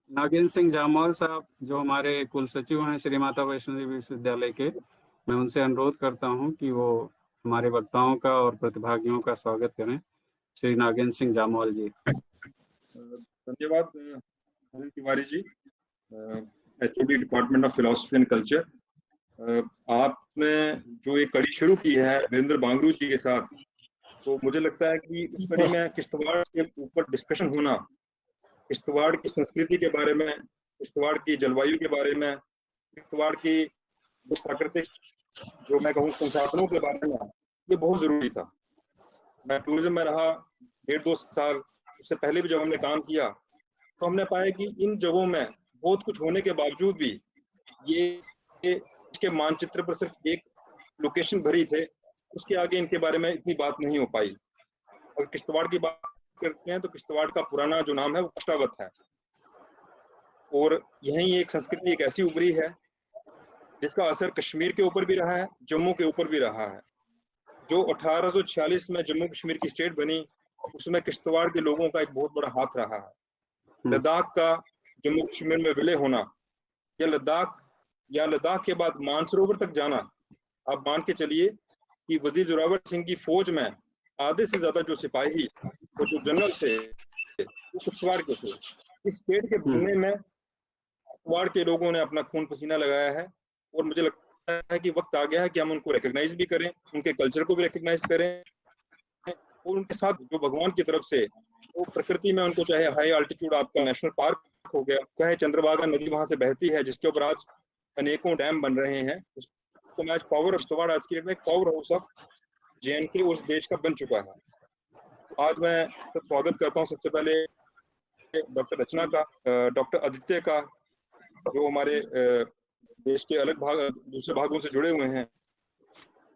नागेंद्र सिंह जामवाल साहब जो हमारे कुल सचिव हैं श्री माता वैष्णो देवी विश्वविद्यालय के, मैं उनसे अनुरोध करता हूं कि वो हमारे वक्ताओं का और प्रतिभागियों का स्वागत करें। श्री नागेंद्र सिंह जामवाल जी। धन्यवाद Anil Tiwari ji, HOD department of philosophy and culture. आपने जो एक कड़ी शुरू की है वीरेंद्र बांगरू जी के साथ, तो मुझे लगता है कि उस कड़ी में किश्तवाड़ के ऊपर डिस्कशन होना, किश्तवाड़ की संस्कृति के बारे में, किश्तवाड़ की जलवायु के बारे में, किश्तवाड़ की जो प्राकृतिक, जो मैं कहूँ संसाधनों के बारे में, ये बहुत जरूरी था। मैं टूरिज्म में रहा 1.5-2 साल, उससे पहले भी जब हमने काम किया तो हमने पाया कि इन जगहों में बहुत कुछ होने के बावजूद भी ये इसके मानचित्र पर सिर्फ एक लोकेशन भरी थे, उसके आगे इनके बारे में इतनी बात नहीं हो पाई। और किश्तवाड़ की बात करते हैं तो किश्तवाड़ का पुराना जो नाम है वो कष्टावत है, और यही एक संस्कृति एक ऐसी उभरी है जिसका असर कश्मीर के ऊपर भी रहा है, जम्मू के ऊपर भी रहा है। जो 1846 में जम्मू कश्मीर की स्टेट बनी, उसमें किश्तवाड़ के लोगों का एक बहुत बड़ा हाथ रहा है। लद्दाख का जम्मू कश्मीर में विलय होना, या लद्दाख के बाद मानसरोवर तक जाना, आप मान के चलिए कि वजीर जोरावर सिंह की फौज में आधे से ज्यादा जो सिपाही और जो जनरल थे वो किश्तवाड़ के थे। इस स्टेट के बनने में किश्तवाड़ के लोगों ने अपना खून पसीना लगाया है, और मुझे लगता है कि वक्त आ गया है कि हम उनको रिकॉग्नाइज भी करें, उनके कल्चर को भी रिकॉग्नाइज करें, और उनके साथ जो भगवान की तरफ से वो प्रकृति में उनको, चाहे हाई अल्टीट्यूड आपका नेशनल पार्क हो गया, चाहे चंद्रभागा नदी वहां से बहती है जिसके ऊपर आज अनेकों डैम बन रहे हैं, उसको मैं आज पावर ऑफ किश्तवाड़ आज की डेट में पावर हाउस ऑफ JNK उस देश का बन चुका है। तो आज मैं स्वागत करता हूँ सबसे पहले डॉक्टर रचना का, डॉक्टर आदित्य का, जो हमारे देश के अलग भाग, दूसरे भागों से जुड़े हुए हैं,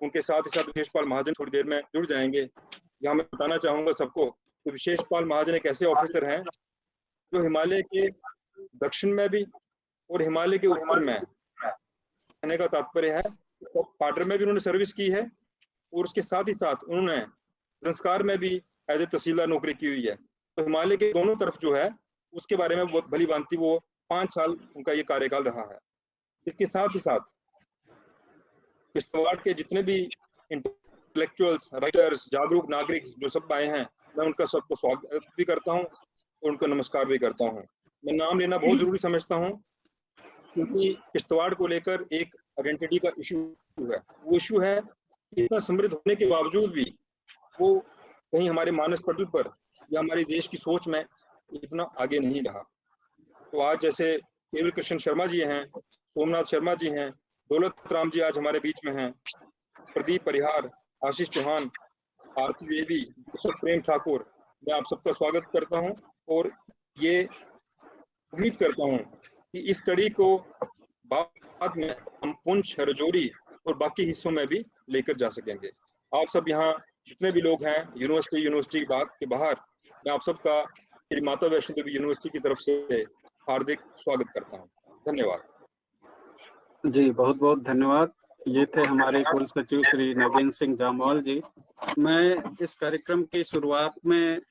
उनके साथ ही साथ विशेषपाल महाजन थोड़ी देर में जुड़ जाएंगे। यहाँ मैं बताना चाहूंगा सबको कि विशेषपाल महाजन एक ऐसे ऑफिसर हैं जो हिमालय के दक्षिण में भी और हिमालय के उत्तर में, कहने का तात्पर्य है तो पार्डर में भी उन्होंने सर्विस की है, और उसके साथ ही साथ उन्होंने संस्कार में भी एज ए तहसीलदार नौकरी की हुई है। तो हिमालय के दोनों तरफ जो है उसके बारे में भली भांति वो 5 साल उनका ये कार्यकाल रहा है। इसके साथ ही साथ किश्तवाड़ के जितने भी इंटेलेक्चुअल्स, राइटर्स, जागरूक नागरिक जो सब आए हैं, मैं उनका सबको स्वागत भी करता हूँ और उनको नमस्कार भी करता हूँ। मैं नाम लेना बहुत जरूरी समझता हूँ क्योंकि किश्तवाड़ को लेकर एक आइडेंटिटी का इशू है। वो इशू है इतना समृद्ध होने के बावजूद भी वो कहीं हमारे मानस पटल पर या हमारे देश की सोच में इतना आगे नहीं रहा। तो आज जैसे केवल कृष्ण शर्मा जी हैं, सोमनाथ शर्मा जी हैं, दौलत राम जी आज हमारे बीच में हैं, प्रदीप परिहार, आशीष चौहान, आरती देवी, दीपक प्रेम ठाकुर, मैं आप सबका स्वागत करता हूं, और ये उम्मीद करता हूं कि इस कड़ी को बाद में हम पुंछ, राजौरी और बाकी हिस्सों में भी लेकर जा सकेंगे। आप सब यहाँ जितने भी लोग हैं यूनिवर्सिटी के बाहर, मैं आप सबका श्री माता वैष्णो देवी यूनिवर्सिटी की तरफ से हार्दिक स्वागत करता हूँ। धन्यवाद जी, बहुत बहुत धन्यवाद। ये थे हमारे कुल सचिव श्री नागेंद्र सिंह जामवाल जी। मैं इस कार्यक्रम की शुरुआत में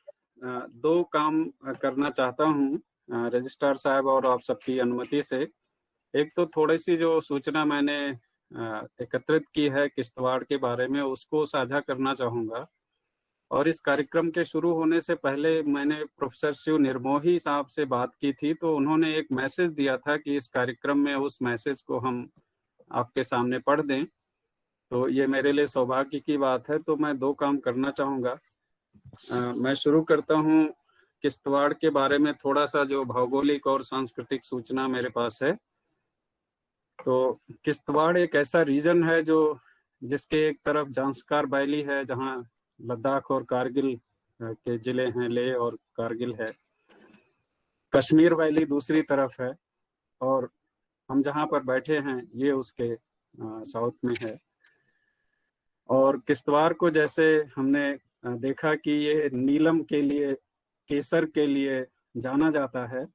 2 काम करना चाहता हूँ रजिस्ट्रार साहब और आप सबकी अनुमति से। एक तो थोड़ी सी जो सूचना मैंने एकत्रित की है किश्तवाड़ के बारे में, उसको साझा करना चाहूँगा। और इस कार्यक्रम के शुरू होने से पहले मैंने प्रोफेसर शिव निर्मोही साहब से बात की थी, तो उन्होंने एक मैसेज दिया था कि इस कार्यक्रम में उस मैसेज को हम आपके सामने पढ़ दें। तो ये मेरे लिए सौभाग्य की बात है। तो मैं 2 काम करना चाहूँगा। मैं शुरू करता हूँ किश्तवाड़ के बारे में थोड़ा सा जो भौगोलिक और सांस्कृतिक सूचना मेरे पास है। तो किश्तवाड़ एक ऐसा रीजन है जिसके एक तरफ जांस्कार वैली है, जहाँ लद्दाख और कारगिल के जिले हैं, लेह और कारगिल है। कश्मीर वैली दूसरी तरफ है, और हम जहाँ पर बैठे हैं ये उसके साउथ में है। और किश्तवाड़ को जैसे हमने देखा कि ये नीलम के लिए, केसर के लिए जाना जाता है।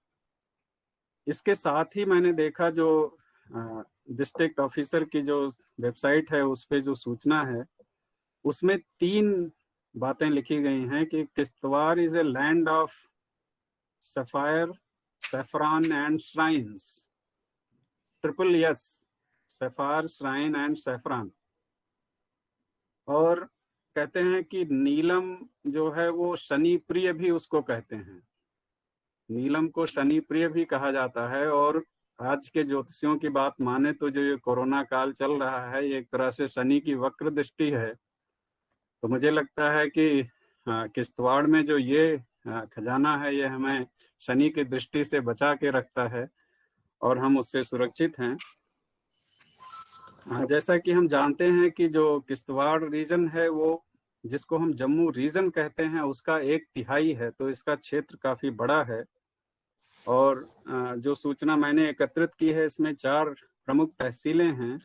इसके साथ ही मैंने देखा जो डिस्ट्रिक्ट ऑफिसर की जो वेबसाइट है उस पे जो सूचना है, उसमें 3 बातें लिखी गई हैं कि Kishtwar is a land of sapphire, saffron and shrines, triple S, sapphire, shrine and saffron. और कहते हैं कि नीलम जो है वो शनि प्रिय भी उसको कहते हैं, नीलम को शनि प्रिय भी कहा जाता है। और आज के ज्योतिषियों की बात माने तो जो ये कोरोना काल चल रहा है ये एक तरह से शनि की वक्र दृष्टि है। तो मुझे लगता है कि किश्तवाड़ में जो ये खजाना है ये हमें शनि की दृष्टि से बचा के रखता है और हम उससे सुरक्षित हैं। जैसा कि हम जानते हैं कि जो किश्तवाड़ रीजन है वो, जिसको हम जम्मू रीजन कहते हैं, उसका 1/3 है, तो इसका क्षेत्र काफी बड़ा है। और जो सूचना मैंने एकत्रित की है इसमें 4 प्रमुख तहसीलें हैं,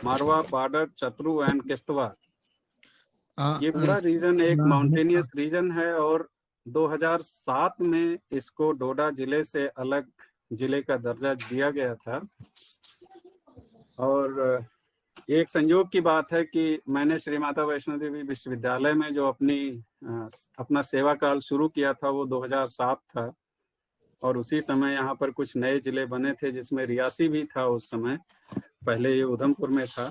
मारवा, पाडर, चतरू एंड किश्तवाड़। ये पूरा रीजन एक माउंटेनियस रीजन है और 2007 में इसको डोडा जिले से अलग जिले का दर्जा दिया गया था। और एक संयोग की बात है कि मैंने श्री माता वैष्णो देवी विश्वविद्यालय में जो अपना सेवा काल शुरू किया था वो 2007 था। और उसी समय यहाँ पर कुछ नए जिले बने थे जिसमें रियासी भी था उस समय, पहले ये उधमपुर में था।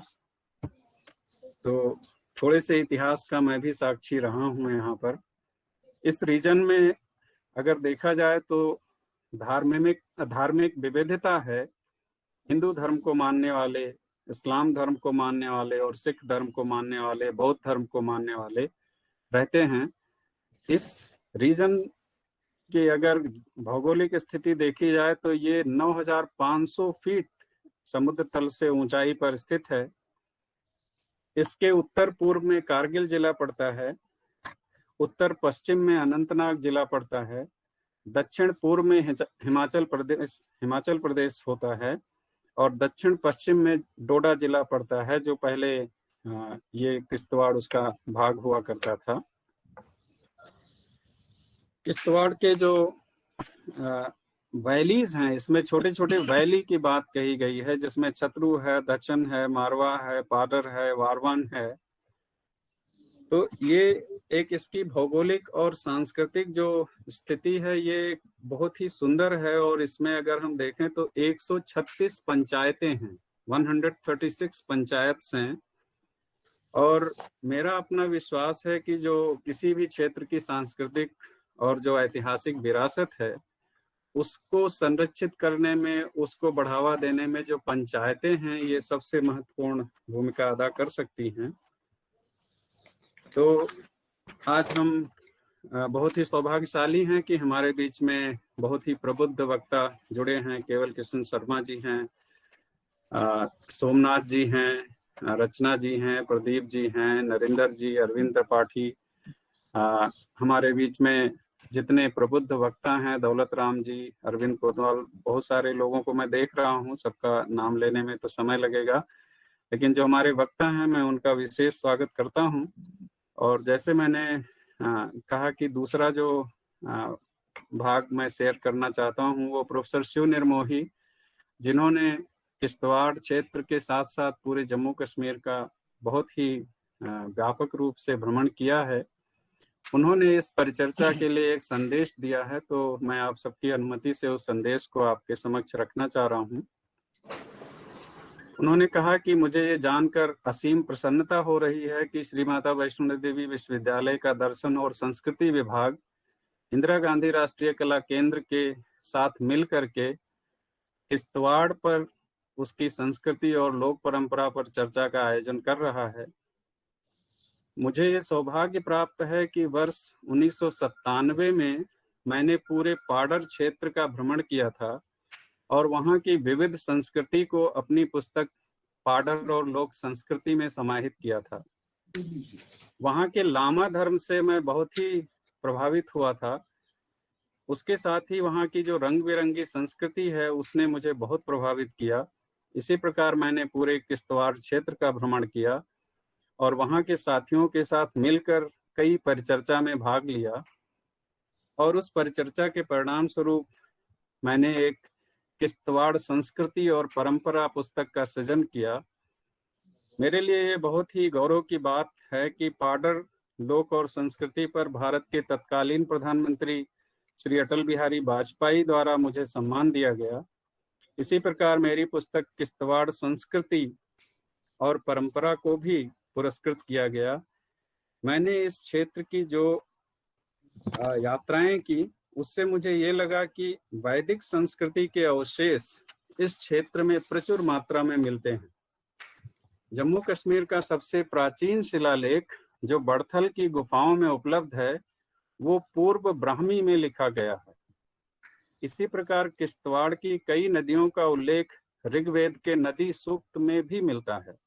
तो थोड़े से इतिहास का मैं भी साक्षी रहा हूँ यहाँ पर। इस रीजन में अगर देखा जाए तो धार्मिक विविधता है। हिंदू धर्म को मानने वाले, इस्लाम धर्म को मानने वाले और सिख धर्म को मानने वाले, बौद्ध धर्म को मानने वाले रहते हैं। इस रीजन की अगर भौगोलिक स्थिति देखी जाए तो ये 9,500 फीट समुद्र तल से ऊंचाई पर स्थित है। इसके उत्तर पूर्व में कारगिल जिला पड़ता है, उत्तर पश्चिम में अनंतनाग जिला पड़ता है, दक्षिण पूर्व में हिमाचल प्रदेश होता है और दक्षिण पश्चिम में डोडा जिला पड़ता है, जो पहले ये किश्तवाड़ उसका भाग हुआ करता था। किश्तवाड़ के जो वैलीज हैं, इसमें छोटे छोटे वैली की बात कही गई है, जिसमें छतरू है, दचन है, मारवा है, पाडर है, वारवान है। तो ये एक इसकी भौगोलिक और सांस्कृतिक जो स्थिति है ये बहुत ही सुंदर है। और इसमें अगर हम देखें तो 136 पंचायतें हैं, 136 पंचायत हैं। और मेरा अपना विश्वास है कि जो किसी भी क्षेत्र की सांस्कृतिक और जो ऐतिहासिक विरासत है उसको संरक्षित करने में, उसको बढ़ावा देने में जो पंचायतें हैं ये सबसे महत्वपूर्ण भूमिका अदा कर सकती हैं। तो आज हम बहुत ही सौभाग्यशाली हैं कि हमारे बीच में बहुत ही प्रबुद्ध वक्ता जुड़े हैं। केवल कृष्ण शर्मा जी हैं, सोमनाथ जी हैं, रचना जी हैं, प्रदीप जी हैं, नरेंद्र जी, अरविंद त्रिपाठी। हमारे बीच में जितने प्रबुद्ध वक्ता हैं, दौलत राम जी, अरविंद कोतवाल, बहुत सारे लोगों को मैं देख रहा हूँ। सबका नाम लेने में तो समय लगेगा, लेकिन जो हमारे वक्ता हैं मैं उनका विशेष स्वागत करता हूँ। और जैसे मैंने कहा कि दूसरा जो भाग मैं शेयर करना चाहता हूँ वो प्रोफेसर शिव निर्मोही, जिन्होंने किश्तवाड़ क्षेत्र के साथ साथ पूरे जम्मू कश्मीर का बहुत ही व्यापक रूप से भ्रमण किया है। उन्होंने इस परिचर्चा के लिए एक संदेश दिया है, तो मैं आप सबकी अनुमति से उस संदेश को आपके समक्ष रखना चाह रहा हूँ। उन्होंने कहा कि मुझे ये जानकर असीम प्रसन्नता हो रही है कि श्री माता वैष्णो देवी विश्वविद्यालय का दर्शन और संस्कृति विभाग इंदिरा गांधी राष्ट्रीय कला केंद्र के साथ मिल करके किश्तवाड़ पर, उसकी संस्कृति और लोक परंपरा पर चर्चा का आयोजन कर रहा है। मुझे ये सौभाग्य प्राप्त है कि वर्ष 1997 में मैंने पूरे पाडर क्षेत्र का भ्रमण किया था और वहाँ की विविध संस्कृति को अपनी पुस्तक पाडर और लोक संस्कृति में समाहित किया था। वहाँ के लामा धर्म से मैं बहुत ही प्रभावित हुआ था। उसके साथ ही वहाँ की जो रंग बिरंगी संस्कृति है उसने मुझे बहुत प्रभावित किया। इसी प्रकार मैंने पूरे किश्तवाड़ क्षेत्र का भ्रमण किया और वहाँ के साथियों के साथ मिलकर कई परिचर्चा में भाग लिया। और उस परिचर्चा के परिणाम स्वरूप मैंने एक किश्तवाड़ संस्कृति और परंपरा पुस्तक का सृजन किया। मेरे लिए ये बहुत ही गौरव की बात है कि पाडर लोक और संस्कृति पर भारत के तत्कालीन प्रधानमंत्री श्री अटल बिहारी वाजपेयी द्वारा मुझे सम्मान दिया गया, इसी प्रकार मेरी पुस्तक किश्तवाड़ संस्कृति और परंपरा को भी पुरस्कृत किया गया। मैंने इस क्षेत्र की जो यात्राएं की, उससे मुझे ये लगा कि वैदिक संस्कृति के अवशेष इस क्षेत्र में प्रचुर मात्रा में मिलते हैं। जम्मू कश्मीर का सबसे प्राचीन शिलालेख जो बड़थल की गुफाओं में उपलब्ध है, वो पूर्व ब्राह्मी में लिखा गया है। इसी प्रकार किश्तवाड़ की कई नदियों का उल्लेख ऋग्वेद के नदी सूक्त में भी मिलता है।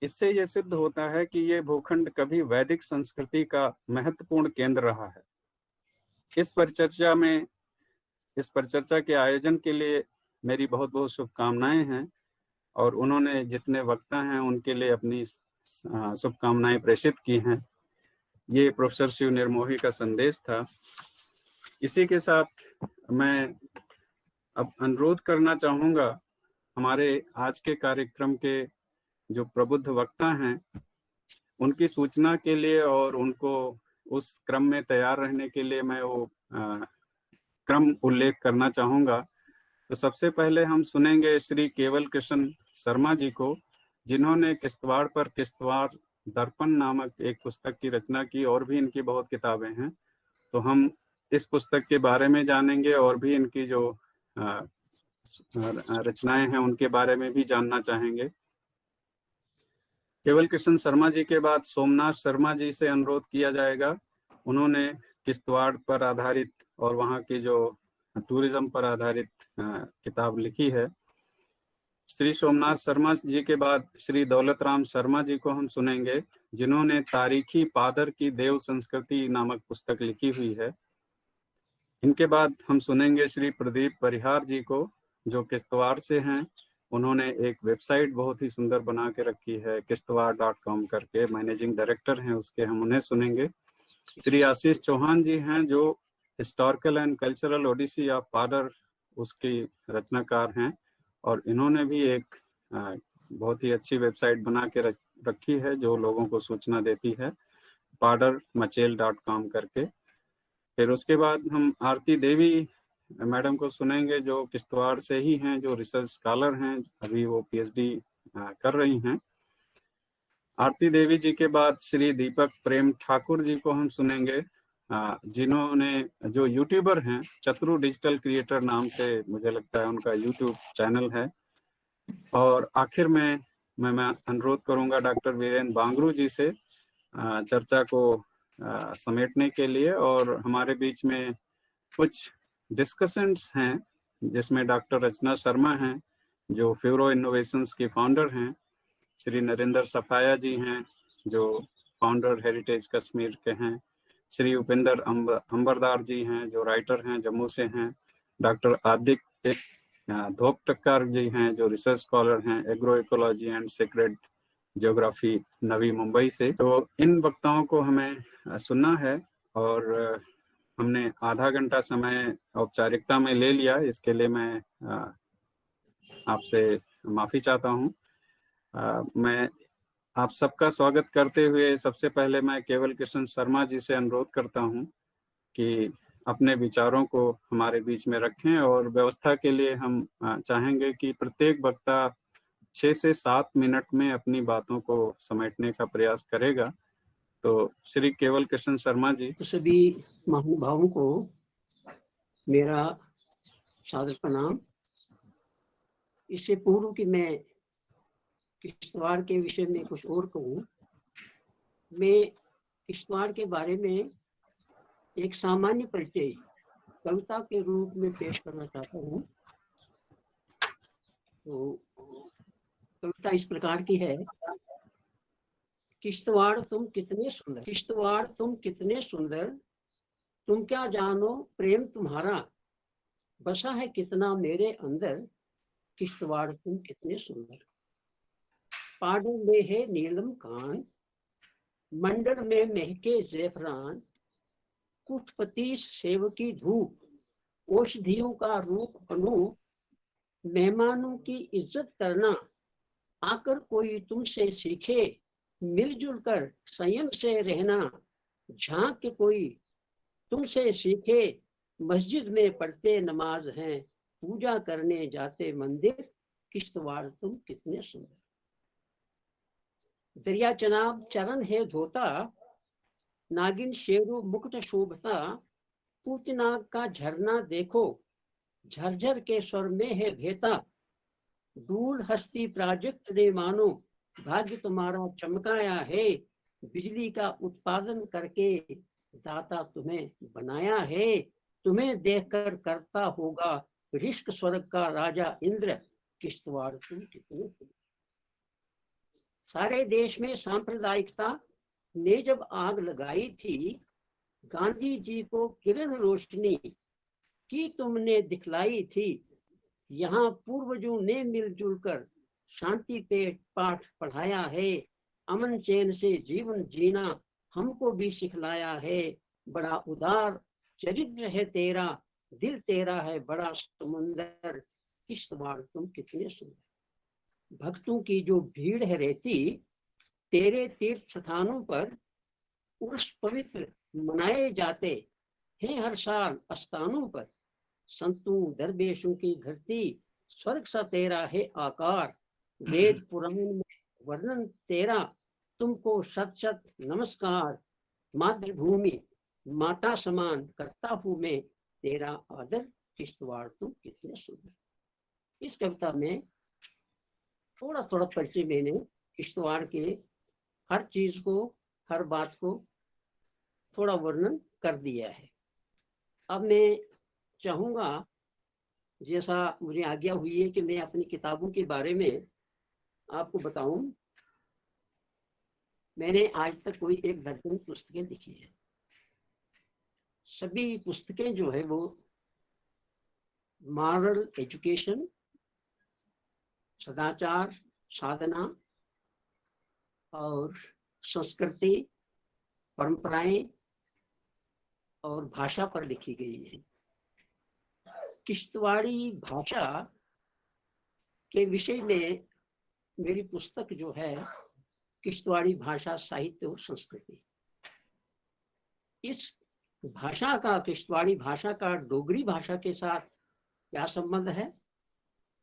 इससे यह सिद्ध होता है कि ये भूखंड कभी वैदिक संस्कृति का महत्वपूर्ण केंद्र रहा है। इस परिचर्चा के आयोजन के लिए मेरी बहुत बहुत शुभकामनाएं हैं, और उन्होंने जितने वक्ता हैं उनके लिए अपनी शुभकामनाएं प्रेषित की हैं। ये प्रोफेसर शिव निर्मोही का संदेश था। इसी के साथ मैं अब अनुरोध करना चाहूँगा हमारे आज के कार्यक्रम के जो प्रबुद्ध वक्ता हैं उनकी सूचना के लिए और उनको उस क्रम में तैयार रहने के लिए मैं वो क्रम उल्लेख करना चाहूँगा। तो सबसे पहले हम सुनेंगे श्री केवल कृष्ण शर्मा जी को, जिन्होंने किश्तवाड़ पर किश्तवाड़ दर्पण नामक एक पुस्तक की रचना की, और भी इनकी बहुत किताबें हैं। तो हम इस पुस्तक के बारे में जानेंगे और भी इनकी जो रचनाएं हैं उनके बारे में भी जानना चाहेंगे। केवल कृष्ण शर्मा जी के बाद सोमनाथ शर्मा जी से अनुरोध किया जाएगा। उन्होंने किश्तवाड़ पर आधारित और वहाँ की जो टूरिज्म पर आधारित किताब लिखी है। श्री सोमनाथ शर्मा जी के बाद श्री दौलत राम शर्मा जी को हम सुनेंगे, जिन्होंने तारीखी पादर की देव संस्कृति नामक पुस्तक लिखी हुई है। इनके बाद हम सुनेंगे श्री प्रदीप परिहार जी को, जो किश्तवाड़ से हैं। उन्होंने एक वेबसाइट बहुत ही सुंदर बना के रखी है, किश्तवाड़.com करके, मैनेजिंग डायरेक्टर हैं उसके, हम उन्हें सुनेंगे। श्री आशीष चौहान जी हैं, जो historical and cultural odyssey of Paddar उसकी रचनाकार हैं, और इन्होंने भी एक बहुत ही अच्छी वेबसाइट बना के रखी है जो लोगों को सूचना देती है, padermachel.com करके। फिर उसके बाद हम आरती देवी मैडम को सुनेंगे, जो किश्तवाड़ से ही हैं, जो रिसर्च स्कॉलर हैं, अभी वो PhD कर रही हैं। आरती देवी जी के बाद श्री दीपक प्रेम ठाकुर जी को हम सुनेंगे, जिन्होंने जो यूट्यूबर हैं, चतुरु डिजिटल क्रिएटर नाम से मुझे लगता है उनका यूट्यूब चैनल है। और आखिर में मैं अनुरोध करूंगा डॉक्टर वीरेंद्र बांगरू जी से चर्चा को समेटने के लिए, और हमारे बीच में कुछ डिस्कशंस हैं जिसमें डॉक्टर रचना शर्मा हैं, जो फ्यूरो इनोवेशंस की फाउंडर हैं। श्री नरेंद्र सफाया जी हैं, जो फाउंडर हेरिटेज कश्मीर के हैं। श्री उपेंद्र अंबरदार जी हैं, जो राइटर हैं, जम्मू से हैं। डॉक्टर आदित्य धोपटकर जी हैं, जो रिसर्च स्कॉलर हैं, agro ecology and sacred geography, Navi Mumbai से। तो इन वक्ताओं को हमें सुनना है, और हमने आधा घंटा समय औपचारिकता में ले लिया, इसके लिए मैं आपसे माफ़ी चाहता हूँ। मैं आप सबका स्वागत करते हुए सबसे पहले मैं केवल कृष्ण शर्मा जी से अनुरोध करता हूँ कि अपने विचारों को हमारे बीच में रखें, और व्यवस्था के लिए हम चाहेंगे कि प्रत्येक वक्ता 6 से 7 मिनट में अपनी बातों को समेटने का प्रयास करेगा। तो श्री केवल कृष्ण शर्मा जी। तो सभी महानुभावों को मेरा सादर प्रणाम। इससे पूर्व कि मैं किश्तवाड़ के विषय में कुछ और कहूँ, मैं किश्तवाड़ के बारे में एक सामान्य परिचय कविता के रूप में पेश करना चाहता हूँ। तो कविता इस प्रकार की है। किश्तवाड़ तुम कितने सुंदर, किश्तवाड़ तुम कितने सुंदर, तुम क्या जानो प्रेम तुम्हारा, बसा है कितना मेरे अंदर, किश्तवाड़ तुम कितने सुंदर। पाडू में है नीलम कान, मंडल में महके ज़ेफरान, कुटपति सेव की धूप, औषधियों का रूप अनूप, मेहमानों की इज्जत करना, आकर कोई तुमसे सीखे, मिलजुल कर संयम से रहना, झांक के कोई तुमसे सीखे, मस्जिद में पढ़ते नमाज हैं, पूजा करने जाते मंदिर, किश्तवाड़ तुम कितने सुंदर। दरिया चनाब चरण है धोता, नागिन शेरू मुकुट शोभता, पूतनाग का झरना देखो, झरझर के स्वर में है भेता, दूर हस्ती प्राजक्त ने मानो, भाग्य तुम्हारा चमकाया है, बिजली का उत्पादन करके दाता तुम्हें बनाया है, तुम्हें देखकर करता होगा ऋष्क स्वर्ग का राजा इंद्र, किश्तवाड़ तुम कितने। सारे देश में सांप्रदायिकता ने जब आग लगाई थी, गांधी जी को किरण रोशनी की तुमने दिखलाई थी, यहाँ पूर्वजों ने मिलजुल कर शांति पे पाठ पढ़ाया है, अमन चैन से जीवन जीना हमको भी सिखलाया है, बड़ा उदार चरित्र है तेरा, दिल तेरा है बड़ा समुंदर, किश्तवाड़ तुम कितने सुंदर। भक्तों की जो भीड़ है रहती, तेरे तीर्थ स्थानों पर उर्स पवित्र मनाए जाते हैं हर साल स्थानों पर, संतों दरवेशों की धरती, स्वर्ग सा तेरा है आकार, वेद पुराण में वर्णन तेरा, तुमको सत सत नमस्कार, मातृभूमि माता समान करता हूँ मैं तेरा आदर, किश्तवाड़ तुम कितने सुंदर। इस कविता में थोड़ा थोड़ा परिचय मैंने किश्तवाड़ के हर चीज को, हर बात को थोड़ा वर्णन कर दिया है। अब मैं चाहूंगा, जैसा मुझे आज्ञा हुई है कि मैं अपनी किताबों के बारे में आपको बताऊं। मैंने आज तक कोई एक दर्जन पुस्तकें लिखी है। सभी पुस्तकें जो है वो मॉरल एजुकेशन, सदाचार साधना और संस्कृति, परंपराएं और भाषा पर लिखी गई है। किश्तवाड़ी भाषा के विषय में मेरी पुस्तक जो है किश्तवाड़ी भाषा साहित्य और संस्कृति। इस भाषा का, किश्तवाड़ी भाषा का डोगरी भाषा के साथ क्या संबंध है,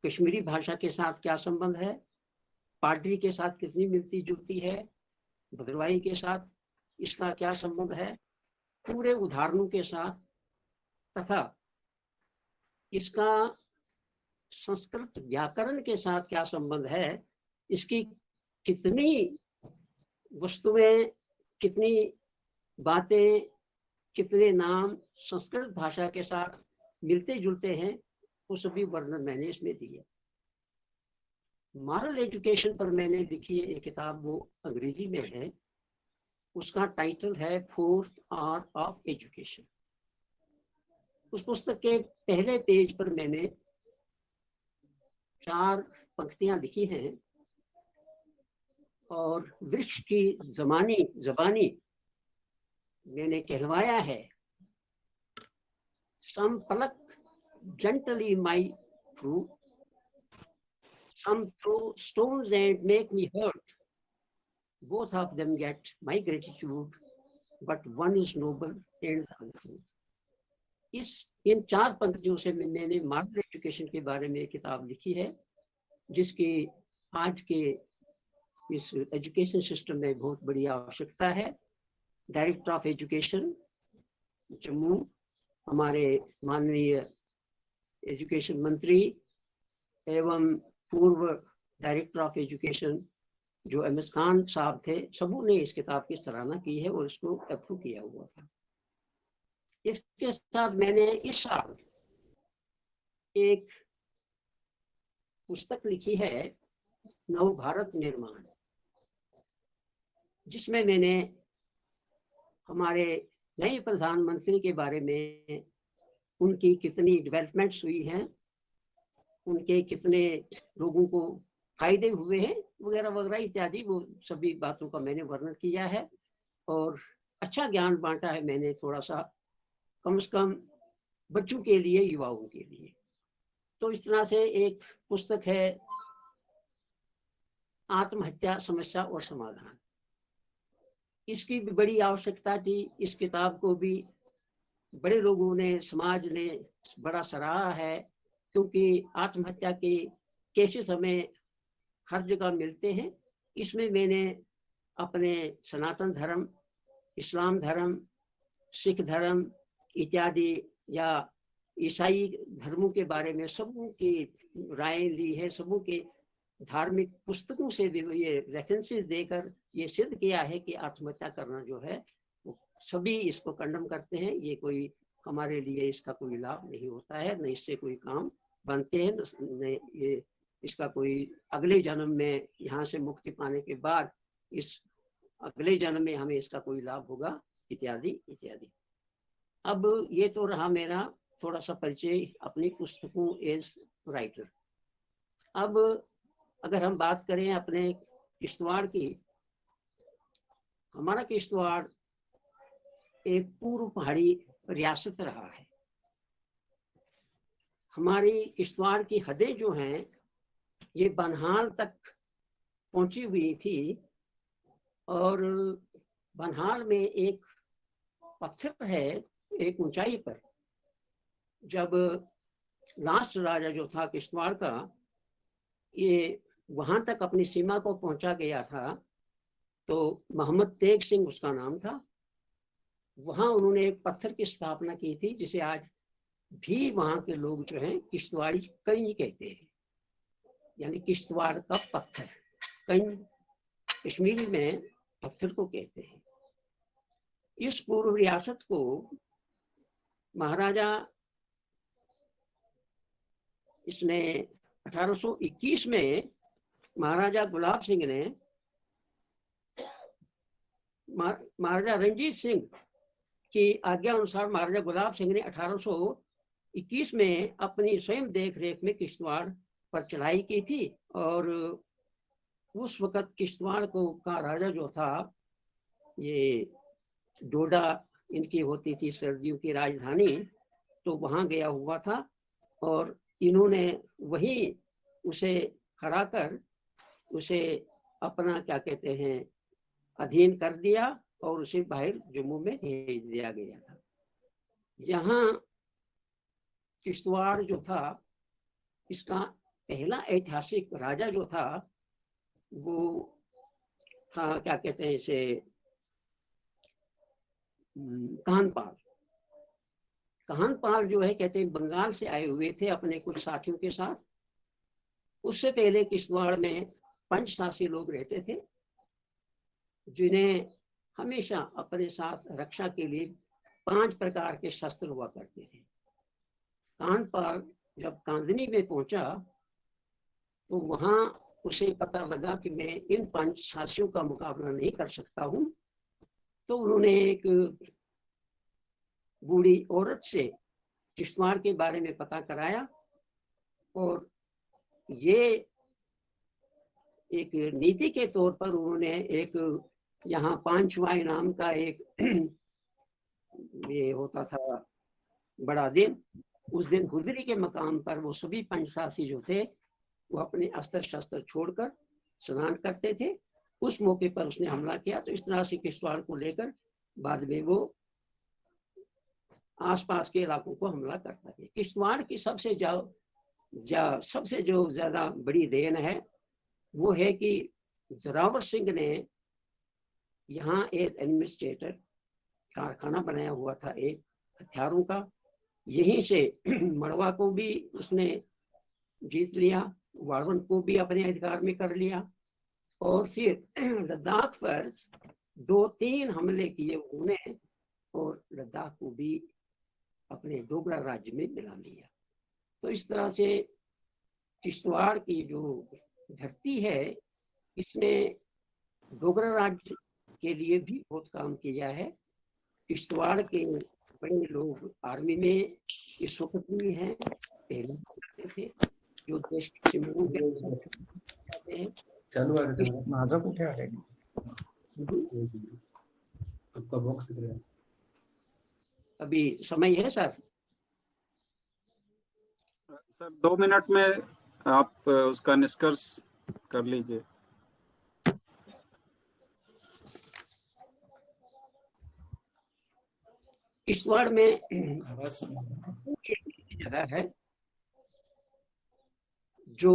कश्मीरी भाषा के साथ क्या संबंध है, पाडरी के साथ कितनी मिलती जुलती है, भद्रवाही के साथ इसका क्या संबंध है, पूरे उदाहरणों के साथ, तथा इसका संस्कृत व्याकरण के साथ क्या संबंध है, इसकी कितनी वस्तुएं, कितनी बातें, कितने नाम संस्कृत भाषा के साथ मिलते जुलते हैं, वो सभी वर्णन मैंने इसमें दिए। मॉरल एजुकेशन पर मैंने लिखी एक किताब, वो अंग्रेजी में है, उसका टाइटल है फोर्थ आर्ट ऑफ एजुकेशन। उस पुस्तक के पहले पेज पर मैंने 4 पंक्तियां लिखी हैं और वृक्ष की जबानी मैंने कहलवाया है, some pluck gently my fruit, some throw stones and make me hurt, both of them get my gratitude, but one is noble and the other fool. इन 4 पंक्तियों से मैंने मॉडल एजुकेशन के बारे में किताब लिखी है, जिसकी आज के इस एजुकेशन सिस्टम में बहुत बड़ी आवश्यकता है। डायरेक्टर ऑफ एजुकेशन जम्मू, हमारे माननीय एजुकेशन मंत्री एवं पूर्व डायरेक्टर ऑफ एजुकेशन जो MS खान साहब थे, सबों ने इस किताब की सराहना की है और इसको अप्रूव किया हुआ था। इसके साथ मैंने इस साल एक पुस्तक लिखी है, नव भारत निर्माण, जिसमें मैंने हमारे नए प्रधानमंत्री के बारे में, उनकी कितनी डेवलपमेंट्स हुई हैं, उनके कितने लोगों को फायदे हुए हैं वगैरह वगैरह इत्यादि, वो सभी बातों का मैंने वर्णन किया है और अच्छा ज्ञान बांटा है मैंने, थोड़ा सा कम से कम बच्चों के लिए, युवाओं के लिए। तो इस तरह से एक पुस्तक है आत्महत्या समस्या और समाधान। इसकी भी बड़ी आवश्यकता थी। इस किताब को भी बड़े लोगों ने, समाज ने बड़ा सराहा है, क्योंकि आत्महत्या के केसेस हमें हर जगह मिलते हैं। इसमें मैंने अपने सनातन धर्म, इस्लाम धर्म, सिख धर्म इत्यादि या ईसाई धर्मों के बारे में सबों की राय ली है। सबों के धार्मिक पुस्तकों से भी ये रेफरेंसेस देकर ये सिद्ध किया है कि आत्महत्या करना जो है वो सभी इसको कंडम करते हैं। ये कोई हमारे लिए इसका कोई लाभ नहीं होता है, न इससे कोई काम बनते हैं, न ये इसका कोई अगले जन्म में यहाँ से मुक्ति पाने के बाद इस अगले जन्म में हमें इसका कोई लाभ होगा, इत्यादि इत्यादि। अब ये तो रहा मेरा थोड़ा सा परिचय अपनी पुस्तकों एज राइटर। अब अगर हम बात करें अपने किश्तवाड़ की, हमारा किश्तवाड़ एक पूर्व पहाड़ी रियासत रहा है। हमारी किश्तवाड़ की हदें जो हैं ये बनहाल तक पहुंची हुई थी, और बनहाल में एक पत्थर है एक ऊंचाई पर। जब लास्ट राजा जो था किश्तवाड़ का, ये वहां तक अपनी सीमा को पहुंचा गया था, तो मोहम्मद तेग सिंह उसका नाम था। वहां उन्होंने एक पत्थर की स्थापना की थी, जिसे आज भी वहां के लोग जो हैं किश्तवाड़ी कंज कहते हैं, यानी किश्तवाड़ का पत्थर। कंज कश्मीरी में पत्थर को कहते हैं। इस पूर्व रियासत को महाराजा इसने 1821 में महाराजा गुलाब सिंह ने, महाराजा रंजीत सिंह की आज्ञा अनुसार महाराजा गुलाब सिंह ने 1821 में अपनी स्वयं देख रेख में किश्तवाड़ पर चढ़ाई की थी। और उस वक़्त किश्तवाड़ को का राजा जो था, ये डोडा इनकी होती थी सर्दियों की राजधानी, तो वहां गया हुआ था, और इन्होंने वही उसे हरा कर उसे अपना क्या कहते हैं अधीन कर दिया, और उसे बाहर जम्मू में भेज दिया गया था। यहाँ किश्तवाड़ जो था, इसका पहला ऐतिहासिक राजा जो था वो था क्या कहते हैं इसे काहनपाल। काहनपाल जो है कहते हैं बंगाल से आए हुए थे अपने कुछ साथियों के साथ। उससे पहले किश्तवाड़ में पंचशासी लोग रहते थे, जिन्हें हमेशा अपने साथ रक्षा के लिए 5 प्रकार के शस्त्र हुआ करते थे। काहनपाल जब कांदनी में पहुंचा तो वहां उसे पता लगा कि मैं इन पंचशासियों का मुकाबला नहीं कर सकता हूं, तो उन्होंने एक बूढ़ी औरत से किश्तवाड़ के बारे में पता कराया, और ये एक नीति के तौर पर उन्होंने एक यहाँ पांचवाई नाम का एक ये होता था बड़ा दिन, उस दिन गुजरी के मकाम पर वो सभी पंचशासी जो थे वो अपने अस्त्र शस्त्र छोड़कर स्नान करते थे। उस मौके पर उसने हमला किया। तो इस तरह से किश्तवाड़ को लेकर बाद में वो आसपास के इलाकों को हमला करता है। किश्तवाड़ की सबसे जो ज्यादा बड़ी देन है वो है कि जोरावर सिंह ने यहाँ एक एडमिनिस्ट्रेटर कारखाना बनाया हुआ था एक हथियारों का। यहीं से मड़वा को भी उसने जीत लिया, वाड़वन को भी अपने अधिकार में कर लिया, और फिर लद्दाख पर 2-3 हमले किए उन्होंने, और लद्दाख को भी अपने डोगरा राज्य में मिला लिया। तो इस तरह से किश्तवाड़ की जो धरती है इसने डोगरा राज्य के लिए भी बहुत काम किया है। किश्तवाड़ के बड़े लोग आर्मी में इस वक्त भी हैं, पहले करते थे, जो देश की सीमाओं के हैं। माझा कुठे आहे आपका बॉक्स किधर है? अभी समय है सर? सर 2 मिनट में आप उसका निष्कर्ष कर लीजिए। किश्तवाड़ में एक जगह है जो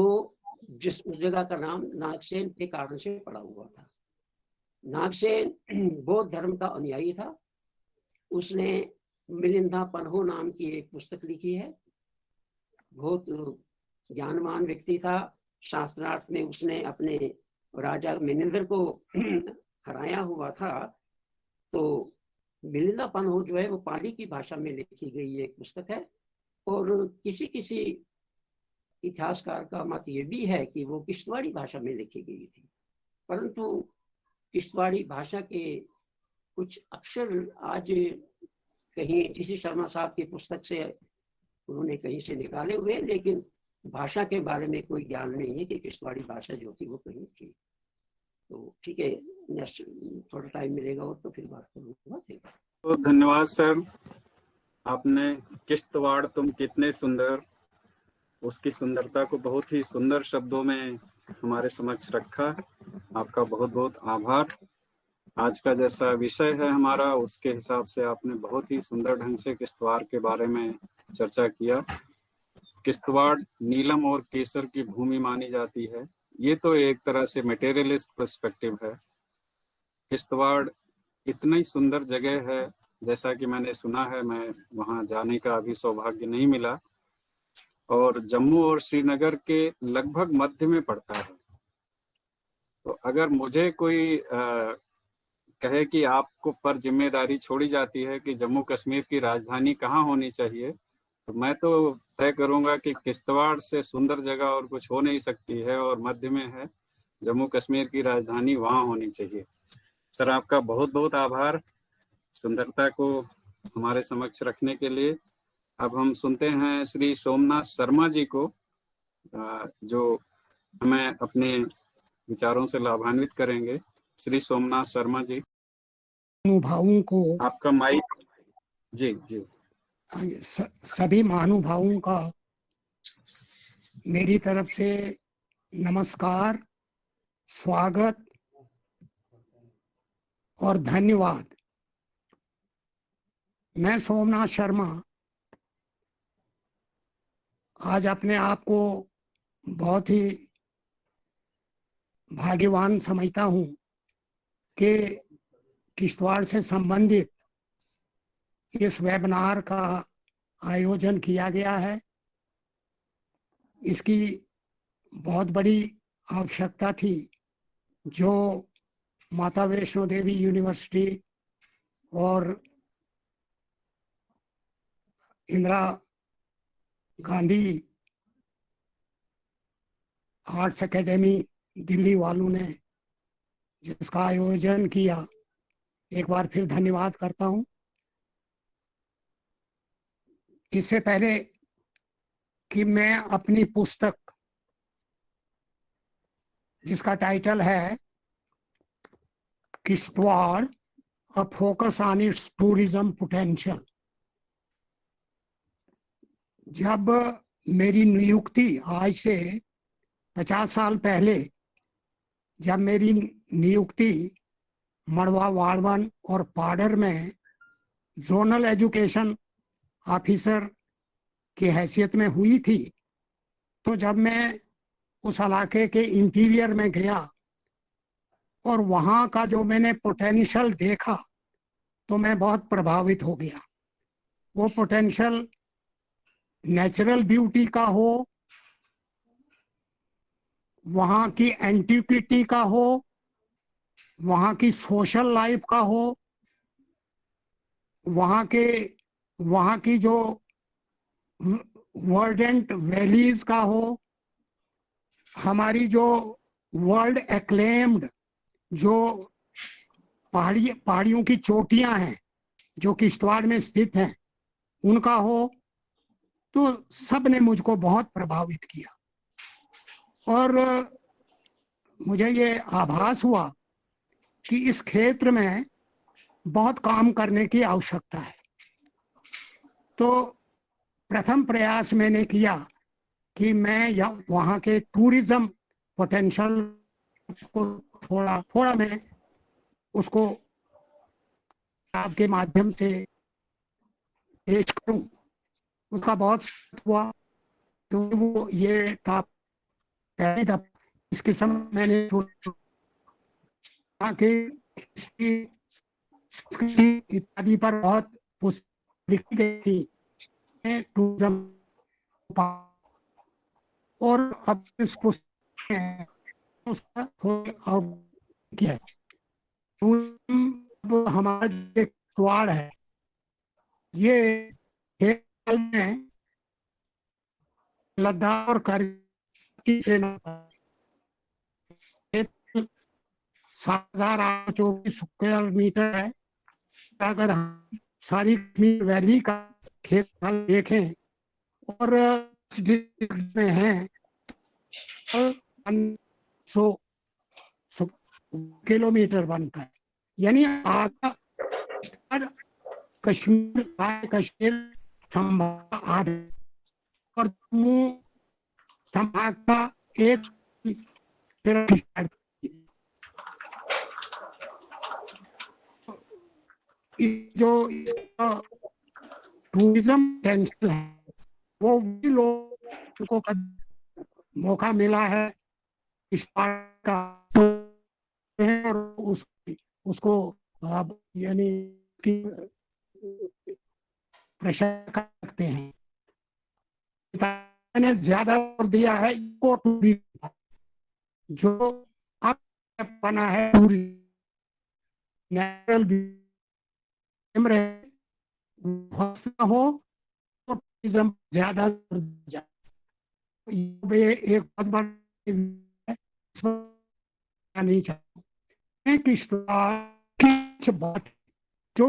उस जगह का नाम नागसेन के कारण से पड़ा हुआ था। नागसेन बौद्ध धर्म का अनुयायी था। उसने मिलिंदा पन्हो नाम की एक पुस्तक लिखी है। बहुत ज्ञानवान व्यक्ति था। शास्त्रार्थ में उसने अपने राजा मिलिंदर को हराया हुआ था। तो मिलिंदा पन्हो जो है वो पाली की भाषा में लिखी गई एक पुस्तक है। और किसी किसी इतिहासकार का मत ये भी है कि वो किश्तवाड़ी भाषा में लिखी गई थी, परंतु किश्तवाड़ी भाषा के कुछ अक्षर आज कहीं किसी शर्मा साहब की पुस्तक से उन्होंने कहीं से निकाले हुए, लेकिन भाषा के बारे में कोई ज्ञान नहीं है कि किश्तवाड़ी भाषा जो थी वो कहीं थी। तो ठीक है, थोड़ा टाइम मिलेगा और तो फिर बात करूँगा। तो धन्यवाद सर, आपने किश्तवाड़ तुम कितने सुंदर, उसकी सुंदरता को बहुत ही सुंदर शब्दों में हमारे समक्ष रखा है। आपका बहुत बहुत आभार। आज का जैसा विषय है हमारा, उसके हिसाब से आपने बहुत ही सुंदर ढंग से किश्तवाड़ के बारे में चर्चा किया। किश्तवाड़ नीलम और केसर की भूमि मानी जाती है। ये तो एक तरह से मटेरियलिस्ट पर्सपेक्टिव है। किश्तवाड़ इतनी सुंदर जगह है, जैसा कि मैंने सुना है, मैं वहाँ जाने का अभी सौभाग्य नहीं मिला, और जम्मू और श्रीनगर के लगभग मध्य में पड़ता है। तो अगर मुझे कोई कहे कि आपको पर जिम्मेदारी छोड़ी जाती है कि जम्मू कश्मीर की राजधानी कहाँ होनी चाहिए, तो मैं तो तय करूंगा कि किश्तवाड़ से सुंदर जगह और कुछ हो नहीं सकती है, और मध्य में है। जम्मू कश्मीर की राजधानी वहाँ होनी चाहिए। सर, आपका बहुत बहुत आभार सुंदरता को हमारे समक्ष रखने के लिए। अब हम सुनते हैं श्री सोमनाथ शर्मा जी को, जो हमें अपने विचारों से लाभान्वित करेंगे। श्री सोमनाथ शर्मा जी, महानुभावों को, आपका माइक। जी जी। सभी महानुभावों का मेरी तरफ से नमस्कार, स्वागत और धन्यवाद। मैं सोमनाथ शर्मा आज अपने आप को बहुत ही भाग्यवान समझता हूँ कि किश्तवाड़ से संबंधित इस वेबिनार का आयोजन किया गया है। इसकी बहुत बड़ी आवश्यकता थी, जो माता वैष्णो देवी यूनिवर्सिटी और इंदिरा गांधी आर्ट्स एकेडमी दिल्ली वालों ने जिसका आयोजन किया, एक बार फिर धन्यवाद करता हूं। इससे पहले कि मैं अपनी पुस्तक, जिसका टाइटल है Kishtwar a focus on it's tourism potential, जब मेरी नियुक्ति आज से 50 साल पहले जब मेरी नियुक्ति मड़वा, वाड़वन और पाडर में जोनल एजुकेशन ऑफिसर की हैसियत में हुई थी, तो जब मैं उस इलाके के इंटीरियर में गया और वहाँ का जो मैंने पोटेंशियल देखा, तो मैं बहुत प्रभावित हो गया। वो पोटेंशियल नेचुरल ब्यूटी का हो, वहाँ की एंटिक्विटी का हो, वहाँ की सोशल लाइफ का हो, वहाँ की जो वर्डेंट वैलीज का हो, हमारी जो वर्ल्ड एक्लेम्ड जो पहाड़ियों की चोटियां हैं जो किश्तवाड़ में स्थित हैं, उनका हो, तो सब ने मुझको बहुत प्रभावित किया। और मुझे ये आभास हुआ कि इस क्षेत्र में बहुत काम करने की आवश्यकता है। तो प्रथम प्रयास मैंने किया कि मैं वहाँ के टूरिज्म पोटेंशियल को थोड़ा मैं उसको आपके माध्यम से पेश करूं, उसका बहुत हुआ। तो वो ये था पहली दफा इस किस्म मैंने इत्यादि पर बहुत लिखी गई थी टूरिज्म, और अब इस पुस्तक है हमारा जो सवाल है ये में लद्दाख और कारगिल सेना 7,824 स्क्वायर मीटर है। अगर हम सारी कश्मीर वैली का क्षेत्रफल देखें और में है तो 100 किलोमीटर बनता है, यानी आधा कश्मीर संभाग आधे और जम्मू संभाग का एक जो टूरिज्म पोटेंशियल है वो भी लोगों को मौका मिला है इस का, और उसको यानी प्रशंसा कर सकते हैं। मैंने ज्यादा जोर दिया है इको टूरिज्म, जो अब बना है नेचुरल हो तो टूरिज्म ज्यादा एक बहुत बड़ा नहीं चाहते कि बात जो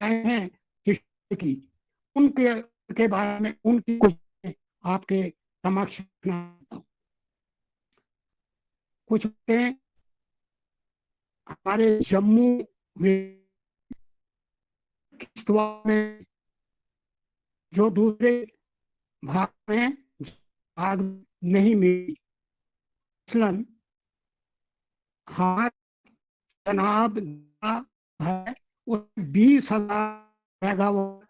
हैं की उनके बारे में उनकी कुछ आपके समक्ष कुछ हमारे जम्मू में जो दूसरे भाग में भाग नहीं मिली, हाँ जनाब है 20,000 मेगावाट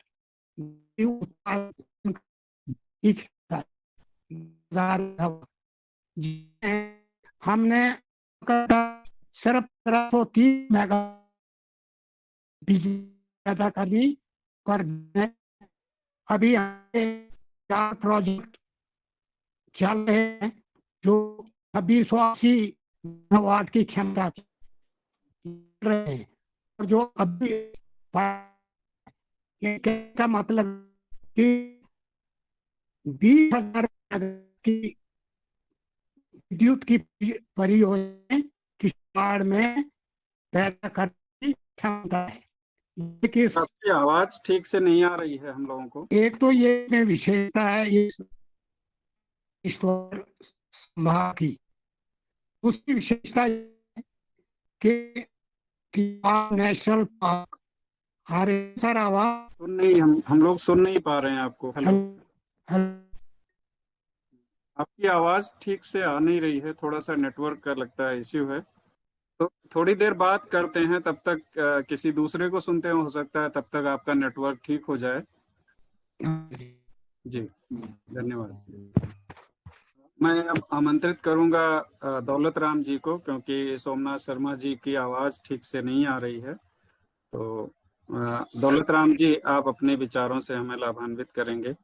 हमने सिर्फ 1330 मेगा बिजली पैदा करनी कर अभी 4 प्रोजेक्ट चल रहे हैं जो 2680 मेगावाट की क्षमता रहे हैं, और जो अभी क्या मतलब कि 20,000 की विद्युत की परियोजना किसाड़ में पैदा करने की क्षमता है। आपकी आवाज ठीक से नहीं आ रही है हम लोगों को। एक तो ये विशेषता है इस संभाग की, उसकी विशेषता कि नेशनल पार्क आ रहे सर आवाज सुन नहीं, हम लोग सुन नहीं पा रहे हैं आपको। हेलो, आपकी आवाज ठीक से आ नहीं रही है, थोड़ा सा नेटवर्क का लगता है इश्यू है, तो थोड़ी देर बात करते हैं, तब तक किसी दूसरे को सुनते हैं, हो सकता है तब तक आपका नेटवर्क ठीक हो जाए। जी धन्यवाद। मैं अब आमंत्रित करूंगा दौलत राम जी को, क्योंकि सोमनाथ शर्मा जी की आवाज ठीक से नहीं आ रही है। तो दौलत राम जी, आप अपने विचारों से हमें लाभान्वित करेंगे।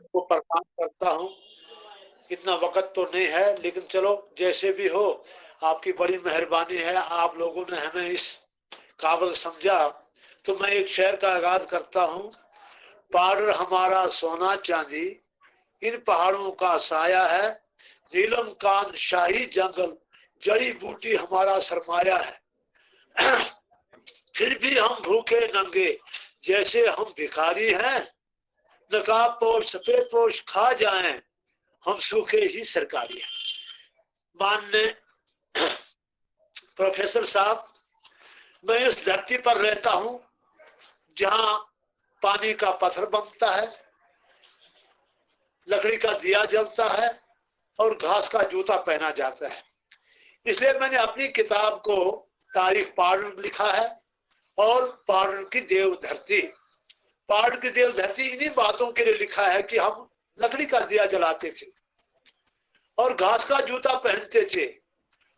को प्रणाम करता हूँ। इतना वक्त तो नहीं है, लेकिन चलो जैसे भी हो, आपकी बड़ी मेहरबानी है, आप लोगों ने हमें इस काबिल समझा। तो मैं एक शेर का आगाज करता हूँ। पहाड़ हमारा सोना चांदी, इन पहाड़ों का साया है, नीलम कान शाही जंगल, जड़ी बूटी हमारा सरमाया है। फिर भी हम भूखे नंगे जैसे हम भिखारी हैं, नकाब पोश सफेद पोश खा जाएं, हम सूखे ही सरकारी हैं। माननीय प्रोफेसर साहब, मैं इस धरती पर रहता हूं जहां पानी का पत्थर बनता है, लकड़ी का दिया जलता है और घास का जूता पहना जाता है। इसलिए मैंने अपनी किताब को तारीख पहाड़ लिखा है। और पहाड़ की देव धरती। पहाड़ की देव धरती इन्हीं बातों के लिए लिखा है कि हम लकड़ी का दिया जलाते थे और घास का जूता पहनते थे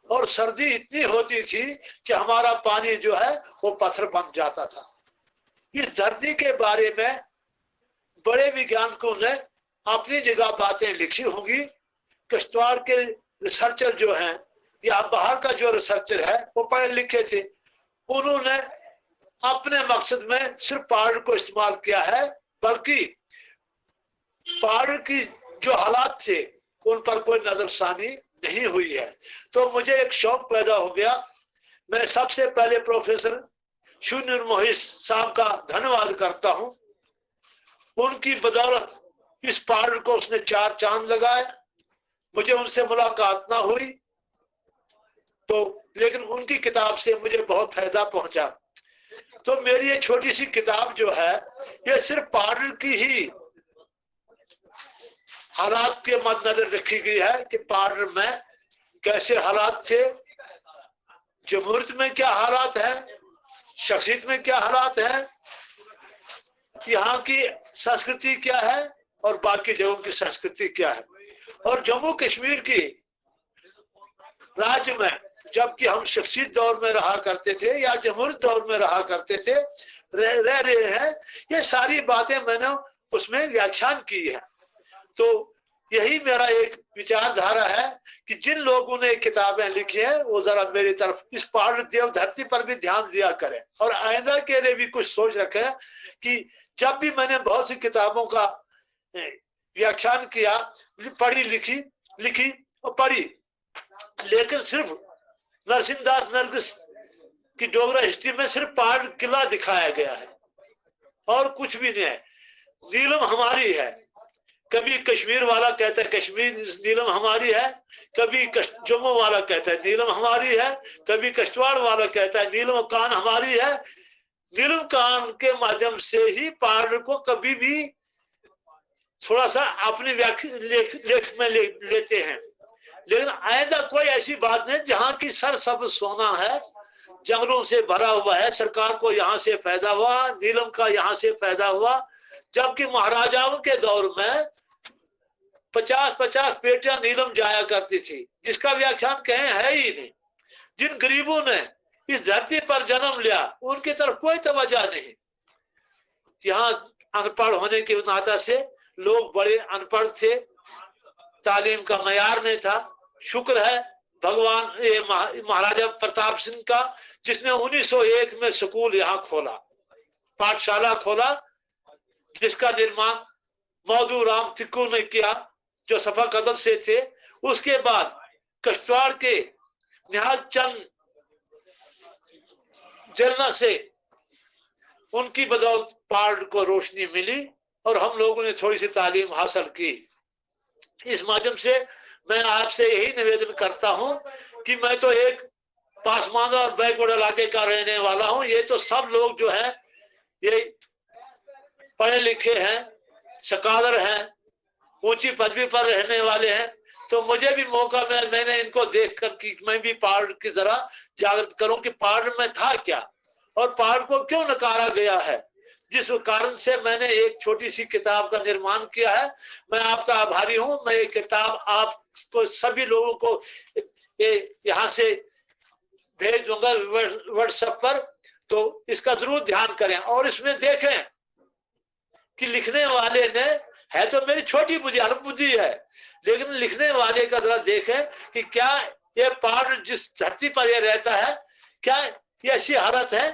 और सर्दी इतनी होती थी कि हमारा पानी जो है वो पत्थर बन जाता था। इस धरती के बारे में बड़े वैज्ञानिकों ने अपनी जगह बातें लिखी होंगी। किश्तवाड़ के रिसर्चर जो हैं या बाहर का जो रिसर्चर है वो पढ़े लिखे थे, उन्होंने अपने मकसद में सिर्फ पहाड़ को इस्तेमाल किया है, बल्कि पहाड़ की जो हालात थे उन पर कोई नजरसानी नहीं हुई है। तो मुझे एक शौक पैदा हो गया। मैं सबसे पहले प्रोफेसर शून्य मोहित साहब का धन्यवाद करता हूं। उनकी बदौलत इस पहाड़ को उसने 4 चांद लगाए। मुझे उनसे मुलाकात ना हुई तो, लेकिन उनकी किताब से मुझे बहुत फायदा पहुंचा। तो मेरी ये छोटी सी किताब जो है ये सिर्फ पहाड़ की ही हालात के मद्देनजर रखी गई है कि पहाड़ में कैसे हालात थे, जमहूरियत में क्या हालात है, शख्सियत में क्या हालात है, यहाँ की संस्कृति क्या है और बाकी जगहों की संस्कृति क्या है। और जम्मू कश्मीर की राज्य में जबकि हम शख्सियत दौर में रहा करते थे या जमहूरियत दौर में रहा करते थे, रह रहे हैं, ये सारी बातें मैंने उसमें व्याख्यान की है। तो यही मेरा एक विचारधारा है कि जिन लोगों ने किताबें लिखी है वो जरा मेरी तरफ इस पहाड़ देव धरती पर भी ध्यान दिया करें और आइंदा के लिए भी कुछ सोच रखें कि जब भी मैंने बहुत सी किताबों का व्याख्यान किया, पढ़ी लिखी और पढ़ी, लेकिन सिर्फ नरसिंहदास नरगिस की डोगरा हिस्ट्री में सिर्फ पहाड़ किला दिखाया गया है और कुछ भी नहीं है। नीलम हमारी है, कभी कश्मीर वाला कहता है कश्मीर नीलम हमारी है, कभी जम्मू वाला कहता है नीलम हमारी है, कभी किश्तवाड़ वाला कहता है नीलम कान हमारी है। नीलम कान के माध्यम से ही पहाड़ को कभी भी थोड़ा सा अपनी लेख में लेते हैं, लेकिन आइंदा कोई ऐसी बात नहीं जहां की सरसब्ज सोना है, जंगलों से भरा हुआ है, सरकार को यहाँ से फायदा हुआ, नीलम का यहाँ से फायदा हुआ। जबकि महाराजाओं के दौर में 50-50 पेटियां नीलम जाया करती थी, जिसका व्याख्यान कहीं है ही नहीं। जिन गरीबों ने इस धरती पर जन्म लिया उनकी तरफ कोई तवज्जो नहीं। यहाँ अनपढ़ होने की नाता से लोग बड़े अनपढ़ थे, तालीम का मयार नहीं था। शुक्र है भगवान ये महाराजा प्रताप सिंह का, जिसने 1901 में स्कूल यहाँ खोला, पाठशाला खोला, जिसका निर्माण मौदू राम तिक्कू ने किया जो सफा कदम से थे। उसके बाद किश्तवाड़ के निहाल चंद जलना से उनकी बदौलत पहाड़ को रोशनी मिली और हम लोगों ने थोड़ी सी तालीम हासिल की। इस माध्यम से मैं आपसे यही निवेदन करता हूं कि मैं तो एक पासमानदा और बैकवर्ड इलाके का रहने वाला हूं। ये तो सब लोग जो है ये पढ़े लिखे हैं, सकादर हैं, ऊंची पदवी पर रहने वाले हैं। तो मुझे भी मौका मिला, मैंने इनको देखकर कि मैं भी पहाड़ की जरा जागृत करूं कि पहाड़ में था क्या और पहाड़ को क्यों नकारा गया है, जिस कारण से मैंने एक छोटी सी किताब का निर्माण किया है। मैं आपका आभारी हूं। मैं ये किताब आपको सभी लोगों को यहाँ से भेज दूंगा व्हाट्सएप पर, तो इसका जरूर ध्यान करें और इसमें देखें कि लिखने वाले ने, है तो मेरी छोटी बुद्धि, अल्प बुद्धि है, लेकिन लिखने वाले का जरा देखें कि क्या ये पहाड़ जिस धरती पर ये रहता है क्या ये ऐसी हालत है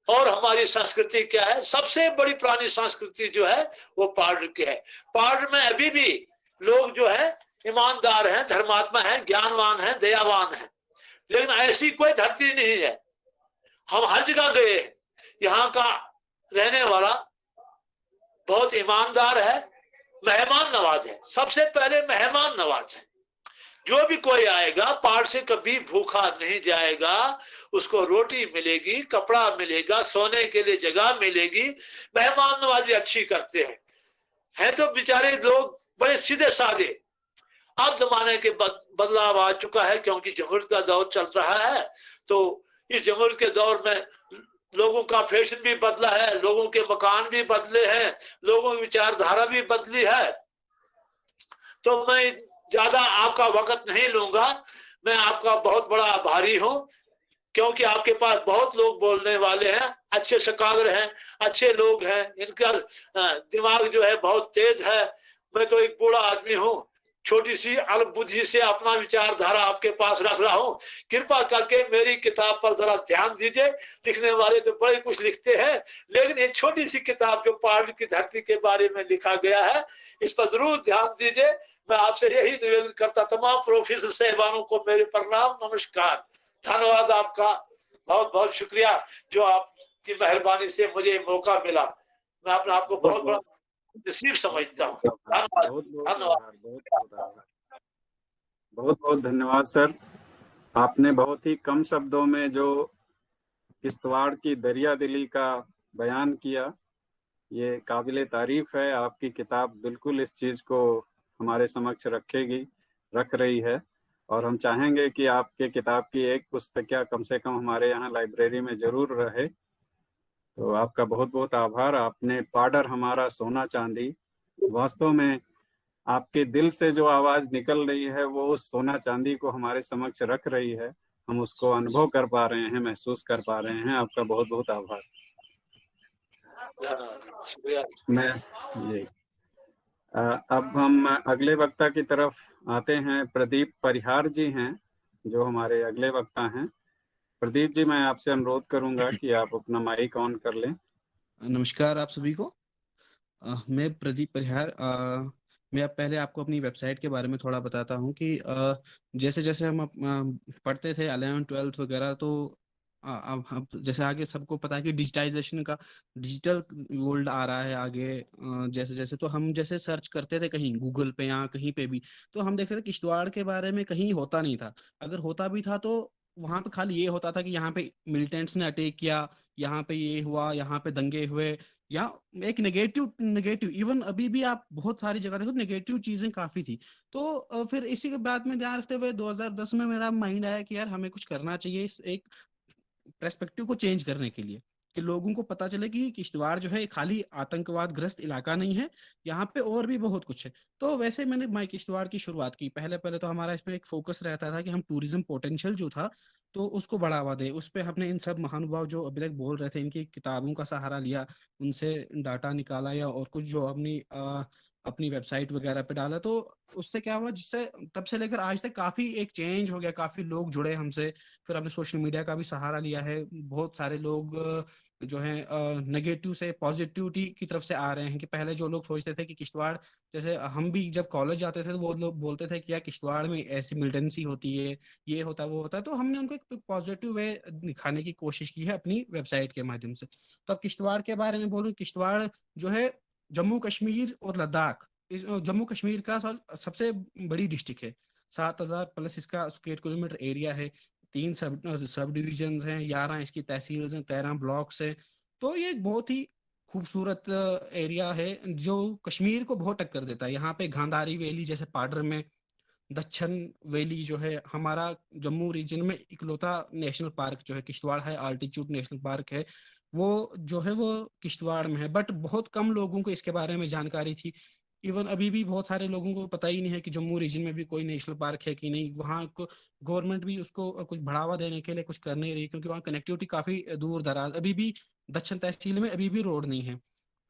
और हमारी संस्कृति क्या है। सबसे बड़ी पुरानी संस्कृति जो है वो पहाड़ की है। पहाड़ में अभी भी लोग जो है ईमानदार हैं, धर्मात्मा हैं, ज्ञानवान हैं, दयावान हैं, लेकिन ऐसी कोई धरती नहीं है। हम हर जगह गए, यहाँ का रहने वाला बहुत ईमानदार है, मेहमान नवाज है, सबसे पहले मेहमान नवाज है। जो भी कोई आएगा पहाड़ से कभी भूखा नहीं जाएगा, उसको रोटी मिलेगी, कपड़ा मिलेगा, सोने के लिए जगह मिलेगी। मेहमान नवाजी अच्छी करते हैं तो बेचारे लोग बड़े सीधे साधे। अब जमाने के बदलाव आ चुका है क्योंकि जमहूरियत का दौर चल रहा है, तो इस जमहूरियत के दौर में लोगों का फैशन भी बदला है, लोगों के मकान भी बदले हैं, लोगों की विचारधारा भी बदली है। तो मैं ज्यादा आपका वक्त नहीं लूंगा। मैं आपका बहुत बड़ा आभारी हूं, क्योंकि आपके पास बहुत लोग बोलने वाले हैं, अच्छे शकागर हैं, अच्छे लोग हैं, इनका दिमाग जो है बहुत तेज है। मैं तो एक बूढ़ा आदमी हूं, छोटी सी अल्प बुद्धि से अपना विचारधारा आपके पास रख रहा हूं। कृपा करके मेरी किताब पर जरा ध्यान दीजिए। लिखने वाले तो बड़े कुछ लिखते हैं, लेकिन ये छोटी सी किताब जो पहाड़ की धरती के बारे में लिखा गया है, इस पर जरूर ध्यान दीजिए। मैं आपसे यही निवेदन करता, तमाम प्रोफेसर साहबानों को मेरे प्रणाम, नमस्कार, धन्यवाद आपका, बहुत बहुत शुक्रिया जो आपकी मेहरबानी से मुझे मौका मिला। मैं अपने आप को बहुत बड़ा नसीब समझता हूँ। धन्यवाद, धन्यवाद, बहुत बहुत धन्यवाद सर। आपने बहुत ही कम शब्दों में जो किश्तवाड़ की दरिया दिली का बयान किया, ये काबिले तारीफ है। आपकी किताब बिल्कुल इस चीज़ को हमारे समक्ष रख रही है, और हम चाहेंगे कि आपके किताब की एक पुस्तकिया कम से कम हमारे यहाँ लाइब्रेरी में जरूर रहे। तो आपका बहुत बहुत आभार। आपने पाडर हमारा सोना चांदी, वास्तव में आपके दिल से जो आवाज निकल रही है वो उस सोना चांदी को हमारे समक्ष रख रही है। हम उसको अनुभव कर पा रहे हैं, महसूस कर पा रहे हैं। आपका बहुत बहुत आभार। शुक्रिया। मैं जी अब हम अगले वक्ता की तरफ आते हैं। प्रदीप परिहार जी हैं जो हमारे अगले वक्ता हैं। प्रदीप जी, मैं आपसे अनुरोध करूंगा कि आप अपना माइक ऑन कर लें। नमस्कार आप सभी को। मैं प्रदीप परिहार। मैं अब पहले आपको अपनी वेबसाइट के बारे में थोड़ा बताता हूँ कि जैसे जैसे हम पढ़ते थे 11th 12th वगैरह, तो अब जैसे आगे सबको पता है कि डिजिटाइजेशन का डिजिटल वर्ल्ड आ रहा है आगे। जैसे जैसे तो हम जैसे सर्च करते थे कहीं गूगल पे या कहीं पे भी, तो हम देखते थे किश्तवाड़ के बारे में कहीं होता नहीं था। अगर होता भी था तो वहां पे खाली ये होता था कि यहाँ पे मिलिटेंट्स ने अटैक किया, यहाँ पे ये हुआ, यहाँ पे दंगे हुए, या एक नेगेटिव नेगेटिव। इवन अभी भी आप बहुत सारी जगह देखो नेगेटिव चीजें काफी थी। तो फिर इसी के बाद में ध्यान रखते हुए 2010 में मेरा माइंड आया कि यार हमें कुछ करना चाहिए इस एक पर्सपेक्टिव को चेंज करने के लिए, कि लोगों को पता चले कि किश्तवाड़ जो है खाली आतंकवाद ग्रस्त इलाका नहीं है, यहाँ पे और भी बहुत कुछ है। तो वैसे मैंने माई किश्तवाड़ की शुरुआत की। पहले पहले तो हमारा इसमें एक फोकस रहता था कि हम टूरिज्म पोटेंशियल जो था तो उसको बढ़ावा दे। उस पर हमने इन सब महानुभाव जो अभी तक बोल रहे थे इनकी किताबों का सहारा लिया, उनसे डाटा निकाला, या और कुछ जो अपनी वेबसाइट वगैरह पे डाला। तो उससे क्या हुआ, जिससे तब से लेकर आज तक काफी एक चेंज हो गया, काफी लोग जुड़े हमसे। फिर हमने सोशल मीडिया का भी सहारा लिया है। बहुत सारे लोग जो है नेगेटिव से पॉजिटिविटी की तरफ से आ रहे हैं। कि पहले जो लोग सोचते थे कि किश्तवाड़, जैसे हम भी जब कॉलेज जाते थे तो वो लोग बोलते थे कि यार किश्तवाड़ में ऐसी मिलिटेंसी होती है, ये होता है वो होता है। तो हमने उनको एक पॉजिटिव वे दिखाने की कोशिश की है अपनी वेबसाइट के माध्यम से। तो अब किश्तवाड़ के बारे में बोलूँ, किश्तवाड़ जो है जम्मू कश्मीर और लद्दाख, जम्मू कश्मीर का सबसे बड़ी डिस्ट्रिक्ट है। 7000 प्लस इसका स्क्वायर किलोमीटर एरिया है। 3 सब डिविजन हैं, 11 इसकी तहसील हैं, 13 ब्लॉक्स हैं। तो ये एक बहुत ही खूबसूरत एरिया है जो कश्मीर को बहुत टक्कर देता है। यहाँ पे गांधारी वैली जैसे पाडर में, दच्छन वैली जो है हमारा जम्मू रीजन में इकलौता नेशनल पार्क जो है किश्तवाड़ है, आल्टीट्यूड नेशनल पार्क है, वो जो है वो किश्तवाड़ में है। बट बहुत कम लोगों को इसके बारे में जानकारी थी। इवन अभी भी बहुत सारे लोगों को पता ही नहीं है कि जम्मू रीजन में भी कोई नेशनल पार्क है कि नहीं। वहाँ को गवर्नमेंट भी उसको कुछ बढ़ावा देने के लिए कुछ कर नहीं रही, क्योंकि वहाँ कनेक्टिविटी काफी दूर दराज, अभी भी दक्षिण तहसील में अभी भी रोड नहीं है।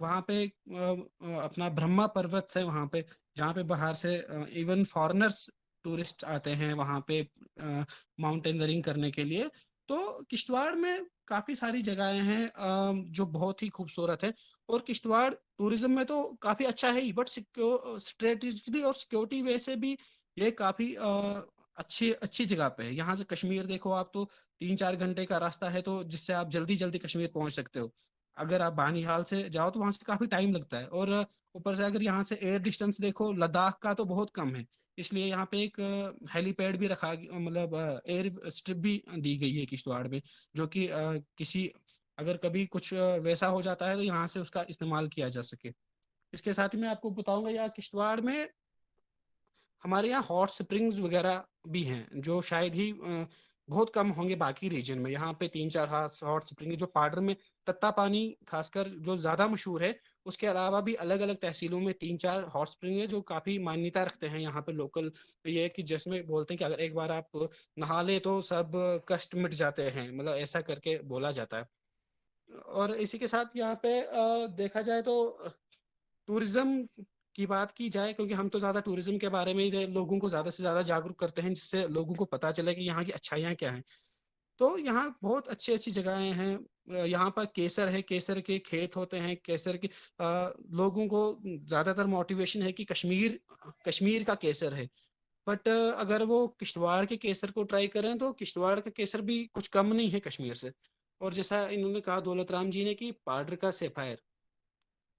वहाँ पे अपना ब्रह्मा पर्वत है वहाँ पे, जहाँ पे बाहर से इवन फॉरेनर्स टूरिस्ट आते हैं वहाँ पे माउंटेनरिंग करने के लिए। तो किश्तवाड़ में काफी सारी जगहें हैं जो बहुत ही खूबसूरत है। और किश्तवाड़ टूरिज्म में तो काफी अच्छा है ही, बट स्ट्रेटेजिकली और सिक्योरिटी वे से भी ये काफी अच्छी अच्छी जगह पे है। यहाँ से कश्मीर देखो आप, तो 3-4 घंटे का रास्ता है, तो जिससे आप जल्दी जल्दी कश्मीर पहुंच सकते हो। अगर आप बानीहाल से जाओ तो वहां से काफी टाइम लगता है। और ऊपर से अगर यहाँ से एयर डिस्टेंस देखो, लद्दाख का तो बहुत कम है। इसलिए यहाँ पे एक हेलीपैड भी रखा, मतलब एयर स्ट्रिप भी दी गई है किश्तवाड़ में, जो कि किसी अगर कभी कुछ वैसा हो जाता है तो यहाँ से उसका इस्तेमाल किया जा सके। इसके साथ ही मैं आपको बताऊंगा यहाँ किश्तवाड़ में हमारे यहाँ हॉट स्प्रिंग्स वगैरह भी हैं, जो शायद ही बहुत कम होंगे बाकी रीजन में। यहाँ पे 3-4 हॉट स्प्रिंग जो पाडर में तत्ता पानी खासकर जो ज्यादा मशहूर है, उसके अलावा भी अलग अलग तहसीलों में 3-4 हॉट स्प्रिंग है जो काफी मान्यता रखते हैं यहाँ पे लोकल। ये है कि जिसमें बोलते हैं कि अगर एक बार आप नहा ले तो सब कष्ट मिट जाते हैं, मतलब ऐसा करके बोला जाता है। और इसी के साथ यहाँ पे देखा जाए तो टूरिज्म की बात की जाए, क्योंकि हम तो ज्यादा टूरिज्म के बारे में ही लोगों को ज्यादा से ज्यादा जागरूक करते हैं, जिससे लोगों को पता चले कि यहाँ की अच्छाइयाँ क्या हैं। तो यहाँ बहुत अच्छी अच्छी जगहें हैं। यहाँ पर केसर है, केसर के खेत होते हैं, केसर के लोगों को ज्यादातर मोटिवेशन है कि कश्मीर कश्मीर का केसर है। बट अगर वो किश्तवाड़ के केसर को ट्राई करें तो किश्तवाड़ का केसर भी कुछ कम नहीं है कश्मीर से। और जैसा इन्होंने कहा दौलत राम जी ने कि पाडर का सेफायर,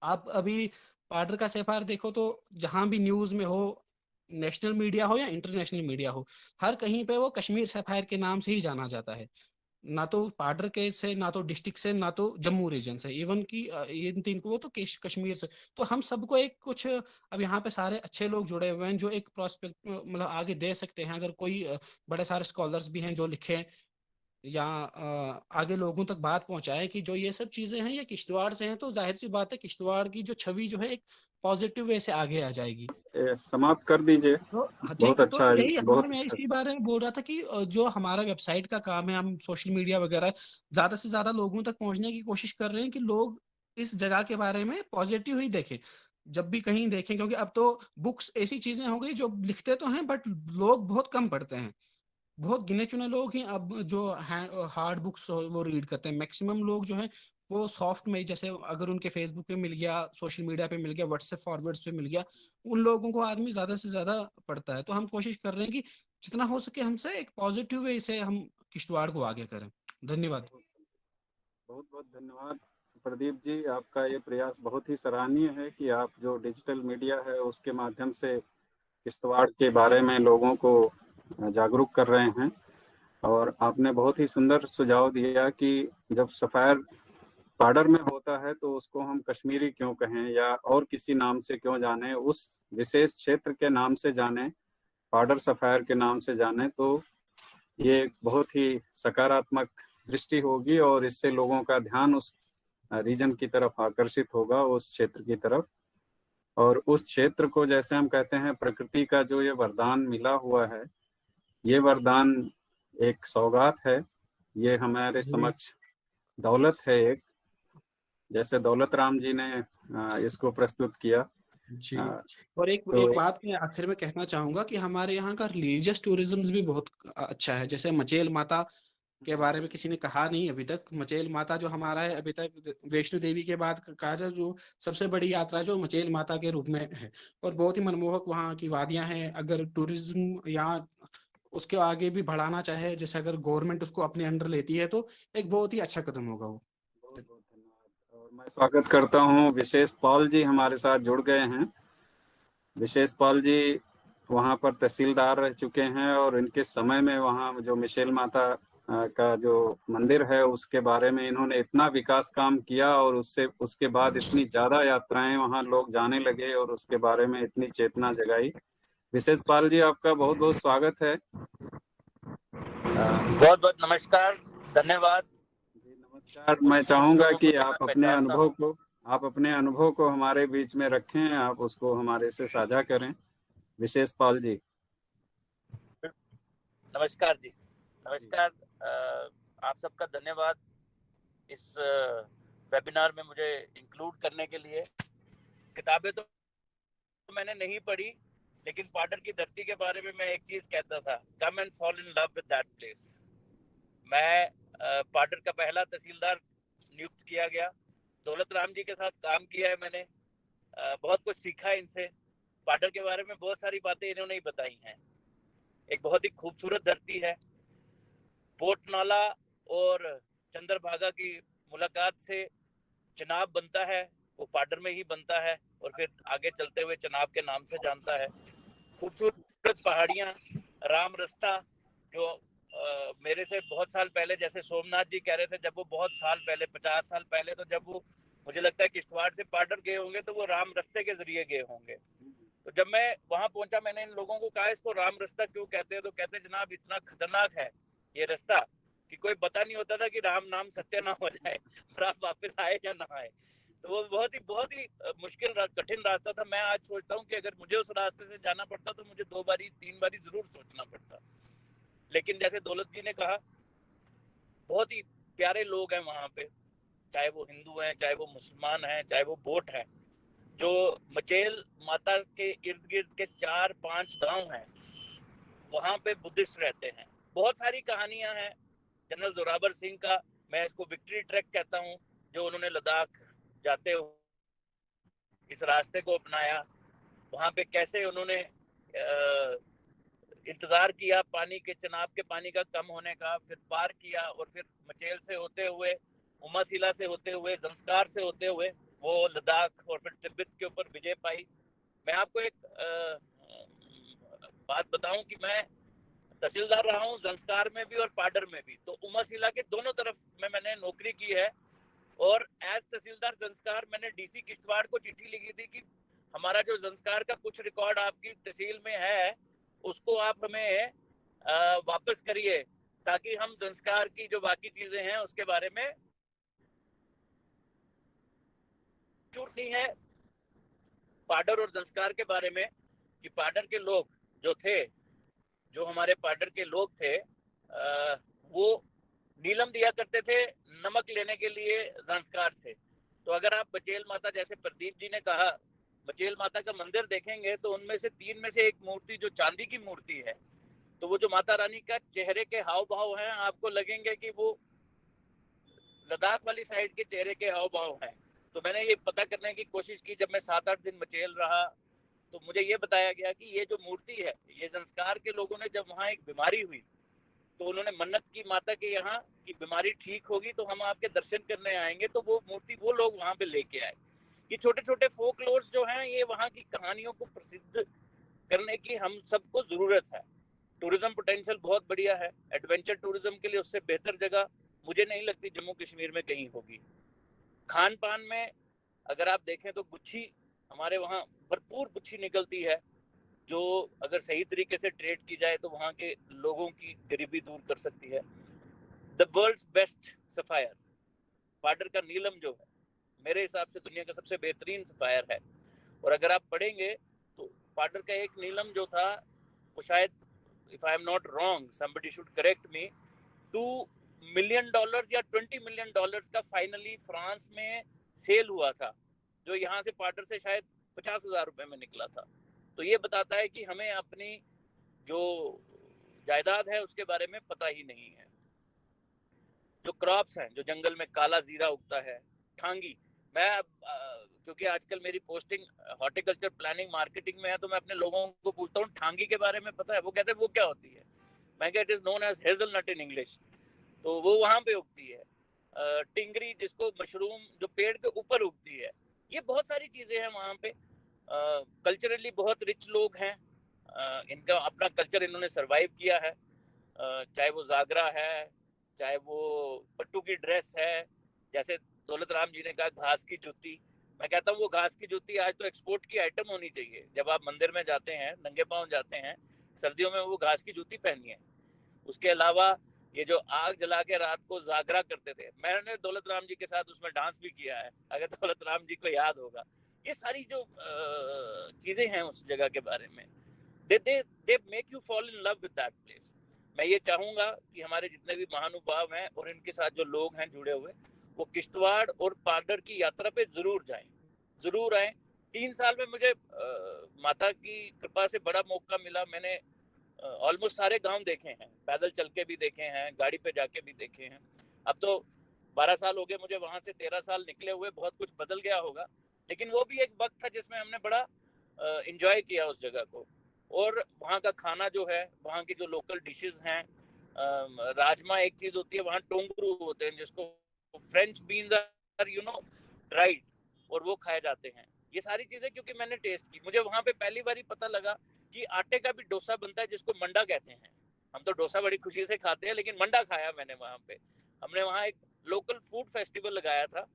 आप अभी पाडर का सेफायर देखो तो जहां भी न्यूज में हो, नेशनल मीडिया हो या इंटरनेशनल मीडिया हो, हर कहीं पे वो कश्मीर सेफायर के नाम से ही जाना जाता है। ना तो पाडर के से, ना तो डिस्ट्रिक्ट से, ना तो जम्मू रीजन से, इवन की इन तीन को वो तो कश्मीर से। तो हम सबको एक कुछ अब यहाँ पे सारे अच्छे लोग जुड़े हुए हैं जो एक प्रोस्पेक्ट मतलब आगे दे सकते हैं। अगर कोई बड़े सारे स्कॉलर्स भी हैं जो लिखे या आगे लोगों तक बात पहुंचाए कि जो ये सब चीजें हैं ये किश्तवाड़ से हैं, तो जाहिर सी बात है किश्तवाड़ की जो छवि जो है एक पॉजिटिव वे से आगे आ जाएगी। समाप्त कर दीजिए। तो हाँ, ठीक बहुत है। तो अच्छा, यही बहुत मैं अच्छा। इसी बारे में बोल रहा था कि जो हमारा वेबसाइट का काम है, हम सोशल मीडिया वगैरह ज्यादा से ज्यादा लोगों तक पहुंचने की कोशिश कर रहे हैं कि लोग इस जगह के बारे में पॉजिटिव ही देखें जब भी कहीं देखें। क्योंकि अब तो बुक्स ऐसी चीजें हो गई जो लिखते तो हैं बट लोग बहुत कम पढ़ते हैं। बहुत गिने चुने लोग ही अब जो हार्ड बुक्स वो रीड करते हैं। मैक्सिमम लोग जो है वो सॉफ्ट में, जैसे अगर उनके फेसबुक पे मिल गया, सोशल मीडिया पे मिल गया, व्हाट्सएप फॉरवर्ड्स पे मिल गया, उन लोगों को आदमी ज्यादा से ज्यादा पढ़ता है। तो हम कोशिश कर रहे हैं कि जितना हो सके हमसे एक पॉजिटिव वे से हम किश्तवाड़ को आगे करें। धन्यवाद। बहुत बहुत धन्यवाद प्रदीप जी, आपका ये प्रयास बहुत ही सराहनीय है कि आप जो डिजिटल मीडिया है उसके माध्यम से किश्तवाड़ के बारे में लोगों को जागरूक कर रहे हैं। और आपने बहुत ही सुंदर सुझाव दिया कि जब सफ़ायर पाडर में होता है तो उसको हम कश्मीरी क्यों कहें या और किसी नाम से क्यों जाने, उस विशेष क्षेत्र के नाम से जाने, पाडर सफ़ायर के नाम से जाने, तो ये बहुत ही सकारात्मक दृष्टि होगी और इससे लोगों का ध्यान उस रीजन की तरफ आकर्षित होगा, उस क्षेत्र की तरफ। और उस क्षेत्र को, जैसे हम कहते हैं, प्रकृति का जो ये वरदान मिला हुआ है, ये वरदान एक सौगात है, ये हमारे समक्ष दौलत है एक, जैसे दौलत राम जी ने इसको प्रस्तुत किया। जी। और एक तो बात मैं आखिर में कहना चाहूंगा कि हमारे यहाँ का रिलीजियस टूरिज्म भी बहुत अच्छा है। जैसे मचेल माता के बारे में किसी ने कहा नहीं अभी तक। मचेल माता जो हमारा है, अभी तक वैष्णो देवी के बाद कहा जाए जो सबसे बड़ी यात्रा जो मचेल माता के रूप में है, और बहुत ही मनमोहक वहाँ की वादियां हैं। अगर टूरिज्म यहाँ उसके आगे भी बढ़ाना चाहे, जैसे अगर गवर्नमेंट उसको अपने अंडर लेती है, तो एक बहुत ही अच्छा कदम होगा वो। बहुत बहुत धन्यवाद। और मैं स्वागत करता हूँ, विशेष पाल जी हमारे साथ जुड़ गए हैं। विशेष पाल जी वहाँ पर तहसीलदार रह चुके हैं और इनके समय में वहाँ जो मिशेल माता का जो मंदिर है उसके बारे में इन्होंने इतना विकास काम किया और उसके बाद इतनी ज्यादा यात्राएं वहाँ लोग जाने लगे और उसके बारे में इतनी चेतना जगाई। विशेष पाल जी, आपका बहुत बहुत स्वागत है। बहुत बहुत नमस्कार, धन्यवाद। जी नमस्कार। मैं चाहूंगा कि आप अपने अनुभव को हमारे बीच में रखें, आप उसको हमारे से साझा करें। विशेष पाल जी। नमस्कार जी, नमस्कार। आप सबका धन्यवाद इस वेबिनार में मुझे इंक्लूड करने के लिए। किताबें तो मैंने नहीं पढ़ी, लेकिन पाडर की धरती के बारे में मैं एक चीज कहता था, come and fall in love with that place. मैं पाडर का पहला तहसीलदार नियुक्त किया गया। दौलत राम जी के साथ काम किया है मैंने, बहुत कुछ सीखा है इनसे। पाडर के बारे में बहुत सारी बातें इन्होंने ही बताई हैं। एक बहुत ही खूबसूरत धरती है। बोट नाला और चंद्रभागा की मुलाकात से चनाब बनता है, वो पाडर में ही बनता है और फिर आगे चलते हुए चनाब के नाम से जानता है। खूबसूरत पहाड़ियां, राम रास्ता जो मेरे से बहुत साल पहले, जैसे सोमनाथ जी कह रहे थे, जब वो बहुत साल पहले 50 साल पहले, तो जब वो मुझे लगता है किश्तवाड़ से पाडर गए होंगे तो वो राम रास्ते के जरिए गए होंगे। तो जब मैं वहां पहुंचा, मैंने इन लोगों को कहा इसको राम रास्ता क्यों कहते हैं, तो कहते हैं जनाब इतना खतरनाक है ये रास्ता कि कोई पता नहीं होता था कि राम नाम सत्य ना हो जाए और आप वापस आए या ना आए। तो वो बहुत ही मुश्किल कठिन रास्ता था। मैं आज सोचता हूँ कि अगर मुझे उस रास्ते से जाना पड़ता तो मुझे 2 बारी 3 बारी जरूर सोचना पड़ता। लेकिन जैसे दौलत जी ने कहा, बहुत ही प्यारे लोग हैं वहाँ पे, चाहे वो हिंदू हैं, चाहे वो मुसलमान हैं, चाहे वो बोट हैं। जो मचेल माता के इर्द गिर्द के 4-5 गांव हैं, वहाँ पे बुद्धिस्ट रहते हैं। बहुत सारी कहानियां हैं। जनरल जोरावर सिंह का, मैं इसको विक्ट्री ट्रैक कहता हूँ, जो उन्होंने लद्दाख जाते हुए इस रास्ते को अपनाया। वहाँ पे कैसे उन्होंने इंतजार किया पानी के, चनाब के पानी का कम होने का, फिर पार किया और फिर मचेल से होते हुए, उमासिला से होते हुए, जंस्कार से होते हुए वो लद्दाख और फिर तिब्बत के ऊपर विजय पाई। मैं आपको एक बात बताऊं कि मैं तहसीलदार रहा हूँ जंस्कार में भी और पाडर में भी, तो उमासिला के दोनों तरफ में मैंने नौकरी की है। और एज तहसीलदार जंस्कार मैंने डीसी किश्तवाड़ को चिट्ठी लिखी थी कि हमारा जो जंस्कार का कुछ रिकॉर्ड आपकी तहसील में है उसको आप हमें वापस करिए, ताकि हम जंस्कार की जो बाकी चीजें हैं उसके बारे में छूट नहीं है। पाडर और जंस्कार के बारे में कि पाडर के लोग जो थे, जो हमारे पाडर के लोग थे, वो नीलम दिया करते थे नमक लेने के लिए जंस्कार से। तो अगर आप बचेल माता, जैसे प्रदीप जी ने कहा, बचेल माता का मंदिर देखेंगे तो उनमें से 3 में से एक मूर्ति जो चांदी की मूर्ति है, तो वो जो माता रानी का चेहरे के हाव भाव हैं, आपको लगेंगे कि वो लद्दाख वाली साइड के चेहरे के हाव भाव हैं। तो मैंने ये पता करने की कोशिश की, जब मैं 7-8 दिन मचेल रहा तो मुझे ये बताया गया कि ये जो मूर्ति है, ये संस्कार के लोगों ने जब वहाँ एक बीमारी हुई तो उन्होंने मन्नत की माता के यहाँ की बीमारी ठीक होगी तो हम आपके दर्शन करने आएंगे, तो वो मूर्ति वो लोग वहाँ पे लेके आए। ये छोटे छोटे फोकलोर्स जो हैं, ये वहाँ की कहानियों को प्रसिद्ध करने की हम सबको जरूरत है। टूरिज्म पोटेंशियल बहुत बढ़िया है, एडवेंचर टूरिज्म के लिए उससे बेहतर जगह मुझे नहीं लगती जम्मू कश्मीर में कहीं होगी। खान पान में अगर आप देखें तो गुच्छी, हमारे वहाँ भरपूर गुच्छी निकलती है, जो अगर सही तरीके से ट्रेड की जाए तो वहाँ के लोगों की गरीबी दूर कर सकती है। The world's best sapphire, Padar का नीलम जो है मेरे हिसाब से दुनिया का सबसे बेहतरीन सफायर है। और अगर आप पढ़ेंगे तो पाडर का एक नीलम जो था वो शायद, if I am not wrong, somebody should correct me, $2 million या $20 मिलियन का फाइनली फ्रांस में सेल हुआ था, जो यहाँ से पाडर से शायद 50,000 रुपए में निकला था। तो ये बताता है कि हमें अपनी जो जायदाद है उसके बारे में पता ही नहीं है। जो क्रॉप्स हैं, जो जंगल में काला जीरा उगता है, ठांगी, मैं क्योंकि आजकल मेरी पोस्टिंग हॉर्टिकल्चर प्लानिंग मार्केटिंग में है, तो मैं अपने लोगों को पूछता हूँ ठांगी के बारे में पता है? वो कहते हैं वो क्या होती है? मैं कहता, it is known as hazelnut in English. तो वो वहाँ पे उगती है। टिंगरी, जिसको मशरूम, जो पेड़ के ऊपर उगती है। ये बहुत सारी चीजें हैं वहाँ पे। कल्चरली बहुत रिच लोग हैं, इनका अपना कल्चर इन्होंने सरवाइव किया है। चाहे वो जागरा है, चाहे वो पट्टू की ड्रेस है, जैसे दौलत राम जी ने कहा घास की जूती, मैं कहता हूँ वो घास की जूती आज तो एक्सपोर्ट की आइटम होनी चाहिए। जब आप मंदिर में जाते हैं, नंगे पांव जाते हैं, सर्दियों में वो घास की जूती पहनिए। उसके अलावा ये जो आग जला के रात को जागरा करते थे, मैंने दौलत राम जी के साथ उसमें डांस भी किया है, अगर दौलत राम जी को याद होगा। ये सारी जो चीजें हैं उस जगह के बारे में, they make you fall in love with that place। मैं ये चाहूंगा कि हमारे जितने भी महानुभाव हैं और इनके साथ जो लोग हैं जुड़े हुए, वो किश्तवाड़ और पाडर की यात्रा पे जरूर जाएं, जरूर आए। 3 साल में मुझे माता की कृपा से बड़ा मौका मिला। मैंने ऑलमोस्ट सारे गांव देखे हैं, पैदल चल के भी देखे हैं, गाड़ी पे जाके भी देखे हैं। अब तो 12 साल हो गए मुझे वहां से, 13 साल निकले हुए, बहुत कुछ बदल गया होगा, लेकिन वो भी एक वक्त था जिसमें हमने बड़ा एंजॉय किया उस जगह को। और वहाँ का खाना जो है, वहाँ की जो लोकल डिशेस हैं, राजमा एक चीज होती है, वहाँ टोंगरू होते हैं जिसको फ्रेंच बीन्स आर ड्राइड, और वो खाए जाते हैं। ये सारी चीजें क्योंकि मैंने टेस्ट की, मुझे वहाँ पे पहली बार पता लगा कि आटे का भी डोसा बनता है जिसको मंडा कहते हैं। हम तो डोसा बड़ी खुशी से खाते हैं, लेकिन मंडा खाया मैंने वहाँ पे। हमने वहाँ एक लोकल फूड फेस्टिवल लगाया था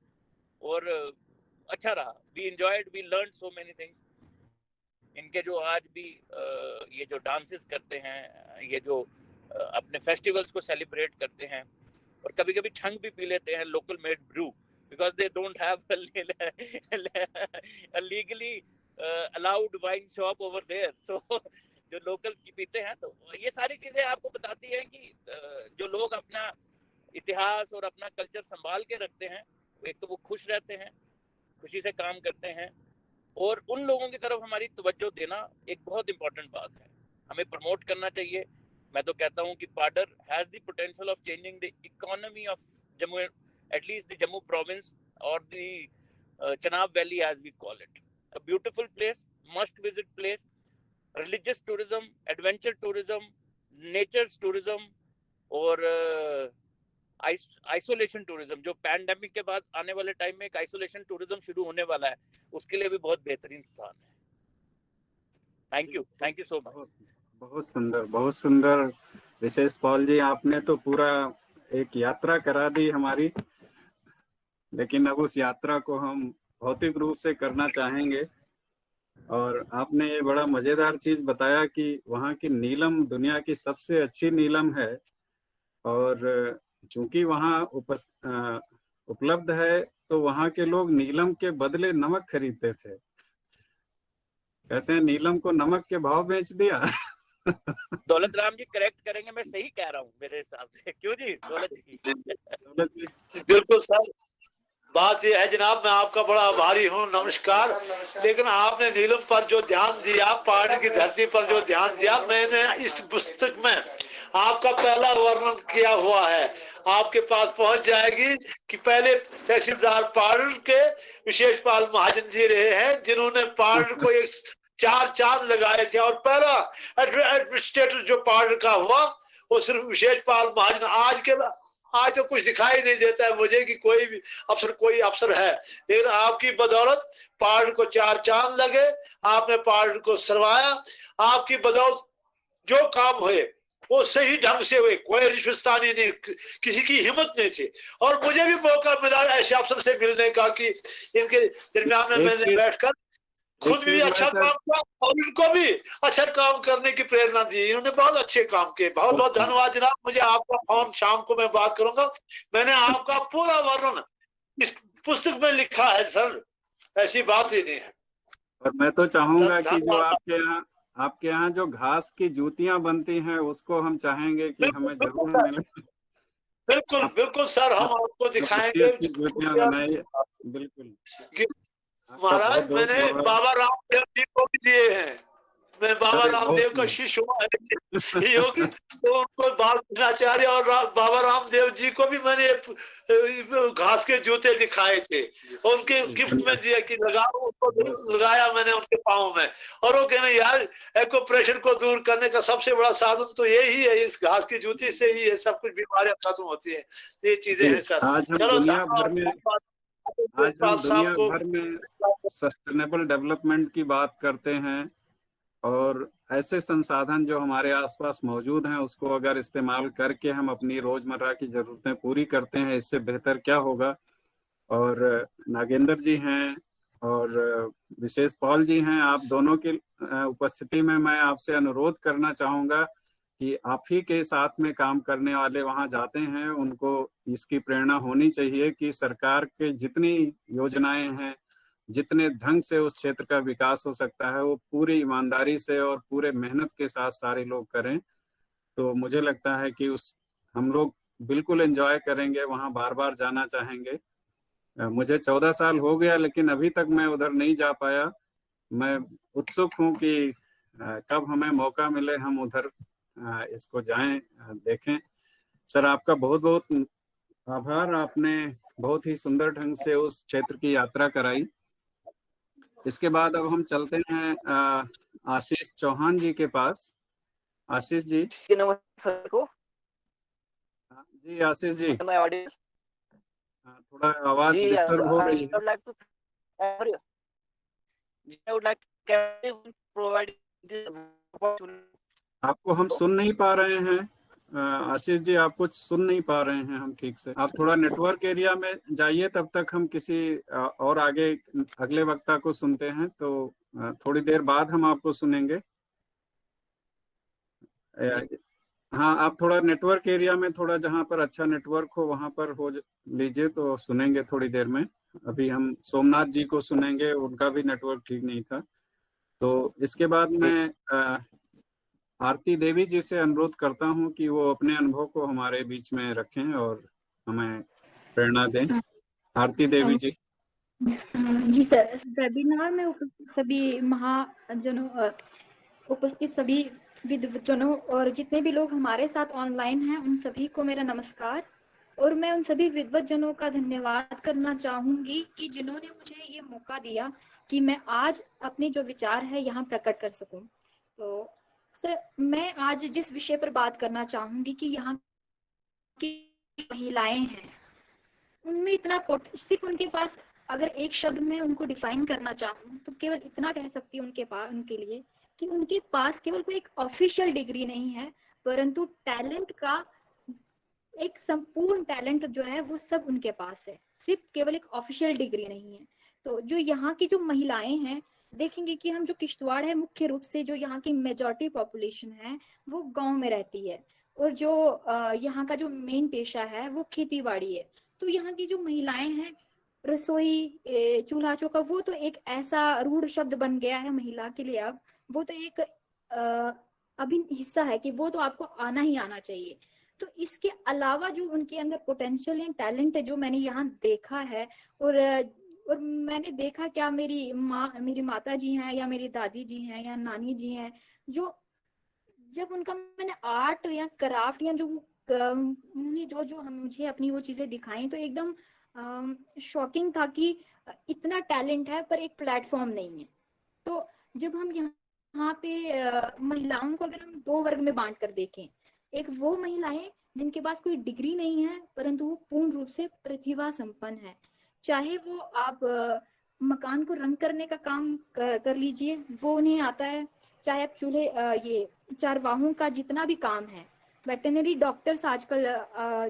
और अच्छा रहा। We enjoyed, we learn so many things. इनके जो आज भी ये जो डांसेस करते हैं, ये जो अपने फेस्टिवल्स को सेलिब्रेट करते हैं, और कभी कभी छंग भी पी लेते हैं, local made brew, because they don't have a legally allowed wine shop over there. So जो लोकल पीते हैं, तो ये सारी चीजें आपको बताती हैं कि जो लोग अपना इतिहास और अपना कल्चर संभाल के रखते हैं, एक तो वो खुश रहते हैं, खुशी से काम करते हैं, और उन लोगों की तरफ हमारी तवज्जो देना एक बहुत इंपॉर्टेंट बात है, हमें प्रमोट करना चाहिए। मैं तो कहता हूँ कि Paddar has the potential of changing the economy of Jammu, at least the Jammu province और the Chenab valley as we call it. A beautiful place, must visit place, religious tourism, adventure tourism, nature's tourism और आइसोलेशन टूरिज्म, जो pandemic के बाद आने वाले time में एक isolation tourism शुरू होने वाला है, उसके लिए भी बहुत बेहतरीन स्थान है। Thank you so much. बहुत सुंदर विशेष पॉल जी, आपने तो पूरा एक यात्रा करा दी हमारी, लेकिन अब उस यात्रा को हम भौतिक रूप से करना चाहेंगे। और आपने ये बड़ा मजेदार चीज बताया कि वहाँ की नीलम दुनिया की सबसे अच्छी नीलम है, और चूंकि वहाँ उपलब्ध है, तो वहाँ के लोग नीलम के बदले नमक खरीदते थे। कहते हैं नीलम को नमक के भाव बेच दिया। दौलत राम जी करेक्ट करेंगे, मैं सही कह रहा हूँ मेरे हिसाब से, क्यों जी दौलत जी? बिल्कुल सर, बात यह है जनाब, मैं आपका बड़ा आभारी हूँ, नमस्कार। लेकिन आपने नीलम पर जो ध्यान दिया, पहाड़ की धरती पर जो ध्यान दिया, मैंने इस पुस्तक में आपका पहला वर्णन किया हुआ है, आपके पास पहुंच जाएगी कि पहले तहसीलदार पहाड़ के विशेष पाल महाजन जी रहे हैं, जिन्होंने पहाड़ को एक 4 चांद लगाए थे, और पहला एडमिनिस्ट्रेटर जो पहाड़ का हुआ वो सिर्फ विशेष पाल महाजन। आज तो कुछ दिखाई नहीं देता है मुझे कि कोई अफसर है, लेकिन आपकी बदौलत पहाड़ को 4 चांद लगे, आपने पहाड़ को सरवाया, आपकी बदौलत जो काम हुए वो सही ढंग से हुए, कोई रिश्वतस्तानी नहीं, किसी की हिम्मत नहीं थी। और मुझे भी मौका मिला ऐसे अफसर से मिलने का कि इनके दरमियान में मैंने बैठकर खुद भी अच्छा काम किया और इनको भी अच्छा काम करने की प्रेरणा दी। इन्होंने बहुत अच्छे काम किए। बहुत बहुत धन्यवाद जनाब। मुझे आपका फोन शाम को मैं बात करूंगा। मैंने आपका पूरा वर्णन इस पुस्तक में लिखा है सर, ऐसी बात ही नहीं है। और मैं तो चाहूंगा कि जो आपके यहाँ जो घास की जूतियां बनती हैं, उसको हम चाहेंगे कि हमें जरूर मिले। बिल्कुल बिल्कुल सर, हम आपको दिखाएंगे। जूतियां बनाइए। बिल्कुल महाराज, मैंने बाबा रामदेव जी को भी दिए हैं। मैं बाबा रामदेव का शिष्य हुआ है योगी, तो उनको बाल कृष्णाचार्य और बाबा रामदेव जी को भी मैंने घास के जूते दिखाए थे, उनके गिफ्ट में दिया कि लगाओ, उनको लगाया मैंने उनके पाँव में। और वो कहने यार एको प्रेशर को दूर करने का सबसे बड़ा साधन तो यही है, इस घास की जूती से ही है सब कुछ बीमारियां खत्म होती है। ये चीजें हैं सर। चलो दुनिया भर में सस्टेनेबल डेवलपमेंट की बात करते हैं, और ऐसे संसाधन जो हमारे आसपास मौजूद हैं उसको अगर इस्तेमाल करके हम अपनी रोजमर्रा की जरूरतें पूरी करते हैं, इससे बेहतर क्या होगा। और नागेंद्र जी हैं और विशेष पॉल जी हैं, आप दोनों की उपस्थिति में मैं आपसे अनुरोध करना चाहूंगा कि आप ही के साथ में काम करने वाले वहां जाते हैं, उनको इसकी प्रेरणा होनी चाहिए कि सरकार के जितनी योजनाएं हैं, जितने ढंग से उस क्षेत्र का विकास हो सकता है, वो पूरी ईमानदारी से और पूरे मेहनत के साथ सारे लोग करें। तो मुझे लगता है कि हम लोग बिल्कुल एंजॉय करेंगे, वहाँ बार बार जाना चाहेंगे। मुझे 14 साल हो गया, लेकिन अभी तक मैं उधर नहीं जा पाया। मैं उत्सुक हूँ कि कब हमें मौका मिले हम उधर इसको जाएं, देखें। सर, आपका बहुत बहुत आभार, आपने बहुत ही सुंदर ढंग से उस क्षेत्र की यात्रा कराई। इसके बाद अब हम चलते हैं आशीष चौहान जी के पास। आशीष जी। नमस्कार को। जी आशीष जी, थोड़ा आवाज डिस्टर्ब हो रही है। आपको हम सुन नहीं पा रहे हैं आशीष जी, आप कुछ सुन नहीं पा रहे हैं हम ठीक से। आप थोड़ा नेटवर्क एरिया में जाइए, तब तक हम किसी और आगे अगले वक्ता को सुनते हैं, तो थोड़ी देर बाद हम आपको सुनेंगे। हाँ, आप थोड़ा नेटवर्क एरिया में, थोड़ा जहाँ पर अच्छा नेटवर्क हो वहां पर हो लीजिए, तो सुनेंगे थोड़ी देर में। अभी हम सोमनाथ जी को सुनेंगे, उनका भी नेटवर्क ठीक नहीं था। तो इसके बाद मैं आरती देवी जी से अनुरोध करता हूँ कि वो अपने अनुभव को हमारे बीच में रखें और हमें प्रेरणा दें। आरती देवी जी। जी सर, वेबिनार में उपस्थित सभी महाजनों, उपस्थित सभी विद्वजनों और जितने भी लोग हमारे साथ ऑनलाइन हैं, उन सभी को मेरा नमस्कार। और मैं उन सभी विद्वजनों का धन्यवाद करना चाहूंगी कि जिन्होंने मुझे ये मौका दिया कि मैं आज अपने जो विचार है यहाँ प्रकट कर सकूं। तो सर, मैं आज जिस विषय पर बात करना चाहूंगी कि यहाँ की महिलाएं हैं, उनमें इतना सिर्फ उनके पास, अगर एक शब्द में उनको डिफाइन करना चाहूँ तो केवल इतना कह सकती हूँ उनके पास, उनके लिए, कि उनके पास केवल कोई एक ऑफिशियल डिग्री नहीं है, परंतु टैलेंट का एक संपूर्ण टैलेंट जो है वो सब उनके पास है, सिर्फ केवल एक ऑफिशियल डिग्री नहीं है। तो जो यहाँ की जो महिलाएं हैं, देखेंगे कि हम जो किश्तवाड़ है, मुख्य रूप से जो यहाँ की मेजॉरिटी पॉपुलेशन है वो गांव में रहती है, और जो यहाँ का जो मेन पेशा है वो खेती बाड़ी है। तो यहाँ की जो महिलाएं हैं, रसोई, चूल्हा चौका, वो तो एक ऐसा रूढ़ शब्द बन गया है महिला के लिए अब, वो तो एक अभिन्न हिस्सा है कि वो तो आपको आना ही आना चाहिए। तो इसके अलावा जो उनके अंदर पोटेंशियल या टैलेंट है, जो मैंने यहाँ देखा है, और मैंने देखा क्या, मेरी माता जी हैं या मेरी दादी जी हैं या नानी जी हैं, जो जब उनका मैंने आर्ट या क्राफ्ट या जो उन्होंने जो मुझे अपनी वो चीजें दिखाई, तो एकदम शॉकिंग था कि इतना टैलेंट है पर एक प्लेटफॉर्म नहीं है। तो जब हम यहाँ पे महिलाओं को अगर हम दो वर्ग में बांट कर देखें, एक वो महिलाएं जिनके पास कोई डिग्री नहीं है परंतु वो पूर्ण रूप से प्रतिभा संपन्न है, चाहे वो आप मकान को रंग करने का काम कर लीजिए, वो उन्हें आता है, चाहे आप चूल्हे ये चारवाहों का जितना भी काम है, वेटरनरी डॉक्टर्स आजकल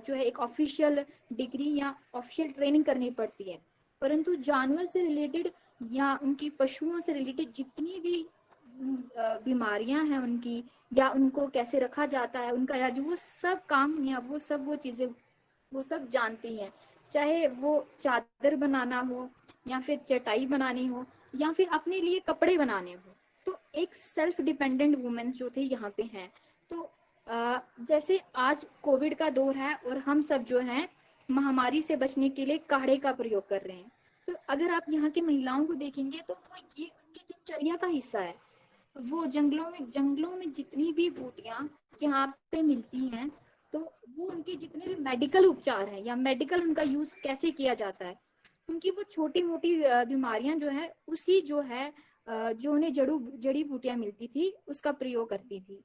जो है एक ऑफिशियल डिग्री या ऑफिशियल ट्रेनिंग करनी पड़ती है, परंतु जानवर से रिलेटेड या उनकी पशुओं से रिलेटेड जितनी भी बीमारियां हैं उनकी, या उनको कैसे रखा जाता है उनका, या जो वो सब काम या वो सब वो चीजें वो सब जानती हैं, चाहे वो चादर बनाना हो या फिर चटाई बनानी हो या फिर अपने लिए कपड़े बनाने हो। तो एक सेल्फ डिपेंडेंट वुमेन्स जो थे यहाँ पे हैं। तो जैसे आज कोविड का दौर है और हम सब जो है महामारी से बचने के लिए काढ़े का प्रयोग कर रहे हैं, तो अगर आप यहाँ की महिलाओं को देखेंगे तो वो ये उनकी दिनचर्या का हिस्सा है। वो जंगलों में जितनी भी बूटियां यहाँ पे मिलती हैं, तो वो उनके जितने भी मेडिकल उपचार हैं या मेडिकल उनका यूज कैसे किया जाता है, उनकी वो छोटी मोटी बीमारियां जो है उसी जो है जो उन्हें जड़ी बूटियां मिलती थी उसका प्रयोग करती थी।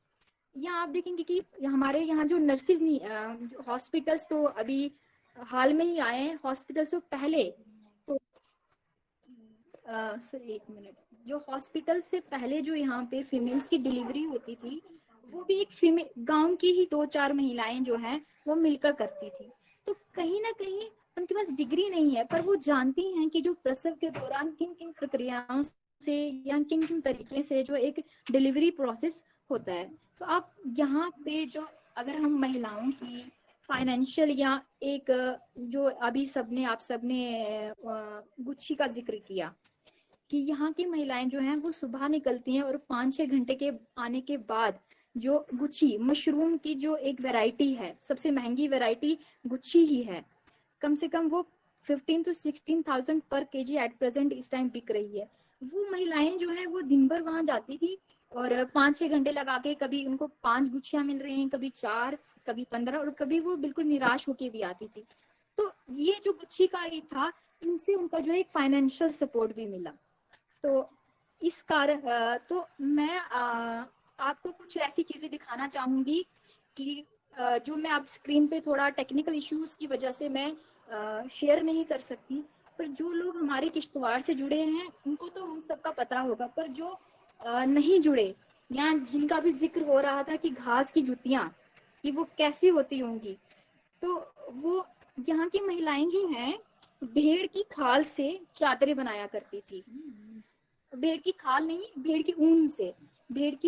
या आप देखेंगे कि हमारे यहाँ जो नर्सिस नहीं, हॉस्पिटल्स तो अभी हाल में ही आए हैं, हॉस्पिटल्स से पहले तो सर एक मिनट, जो हॉस्पिटल से पहले जो यहाँ पे फीमेल्स की डिलीवरी होती थी, वो भी एक फीमेल गांव की ही 2-4 महिलाएं जो हैं वो मिलकर करती थी। तो कहीं ना कहीं उनके पास डिग्री नहीं है, पर वो जानती हैं कि जो प्रसव के दौरान किन किन प्रक्रियाओं से या किन किन तरीके से जो एक डिलीवरी प्रोसेस होता है। तो आप यहाँ पे जो अगर हम महिलाओं की फाइनेंशियल या एक जो अभी आप सबने गुच्छी का जिक्र किया कि यहाँ की महिलाएं जो हैं वो सुबह निकलती हैं और 5-6 घंटे के आने के बाद जो गुच्छी मशरूम की जो एक वैरायटी है, सबसे महंगी वैरायटी गुच्छी ही है, कम से कम वो 15 to 16,000 पर केजी एट प्रेजेंट इस टाइम बिक रही है। वो महिलाएं जो है वो दिन भर वहां जाती थी और 5-6 घंटे लगा के, कभी उनको 5 गुच्छियां मिल रही हैं, कभी 4, कभी 15, और कभी वो बिल्कुल निराश होके भी आती थी। तो ये जो गुच्छी का ही था, इनसे उनका जो एक फाइनेंशियल सपोर्ट भी मिला। तो इस कारण तो मैं आपको कुछ ऐसी चीजें दिखाना चाहूंगी कि जो मैं आप स्क्रीन पे थोड़ा टेक्निकल इश्यूज की वजह से मैं शेयर नहीं कर सकती, पर जो लोग हमारे किश्तवाड़ से जुड़े हैं उनको तो उन सबका पता होगा, पर जो नहीं जुड़े या जिनका भी जिक्र हो रहा था कि घास की जुतियां कि वो कैसी होती होंगी, तो वो यहाँ की महिलाएं जो हैं भेड़ की खाल से चादरें बनाया करती थी। भेड़ की खाल नहीं, भेड़ की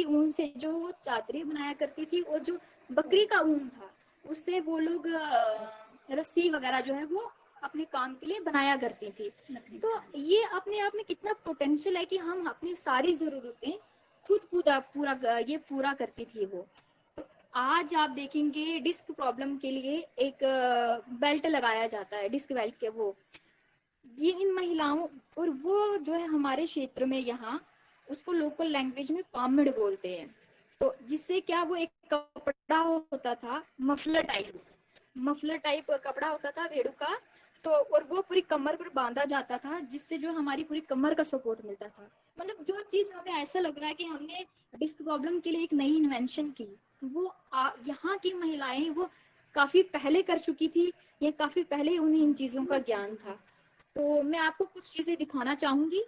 ऊन से जो वो चादरें बनाया करती थी, और जो बकरी का ऊन था, उससे वो लोग रस्सी वगैरह जो है वो अपने काम के लिए बनाया करती थी। तो ये अपने आप में कितना पोटेंशियल है कि हम अपनी सारी जरूरतें खुद पूरा करती थी वो। तो आज आप देखेंगे डिस्क प्रॉब्लम के लिए एक बेल्ट लगाया जाता है, डिस्क बेल्ट के वो, ये इन महिलाओं, और वो जो है हमारे क्षेत्र में यहाँ उसको लोकल लैंग्वेज में पामिड़ बोलते हैं। तो जिससे क्या, वो एक कपड़ा होता था मफलर टाइप कपड़ा होता था भेड़ू का, तो और वो पूरी कमर पर बांधा जाता था, जिससे जो हमारी पूरी कमर का सपोर्ट मिलता था। मतलब जो चीज हमें ऐसा लग रहा है कि हमने डिस्क प्रॉब्लम के लिए एक नई इन्वेंशन की, वो यहाँ की महिलाएं वो काफी पहले कर चुकी थी, या काफी पहले उन्हें इन चीजों का ज्ञान था। तो मैं आपको कुछ चीजें दिखाना चाहूंगी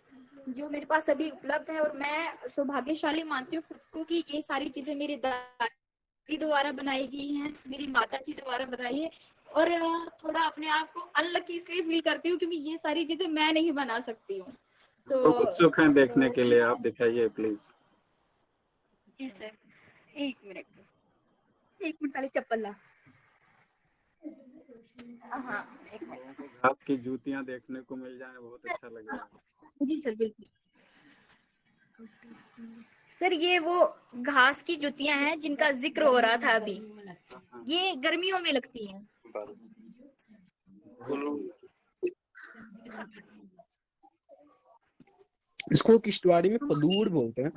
जो मेरे पास अभी उपलब्ध है, और मैं सौभाग्यशाली मानती हूँ खुद को कि ये सारी चीजें मेरी दादी द्वारा बनाई गई हैं, मेरी माता जी द्वारा बनाई है, और थोड़ा अपने आप को अनलकी इसलिए फील करती हूँ क्योंकि ये सारी चीजें मैं नहीं बना सकती हूँ। तो तो उत्सुक हैं देखने के लिए, आप दिखाइए प्लीज। जी सर, एक मिनट पहले चप्पल ला। हाँ, एक मिनट। घास की जूतियां देखने को मिल जाए बहुत अच्छा लगेगा। जी सर, बिल्कुल सर, ये वो घास की जुतियां हैं जिनका जिक्र हो रहा था अभी, ये गर्मियों में लगती हैं। इसको किश्तवाड़ी में पलूड़ बोलते हैं।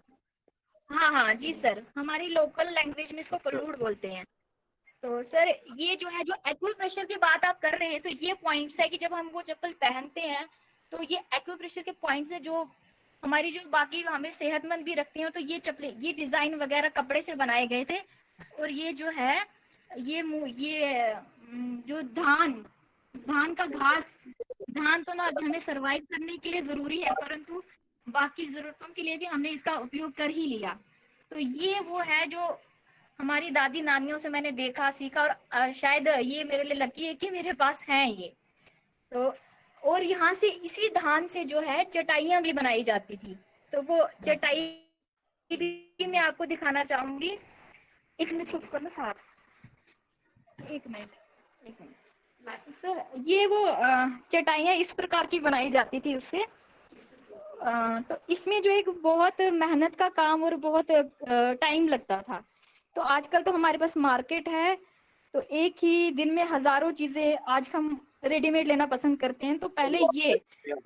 हाँ जी सर, हमारी लोकल लैंग्वेज में इसको पलूड़ बोलते हैं। तो सर ये जो है, जो एक्यूप्रेशर की बात आप कर रहे हैं, तो ये पॉइंट्स है कि जब हम वो चप्पल पहनते हैं तो ये एक्यूप्रेशर के पॉइंट्स है जो हमारी जो बाकी हमें सेहतमंद भी रखती हैं। तो ये चप्पलें, ये डिजाइन वगैरह कपड़े से बनाए गए थे, और ये जो है ये जो धान का घास, धान तो ना हमें सरवाइव करने के लिए जरूरी है, परंतु बाकी जरूरतों के लिए भी हमने इसका उपयोग कर ही लिया। तो ये वो है जो हमारी दादी नानियों से मैंने देखा, सीखा, और शायद ये मेरे लिए लकी है कि मेरे पास हैं ये। तो और यहाँ से इसी धान से जो है चटाइयाँ भी बनाई जाती थी। तो वो चटाई भी मैं आपको दिखाना चाहूंगी। एक मिनट चुप करना साथ, एक मिनट सर, ये वो चटाइयाँ इस प्रकार की बनाई जाती थी उससे। तो इसमें जो एक बहुत मेहनत का काम और बहुत टाइम लगता था। तो आजकल तो हमारे पास मार्केट है, तो एक ही दिन में हजारों चीजें आज हम रेडीमेड लेना पसंद करते हैं। तो पहले ये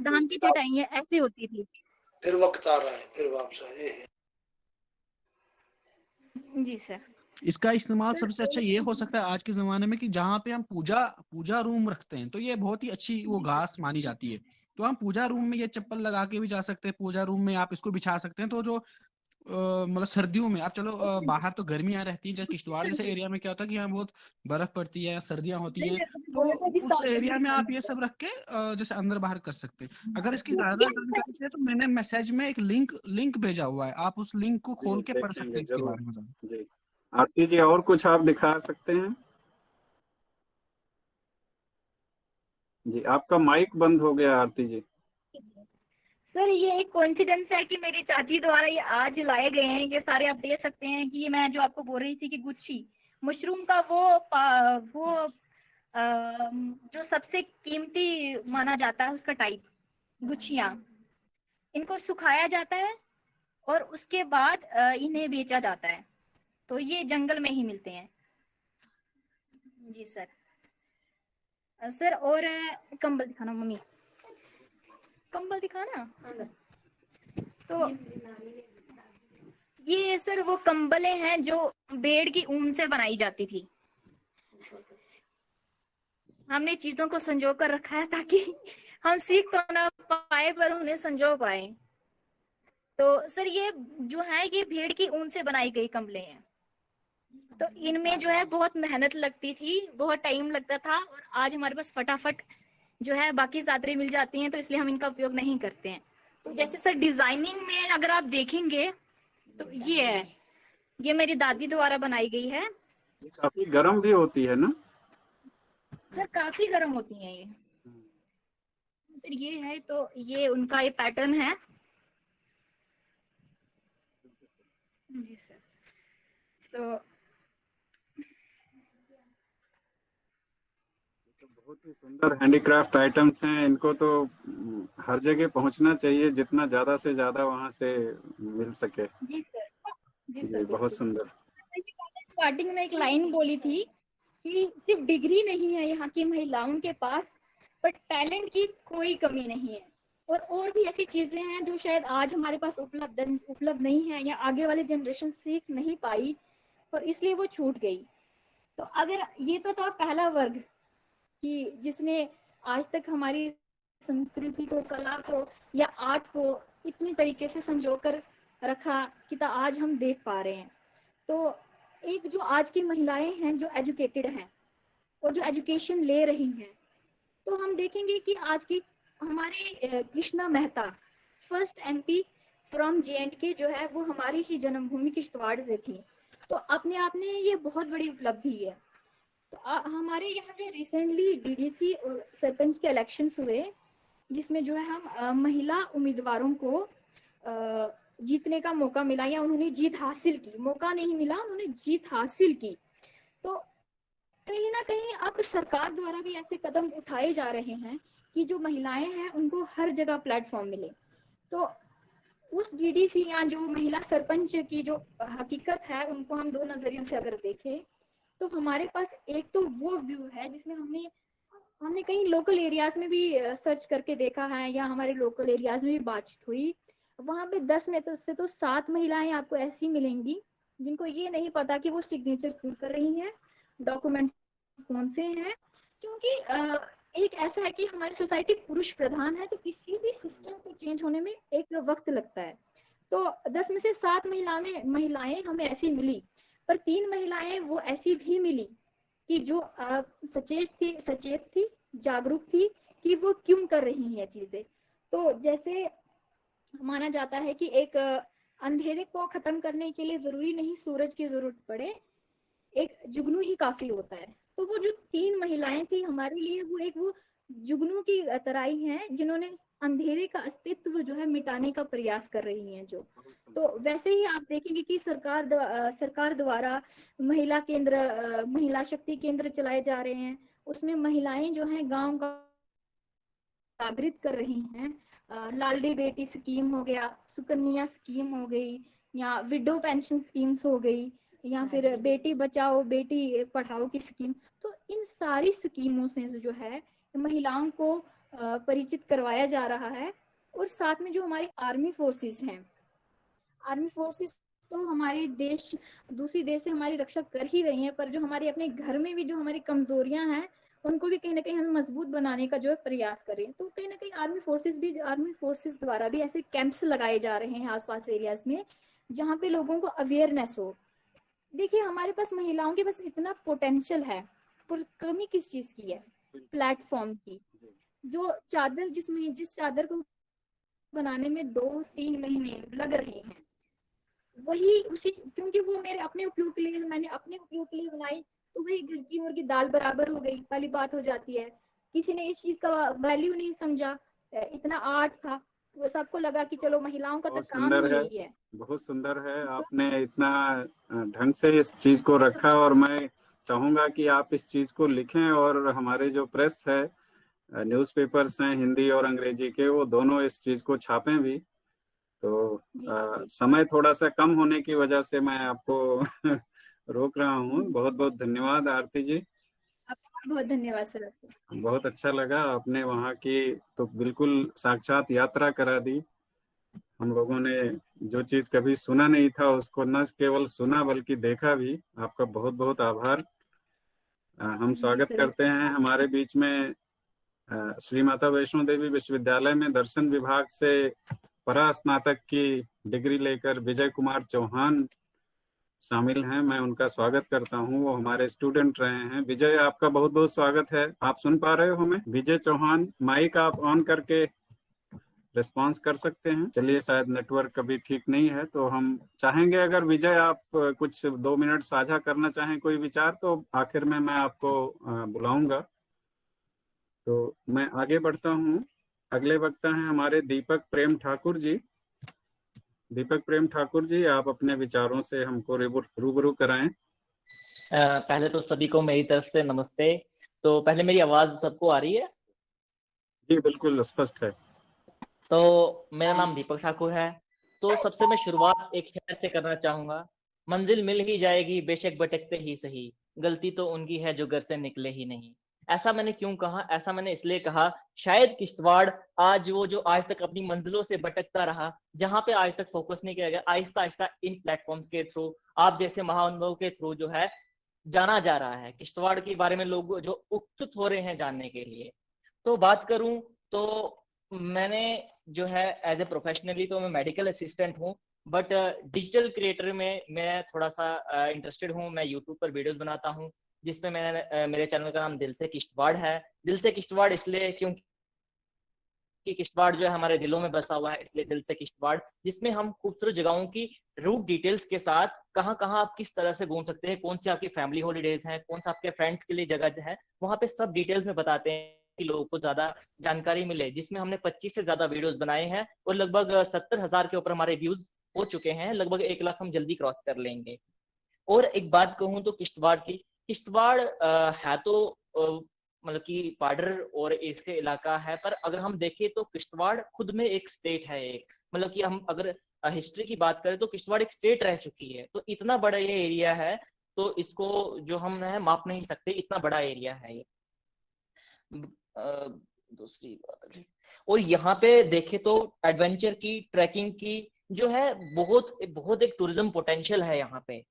धान की चटाइयाँ ऐसे होती थी। फिर वक्त आ रहा है, फिर वापस आए। जी सर, इसका इस्तेमाल सबसे अच्छा ये हो सकता है आज के जमाने में कि जहाँ पे हम पूजा रूम रखते हैं, तो ये बहुत ही अच्छी वो घास मानी जाती है। तो हम पूजा रूम में ये चप्पल लगा के भी जा सकते हैं, पूजा रूम में आप इसको बिछा सकते हैं। तो जो मतलब सर्दियों में आप चलो बाहर तो गर्मियां रहती है, जैसे किश्तवाड़ जैसे एरिया में क्या होता है कि यहाँ बहुत बर्फ पड़ती है, सर्दियां होती है, तो उस एरिया में आप ये सब रख के जैसे अंदर बाहर कर सकते हैं। अगर इसकी ज्यादा जानकारी चाहिए तो मैंने मैसेज में एक लिंक भेजा हुआ है, आप उस लिंक को खोल के पढ़ सकते हैं इसके जरूर बारे में। जी, आरती जी और कुछ आप दिखा सकते हैं? जी, आपका माइक बंद हो गया आरती जी। सर ये एक कोइंसिडेंस है कि मेरी चाची द्वारा ये आज लाए गए हैं। ये सारे आप देख सकते हैं कि ये मैं जो आपको बोल रही थी कि गुच्छी मशरूम का वो जो सबसे कीमती माना जाता है उसका टाइप, गुच्छियाँ, इनको सुखाया जाता है और उसके बाद इन्हें बेचा जाता है। तो ये जंगल में ही मिलते हैं। जी सर। सर और कंबल दिखाना मम्मी, कंबल दिखाना। तो ये सर वो कंबले हैं जो भेड़ की ऊन से बनाई जाती थी। हमने चीजों को संजो कर रखा है ताकि हम सीख तो ना पाए पर उन्हें संजो पाए। तो सर ये जो है ये भेड़ की ऊन से बनाई गई कंबले हैं। तो इनमें जो है बहुत मेहनत लगती थी, बहुत टाइम लगता था, और आज हमारे पास फटाफट जो है बाकी चादरें मिल जाती हैं, तो इसलिए हम इनका उपयोग नहीं करते हैं। तो जैसे सर डिजाइनिंग में अगर आप देखेंगे तो ये है, ये मेरी दादी द्वारा बनाई गई है। काफी गर्म भी होती है ना? सर काफी गर्म होती हैं ये। सर ये है, तो ये उनका ये पैटर्न है। जी सर। तो बहुत ही सुंदर हैंडीक्राफ्ट आइटम्स हैं, इनको तो हर जगह पहुंचना चाहिए, जितना ज्यादा से ज्यादा वहां से मिल सके। जी सर, जी जी सर, बहुत सुंदर। स्टार्टिंग में एक लाइन बोली थी कि सिर्फ डिग्री नहीं है यहाँ की महिलाओं के पास, बट टैलेंट की कोई कमी नहीं है। और भी ऐसी चीजें हैं जो शायद आज हमारे पास उपलब्ध नहीं है, या आगे वाली जनरेशन सीख नहीं पाई और इसलिए वो छूट गई। तो अगर ये तो था पहला वर्ग कि जिसने आज तक हमारी संस्कृति को, कला को या आर्ट को इतनी तरीके से संजो कर रखा कि आज हम देख पा रहे हैं। तो एक जो आज की महिलाएं हैं जो एजुकेटेड हैं और जो एजुकेशन ले रही हैं, तो हम देखेंगे कि आज की हमारे Krishna Mehta first MP from J&K जो है वो हमारी ही जन्मभूमि किश्तवाड़ से थी। तो अपने आप में ये बहुत बड़ी उपलब्धि है। तो हमारे यहाँ जो रिसेंटली DDC और सरपंच के इलेक्शंस हुए, जिसमें जो है हम महिला उम्मीदवारों को जीतने का मौका मिला, या उन्होंने जीत हासिल की, मौका नहीं मिला, उन्होंने जीत हासिल की। तो कहीं ना कहीं अब सरकार द्वारा भी ऐसे कदम उठाए जा रहे हैं कि जो महिलाएं हैं उनको हर जगह प्लेटफॉर्म मिले। तो उस DDC या जो महिला सरपंच की जो हकीकत है, उनको हम दो नजरियों से अगर देखें, तो हमारे पास एक तो वो व्यू है जिसमें हमने कहीं लोकल एरियाज में भी सर्च करके देखा है, या हमारे लोकल एरियाज में भी बातचीत हुई, वहां पे 10 में से तो 7 महिलाएं आपको ऐसी मिलेंगी जिनको ये नहीं पता कि वो सिग्नेचर क्यों कर रही हैं, डॉक्यूमेंट्स कौन से हैं। क्योंकि एक ऐसा है कि हमारी सोसाइटी पुरुष प्रधान है, तो किसी भी सिस्टम को चेंज होने में एक वक्त लगता है। तो 10 में से 7 महिलाएं हमें ऐसी मिली, पर 3 महिलाएं वो ऐसी भी मिली कि जो सचेत थी, जागरूक थी कि वो क्यों कर रही है चीजें। तो जैसे माना जाता है कि एक अंधेरे को खत्म करने के लिए जरूरी नहीं सूरज की जरूरत पड़े, एक जुगनू ही काफी होता है। तो वो जो 3 महिलाएं थी हमारे लिए वो जुगनू की तराई हैं, जिन्होंने अंधेरे का अस्तित्व जो है मिटाने का प्रयास कर रही हैं। जो तो वैसे ही आप देखेंगे कि सरकार द्वारा महिला केंद्र, महिला शक्ति केंद्र चलाए जा रहे हैं, उसमें महिलाएं जो हैं गांव का जागृत कर रही हैं। लाडली बेटी स्कीम हो गया, सुकन्या स्कीम हो गई, या विडो पेंशन स्कीम्स हो गई, या फिर बेटी बचाओ बेटी पढ़ाओ की स्कीम। तो इन सारी स्कीमों से जो है महिलाओं को परिचित करवाया जा रहा है। और साथ में जो हमारी आर्मी फोर्सेस हैं, आर्मी फोर्सेस तो हमारे देश, दूसरी देश से हमारी रक्षा कर ही रही हैं, पर जो हमारे अपने घर में भी जो हमारी कमजोरियां हैं उनको भी कहीं ना कहीं हमें मजबूत बनाने का जो है प्रयास करें। तो कहीं ना कहीं आर्मी फोर्सेस द्वारा भी ऐसे कैंप्स लगाए जा रहे हैं आसपास एरियाज में, जहाँ पे लोगों को अवेयरनेस हो। देखिए हमारे पास महिलाओं के पास इतना पोटेंशियल है, पर कमी किस चीज की है? प्लेटफॉर्म की। जो चादर जिस चादर को बनाने में 2-3 महीने लग रहे हैं, वही उसी, क्योंकि वो मेरे अपने उपयोग के लिए, मैंने अपने उपयोग के लिए बनाई, तो वही घर की मुर्गी दाल बराबर हो गई वाली बात हो जाती है। किसी ने इस चीज का वैल्यू नहीं समझा, इतना आर्ट था, वो सबको लगा कि चलो महिलाओं का तो काम ही यही है। बहुत सुंदर है, आपने इतना ढंग से इस चीज को रखा, और मैं चाहूंगा कि आप इस चीज को लिखें, और हमारे जो प्रेस है, न्यूज़पेपर्स हैं हिंदी और अंग्रेजी के, वो दोनों इस चीज को छापें भी। तो समय थोड़ा सा कम होने की वजह से मैं आपको रोक रहा हूँ। बहुत बहुत धन्यवाद आरती जी। बहुत धन्यवाद सर। बहुत अच्छा लगा, आपने वहाँ की तो बिल्कुल साक्षात यात्रा करा दी। हम लोगों ने जो चीज कभी सुना नहीं था उसको न केवल सुना बल्कि देखा भी। आपका बहुत बहुत आभार। हम स्वागत करते हैं हमारे बीच में श्री माता वैष्णो देवी विश्वविद्यालय में दर्शन विभाग से परा स्नातक की डिग्री लेकर विजय कुमार चौहान शामिल हैं। मैं उनका स्वागत करता हूं, वो हमारे स्टूडेंट रहे हैं। विजय, आपका बहुत बहुत स्वागत है। आप सुन पा रहे हो हमें? विजय चौहान, माइक आप ऑन करके रिस्पॉन्स कर सकते हैं। चलिए, शायद नेटवर्क कभी ठीक नहीं है, तो हम चाहेंगे अगर विजय आप कुछ 2 मिनट साझा करना चाहें कोई विचार, तो आखिर में मैं आपको बुलाऊंगा। तो मैं आगे बढ़ता हूँ। अगले वक्ता हैं हमारे दीपक प्रेम ठाकुर जी। दीपक प्रेम ठाकुर जी, आप अपने विचारों से हमको रूबरू कराएं। पहले तो सभी को मेरी तरफ से नमस्ते। तो पहले मेरी आवाज सबको आ रही है? जी बिल्कुल स्पष्ट है। तो मेरा नाम दीपक ठाकुर है। तो सबसे मैं शुरुआत एक शेर से करना चाहूंगा। मंजिल मिल ही जाएगी बेशक भटकते ही सही, गलती तो उनकी है जो घर से निकले ही नहीं। ऐसा मैंने क्यों कहा? ऐसा मैंने इसलिए कहा, शायद किश्तवाड़ आज वो जो आज तक अपनी मंजिलों से भटकता रहा, जहां पे आज तक फोकस नहीं किया गया, आहिस्ता आहिस्ता इन प्लेटफॉर्म्स के थ्रू, आप जैसे महानुभावों के थ्रू जो है जाना जा रहा है। किश्तवाड़ के बारे में लोग जो उत्सुक हो रहे हैं जानने के लिए। तो बात करूं तो मैंने जो है एज ए प्रोफेशनली तो मैं मेडिकल असिस्टेंट हूँ, बट डिजिटल क्रिएटर में मैं थोड़ा सा इंटरेस्टेड हूँ। मैं यूट्यूब पर वीडियोस बनाता हूँ जिसमें मैंने मेरे चैनल का नाम दिल से किश्तवाड़ है। दिल से किश्तवाड़ इसलिए क्योंकि किश्तवाड़ जो है हमारे दिलों में बसा हुआ है, इसलिए दिल से किश्तवाड़, जिसमें हम खूबसूरत जगहों की रूट डिटेल्स के साथ कहाँ कहाँ आप किस तरह से घूम सकते हैं, कौन सी आपकी फैमिली हॉलीडेज हैं, कौन सा आपके फ्रेंड्स के लिए जगह है, वहाँ पे सब डिटेल्स में बताते हैं कि लोगों को ज्यादा जानकारी मिले। जिसमें हमने 25 से ज्यादा वीडियोस बनाए हैं और लगभग 70,000 के ऊपर हमारे व्यूज हो चुके हैं। लगभग 1 लाख हम जल्दी क्रॉस कर लेंगे। और एक बात कहूँ तो किश्तवाड़ की, किश्तवाड़ है तो मतलब कि पाडर और इसके इलाका है, पर अगर हम देखें तो किश्तवाड़ खुद में एक स्टेट है। एक मतलब कि हम अगर हिस्ट्री की बात करें तो किश्तवाड़ एक स्टेट रह चुकी है। तो इतना बड़ा ये एरिया है, तो इसको जो हम है माप नहीं सकते, इतना बड़ा एरिया है ये। दूसरी बात, और यहाँ पे देखे तो एडवेंचर की, ट्रैकिंग की जो है बहुत बहुत एक टूरिज्म पोटेंशियल है यहाँ पे।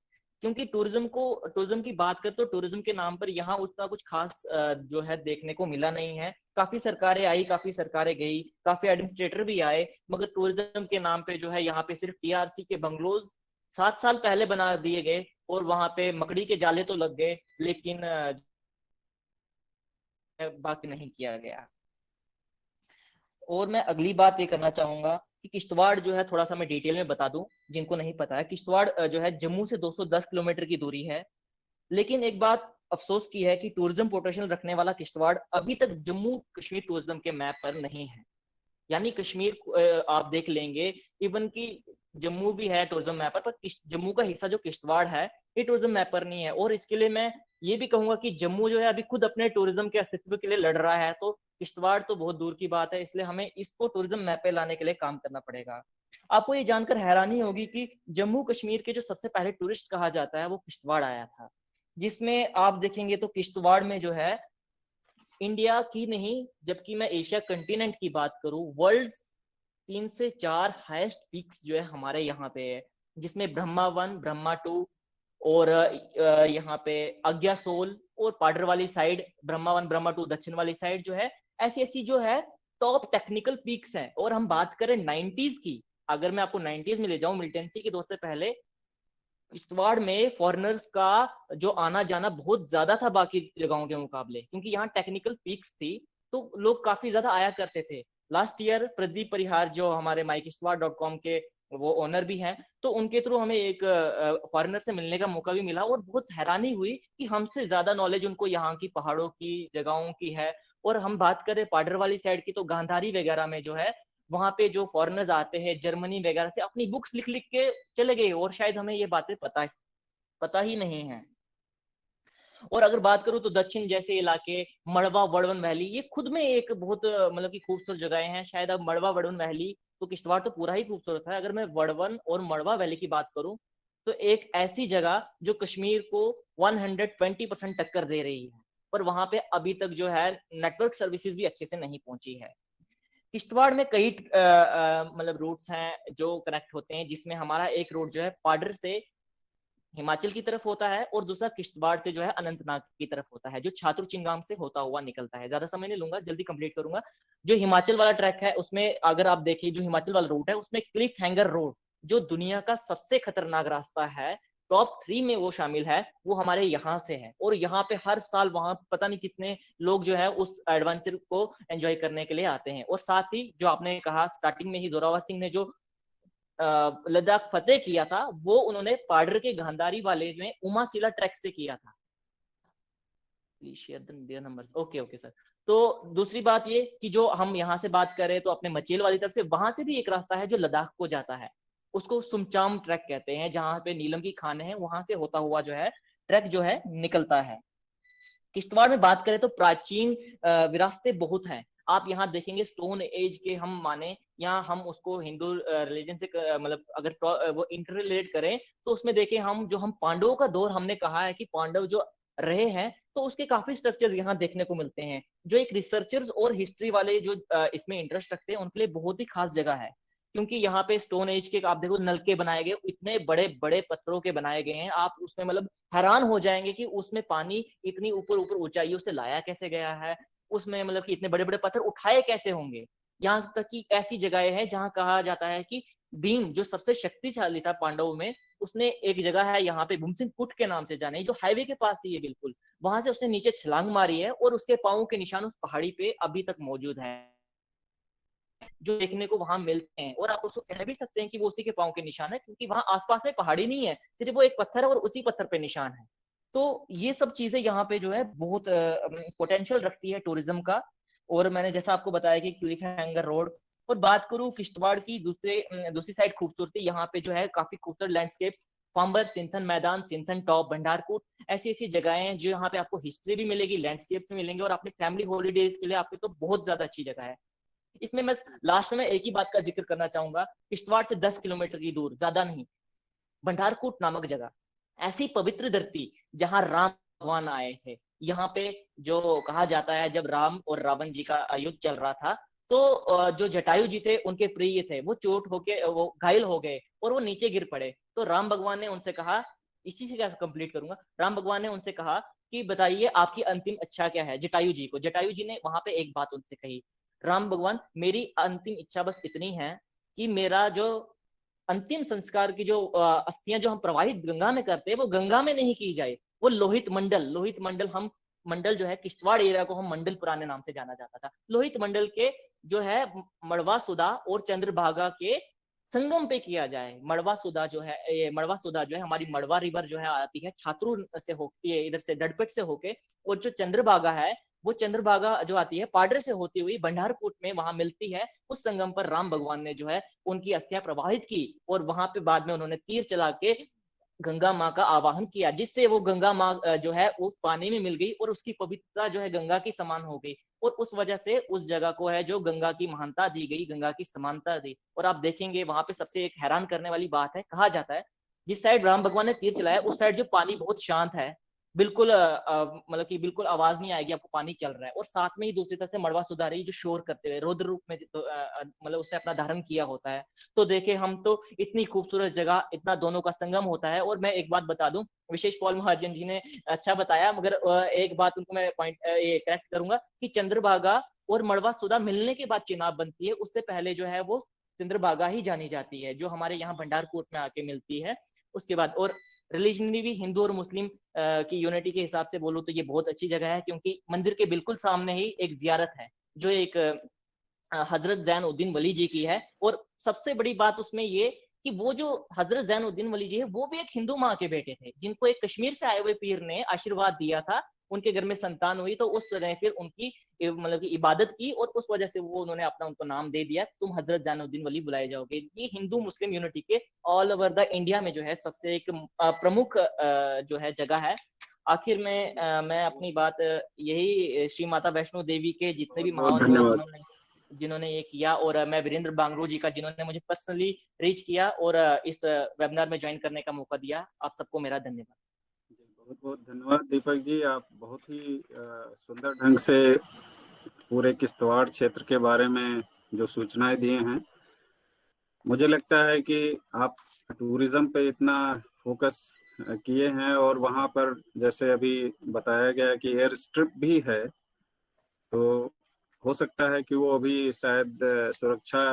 क्योंकि टूरिज्म की बात करें तो टूरिज्म के नाम पर यहाँ उतना कुछ खास जो है देखने को मिला नहीं है। काफी सरकारें आई, काफी सरकारें गई, काफी एडमिनिस्ट्रेटर भी आए, मगर टूरिज्म के नाम पे जो है यहाँ पे सिर्फ टीआरसी के बंगलोज 7 साल पहले बना दिए गए और वहां पे मकड़ी के जाले तो लग गए, लेकिन बाकी नहीं किया गया। और मैं अगली बात ये करना चाहूंगा कि किश्तवाड़ जो है, थोड़ा सा मैं डिटेल में बता दूं जिनको नहीं पता है, किश्तवाड़ जो है जम्मू से 210 किलोमीटर की दूरी है। लेकिन एक बात अफसोस की है कि टूरिज्म पोटेंशियल रखने वाला किश्तवाड़ अभी तक जम्मू कश्मीर टूरिज्म के मैप पर नहीं है। यानी कश्मीर आप देख लेंगे, इवन की जम्मू भी है टूरिज्म मैप पर जम्मू का हिस्सा जो किश्तवाड़ है ये टूरिज्म मैप पर नहीं है। और इसके लिए मैं ये भी कहूंगा कि जम्मू जो है अभी खुद अपने टूरिज्म के अस्तित्व के लिए लड़ रहा है, तो किश्तवाड़ तो बहुत दूर की बात है। इसलिए हमें इसको टूरिज्म मैप पे लाने के लिए काम करना पड़ेगा। आपको ये जानकर हैरानी होगी कि जम्मू कश्मीर के जो सबसे पहले टूरिस्ट कहा जाता है वो किश्तवाड़ आया था। जिसमें आप देखेंगे तो किश्तवाड़ में जो है इंडिया की नहीं, जबकि मैं एशिया कंटिनेंट की बात करूं, वर्ल्ड 3 से 4 हाईएस्ट पीक्स जो है हमारे यहाँ पे है, जिसमें ब्रह्मा 1, ब्रह्मा 2 और यहाँ पे अज्ञासोल और पाडर वाली साइड ब्रह्मा 1, ब्रह्मा 2 दक्षिण वाली साइड जो है ऐसी ऐसी जो है टॉप टेक्निकल पीक्स हैं। और हम बात करें 90s की, अगर मैं आपको 90s में ले जाऊं, मिलिटेंसी के दौर से पहले किश्तवाड़ में फॉरेनर्स का जो आना जाना बहुत ज्यादा था बाकी जगहों के मुकाबले, क्योंकि यहाँ टेक्निकल पीक्स थी तो लोग काफी ज्यादा आया करते थे। लास्ट ईयर प्रदीप परिहार जो हमारे mykiश्तवाड़.com के वो ओनर भी हैं, तो उनके थ्रू हमें एक फॉरेनर से मिलने का मौका भी मिला और बहुत हैरानी हुई कि हमसे ज्यादा नॉलेज उनको यहाँ की पहाड़ों की, जगहों की है। और हम बात करें पाडर वाली साइड की तो गांधारी वगैरह में जो है वहां पे जो फॉरेनर्स आते हैं जर्मनी वगैरह से अपनी बुक्स लिख लिख के चले गए और शायद हमें ये बातें पता ही नहीं है। और अगर बात करूं तो दक्षिण जैसे इलाके, मड़वा वड़वन वैली, ये खुद में एक बहुत मतलब की खूबसूरत जगहें हैं। शायद अब मड़वा वड़वन वैली तो किश्तवाड़ तो पूरा ही खूबसूरत है। अगर मैं वड़वन और मड़वा वैली की बात करूं तो एक ऐसी जगह जो कश्मीर को 120% टक्कर दे रही है, पर वहां पे अभी तक जो है नेटवर्क सर्विसेज भी अच्छे से नहीं पहुंची है। किश्तवाड़ में कई मतलब रूट्स हैं जो कनेक्ट होते हैं, जिसमें हमारा एक रूट जो है पाडर से हिमाचल की तरफ होता है और दूसरा किश्तवाड़ से जो है अनंतनाग की तरफ होता है, जो छात्र चिंगाम से होता हुआ निकलता है। ज्यादा समय नहीं लूंगा, जल्दी कंप्लीट करूंगा। जो हिमाचल वाला ट्रैक है उसमें अगर आप देखिए, जो हिमाचल वाला रूट है उसमें क्लिफ हैंगर रोड जो दुनिया का सबसे खतरनाक रास्ता है, टॉप 3 में वो शामिल है, वो हमारे यहाँ से है। और यहाँ पे हर साल वहां पता नहीं कितने लोग जो है उस एडवेंचर को एंजॉय करने के लिए आते हैं। और साथ ही जो आपने कहा स्टार्टिंग में ही, जोरावर सिंह ने जो लद्दाख फतेह किया था वो उन्होंने पाडर के गांधारी वाले में उमासिला ट्रैक से किया था। Okay sir. तो दूसरी बात ये कि जो हम यहाँ से बात करें तो अपने मचेल वाली तरफ से वहां से भी एक रास्ता है जो लद्दाख को जाता है, उसको सुमचाम ट्रैक कहते हैं, जहां पे नीलम की खान है, वहां से होता हुआ जो है ट्रैक जो है निकलता है। किश्तवाड़ में बात करें तो प्राचीन विरासतें बहुत हैं। आप यहाँ देखेंगे स्टोन एज के हम माने, यहाँ हम उसको हिंदू रिलीजन से मतलब अगर वो इंटर रिलेट करें तो उसमें देखें हम पांडवों का दौर हमने कहा है कि पांडव जो रहे हैं तो उसके काफी स्ट्रक्चर्स यहाँ देखने को मिलते हैं, जो एक रिसर्चर्स और हिस्ट्री वाले जो इसमें इंटरेस्ट रखते हैं उनके लिए बहुत ही खास जगह है। क्योंकि यहाँ पे स्टोन एज के आप देखो नलके बनाए गए, इतने बड़े बड़े पत्थरों के बनाए गए हैं, आप उसमें मतलब हैरान हो जाएंगे कि उसमें पानी इतनी ऊपर ऊपर ऊंचाइयों से लाया कैसे गया है, उसमें मतलब कि इतने बड़े बड़े पत्थर उठाए कैसे होंगे। यहाँ तक कि ऐसी जगह है जहाँ कहा जाता है कि भीम जो सबसे शक्तिशाली था पांडवों में, उसने एक जगह है यहाँ पे भीमसिंह कुट के नाम से जाने, जो हाईवे के पास ही है बिल्कुल, वहां से उसने नीचे छलांग मारी है और उसके पांवों के निशान उस पहाड़ी पे अभी तक मौजूद है, जो देखने को वहां मिलते हैं। और आप उसको कह भी सकते हैं कि वो उसी के पांव के निशान है, क्योंकि वहां आसपास में पहाड़ी नहीं है, सिर्फ वो एक पत्थर है और उसी पत्थर पे निशान है। तो ये सब चीजें यहाँ पे जो है बहुत पोटेंशियल रखती है टूरिज्म का। और मैंने जैसा आपको बताया कि क्लिफ हैंगर रोड, और बात करूं किश्तवाड़ की दूसरी साइड खूबसूरती, यहाँ पे जो है काफी खूबसूरत लैंडस्केप्स, फांबर, सिंथन मैदान, सिंथन टॉप, भंडारकोट, ऐसी ऐसी जगहें हैं जो यहाँ पे आपको हिस्ट्री भी मिलेगी, लैंडस्केप्स भी मिलेंगे, और अपने फैमिली हॉलीडेज के लिए आपके तो बहुत ज्यादा अच्छी जगह है। इसमें बस लास्ट में एक ही बात का जिक्र करना चाहूंगा, किश्तवाड़ से 10 किलोमीटर की दूर, ज्यादा नहीं, भंडारकोट नामक जगह, ऐसी पवित्र धरती जहां राम भगवान आए थे। यहाँ पे जो कहा जाता है जब राम और रावण जी का युद्ध चल रहा था तो जो जटायु जी थे उनके प्रिय थे, वो चोट होके वो घायल हो गए और वो नीचे गिर पड़े। तो राम भगवान ने उनसे कहा, इसी से क्या कंप्लीट करूंगा, राम भगवान ने उनसे कहा कि बताइए आपकी अंतिम इच्छा क्या है, जटायु जी को। जटायु जी ने वहां पे एक बात उनसे कही, राम भगवान मेरी अंतिम इच्छा बस इतनी है कि मेरा जो अंतिम संस्कार की जो अस्थियां जो हम प्रवाहित गंगा में करते हैं वो गंगा में नहीं की जाए, वो लोहित मंडल हम मंडल जो है किश्तवाड़ एरिया को हम मंडल पुराने नाम से जाना जाता था, लोहित मंडल के जो है मड़वा सुदा और चंद्रभागा के संगम पे किया जाए। मड़वा सुदा जो है हमारी मड़वा रिवर जो है आती है छात्रू से होती है, इधर से दड़पेट से होके, और जो चंद्रभागा है वो चंद्रभागा जो आती है पाडरे से होती हुई भंडारकोट में वहां मिलती है। उस संगम पर राम भगवान ने जो है उनकी अस्थियां प्रवाहित की और वहां पे बाद में उन्होंने तीर चला के गंगा माँ का आवाहन किया, जिससे वो गंगा माँ जो है उस पानी में मिल गई और उसकी पवित्रता जो है गंगा की समान हो गई, और उस वजह से उस जगह को है जो गंगा की महानता दी गई, गंगा की समानता दी। और आप देखेंगे वहां पे सबसे एक हैरान करने वाली बात है, कहा जाता है जिस साइड राम भगवान ने तीर चलाया उस साइड जो पानी बहुत शांत है, बिल्कुल मतलब कि बिल्कुल आवाज नहीं आएगी आपको, पानी चल रहा है, और साथ में ही दूसरी तरफ से मड़वा सुधारी जो शोर करते हुए रौद्र रूप में मतलब उससे अपना धारण किया होता है। तो देखे हम तो इतनी खूबसूरत जगह, इतना दोनों का संगम होता है। और मैं एक बात बता दूं, विशेष पॉल महाजन जी ने अच्छा बताया, मगर एक बात उनको मैं पॉइंट करेक्ट करूंगा कि चंद्रभागा और मड़वा सुधा मिलने के बाद चिनाब बनती है, उससे पहले जो है वो चंद्रभागा ही जानी जाती है, जो हमारे यहाँ भंडारकोट में आके मिलती है उसके बाद। और रिलीजनली भी हिंदू और मुस्लिम की यूनिटी के हिसाब से बोलूं तो ये बहुत अच्छी जगह है, क्योंकि मंदिर के बिल्कुल सामने ही एक जियारत है जो एक हजरत जैनुद्दीन वली जी की है। और सबसे बड़ी बात उसमें ये कि वो जो हजरत जैनुद्दीन वली जी है वो भी एक हिंदू माँ के बेटे थे, जिनको एक कश्मीर से आए हुए पीर ने आशीर्वाद दिया था, उनके घर में संतान हुई तो उस ने फिर उनकी मतलब की इबादत की और उस वजह से वो उन्होंने अपना उनको नाम दे दिया, तुम हजरत जैनुद्दीन वली बुलाए जाओगे। ये हिंदू मुस्लिम यूनिटी के ऑल ओवर द इंडिया में जो है सबसे एक प्रमुख जो है जगह है। आखिर में मैं अपनी बात यही श्री माता वैष्णो देवी के जितने भी महान जिन्होंने ये किया, और मैं वीरेंद्र बांगरू जी का जिन्होंने मुझे पर्सनली रीच किया और इस वेबिनार में ज्वाइन करने का मौका दिया, आप सबको मेरा धन्यवाद। बहुत बहुत धन्यवाद दीपक जी, आप बहुत ही सुंदर ढंग से पूरे किश्तवाड़ क्षेत्र के बारे में जो सूचनाएं दिए हैं। मुझे लगता है कि आप टूरिज्म पे इतना फोकस किए हैं और वहाँ पर जैसे अभी बताया गया कि एयर स्ट्रिप भी है, तो हो सकता है कि वो अभी शायद सुरक्षा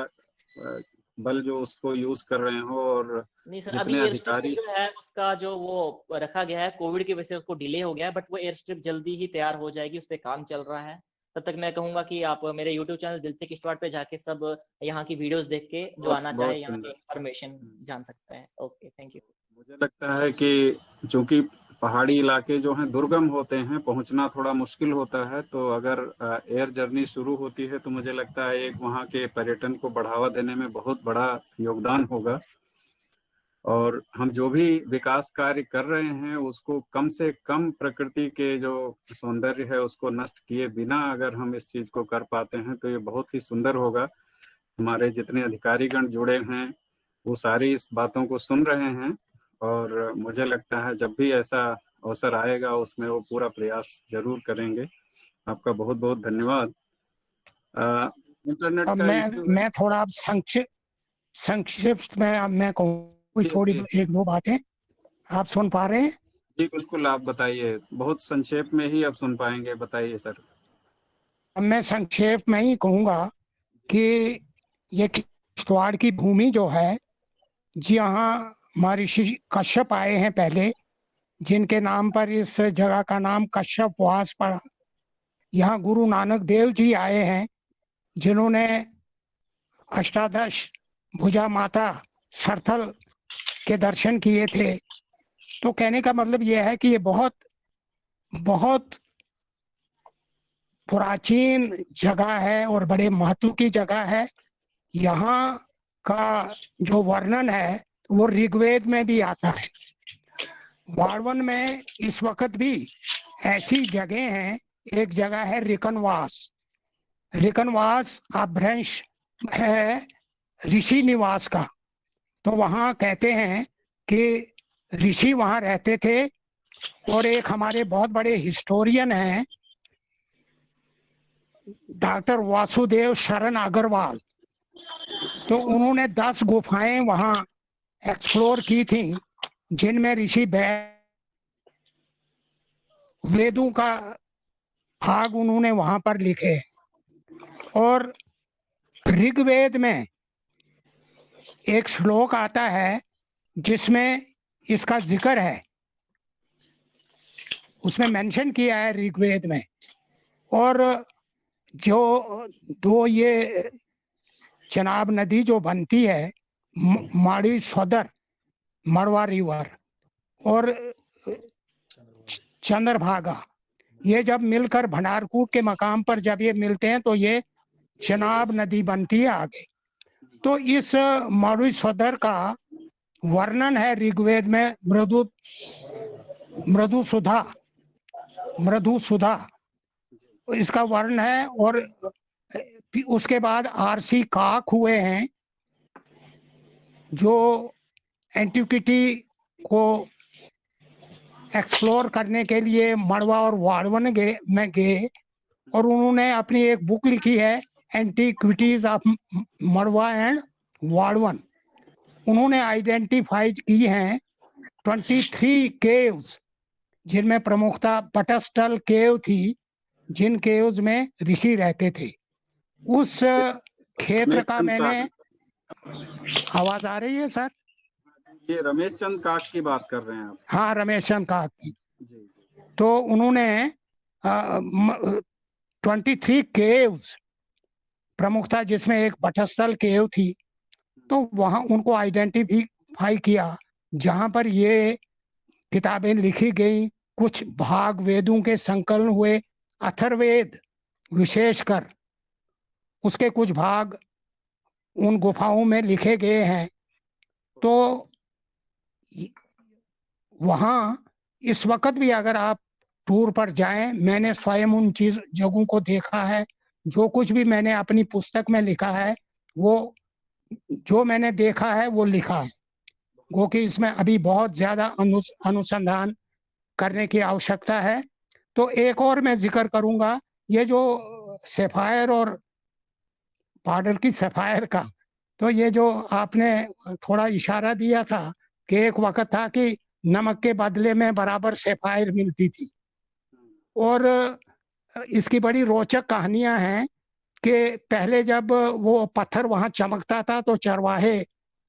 बल जो उसको यूज कर रहे हो, और नहीं सर, अभी एयर स्ट्रिप जो है उसका जो वो रखा गया है कोविड की वजह से उसको डिले हो गया है, बट वो एयर स्ट्रिप जल्दी ही तैयार हो जाएगी, उस पर काम चल रहा है। तब तक मैं कहूंगा कि आप मेरे YouTube चैनल दिल से किश्तवाड़ पे जाके सब यहाँ की वीडियोस देख के जो आना चाहे यहाँ की इंफॉर्मेशन जान सकता है। Okay, thank you. मुझे लगता है कि चूंकि पहाड़ी इलाके जो हैं दुर्गम होते हैं, पहुंचना थोड़ा मुश्किल होता है, तो अगर एयर जर्नी शुरू होती है तो मुझे लगता है एक वहाँ के पर्यटन को बढ़ावा देने में बहुत बड़ा योगदान होगा। और हम जो भी विकास कार्य कर रहे हैं उसको कम से कम प्रकृति के जो सौंदर्य है उसको नष्ट किए बिना अगर हम इस चीज को कर पाते हैं तो ये बहुत ही सुंदर होगा। हमारे जितने अधिकारीगण जुड़े हैं वो सारी इस बातों को सुन रहे हैं और मुझे लगता है जब भी ऐसा अवसर आएगा उसमें वो पूरा प्रयास जरूर करेंगे। आपका बहुत बहुत धन्यवाद। इंटरनेट का मैं थोड़ा संक्षिप्त में मैं कहूँ थोड़ी एक दो बातें आप सुन पा रहे हैं? जी बिल्कुल, आप बताइए, बहुत संक्षेप में ही आप सुन पाएंगे, बताइए सर। मैं संक्षेप में ही कहूँगा कि ये किश्तवाड़ की भूमि जो है, जी हाँ, महर्षि कश्यप आए हैं पहले, जिनके नाम पर इस जगह का नाम कश्यप वास पड़ा। यहाँ गुरु नानक देव जी आए हैं जिन्होंने अष्टादश भुजा माता सरथल के दर्शन किए थे। तो कहने का मतलब यह है कि ये बहुत बहुत प्राचीन जगह है और बड़े महत्व की जगह है। यहाँ का जो वर्णन है वो ऋग्वेद में भी आता है। वाड़वन में इस वक्त भी ऐसी जगह हैं। एक जगह है रिकनवास। रिकनवास अपभ्रंश है ऋषि निवास का। तो वहाँ कहते हैं कि ऋषि वहाँ रहते थे। और एक हमारे बहुत बड़े हिस्टोरियन हैं डॉक्टर वासुदेव शरण अग्रवाल, तो उन्होंने 10 गुफाएं वहाँ एक्सप्लोर की थी जिनमें ऋषि वेदों का भाग उन्होंने वहां पर लिखे। और ऋग्वेद में एक श्लोक आता है जिसमें इसका जिक्र है, उसमें मेंशन किया है ऋग्वेद में। और जो दो ये चनाब नदी जो बनती है, माड़ी सदर मड़वा रिवर और चंद्रभागा, ये जब मिलकर भंडारकूट के मकाम पर जब ये मिलते हैं तो ये चनाब नदी बनती है आगे। तो इस माड़ी सदर का वर्णन है ऋग्वेद में मृदु सुधा इसका वर्ण है। और उसके बाद आरसी काक हुए हैं जो एंटिक्विटी को एक्सप्लोर करने के लिए मड़वा और वाड़वन में गए और उन्होंने अपनी एक बुक लिखी है एंटिक्विटीज ऑफ मड़वा एंड वाड़वन। उन्होंने आइडेंटिफाई की हैं 23 केव्स जिनमें प्रमुखता पटस्टल केव थी, जिन केव्स में ऋषि रहते थे। उस क्षेत्र का मैंने, आवाज आ रही है सर? ये रमेश चंद काक की बात कर रहे हैं आप? हाँ, रमेश चंद काक की। तो उन्होंने 23 केव्स प्रमुखता जिसमें एक पटस्थल केव थी, तो वहां उनको आइडेंटिफाई किया जहां पर ये किताबें लिखी गई। कुछ भाग वेदों के संकलन हुए, अथर्ववेद विशेषकर उसके कुछ भाग उन गुफाओं में लिखे गए हैं। तो वहाँ इस वक्त भी अगर आप टूर पर जाएं, मैंने स्वयं उन जगहों को देखा है। जो कुछ भी मैंने अपनी पुस्तक में लिखा है वो जो मैंने देखा है वो लिखा है, क्योंकि इसमें अभी बहुत ज्यादा अनुसंधान करने की आवश्यकता है। तो एक और मैं जिक्र करूंगा, ये जो सफायर और पाउडर की सफायर का, तो ये जो आपने थोड़ा इशारा दिया था कि एक वक्त था कि नमक के बदले में बराबर सफायर मिलती थी। और इसकी बड़ी रोचक कहानियां हैं कि पहले जब वो पत्थर वहां चमकता था तो चरवाहे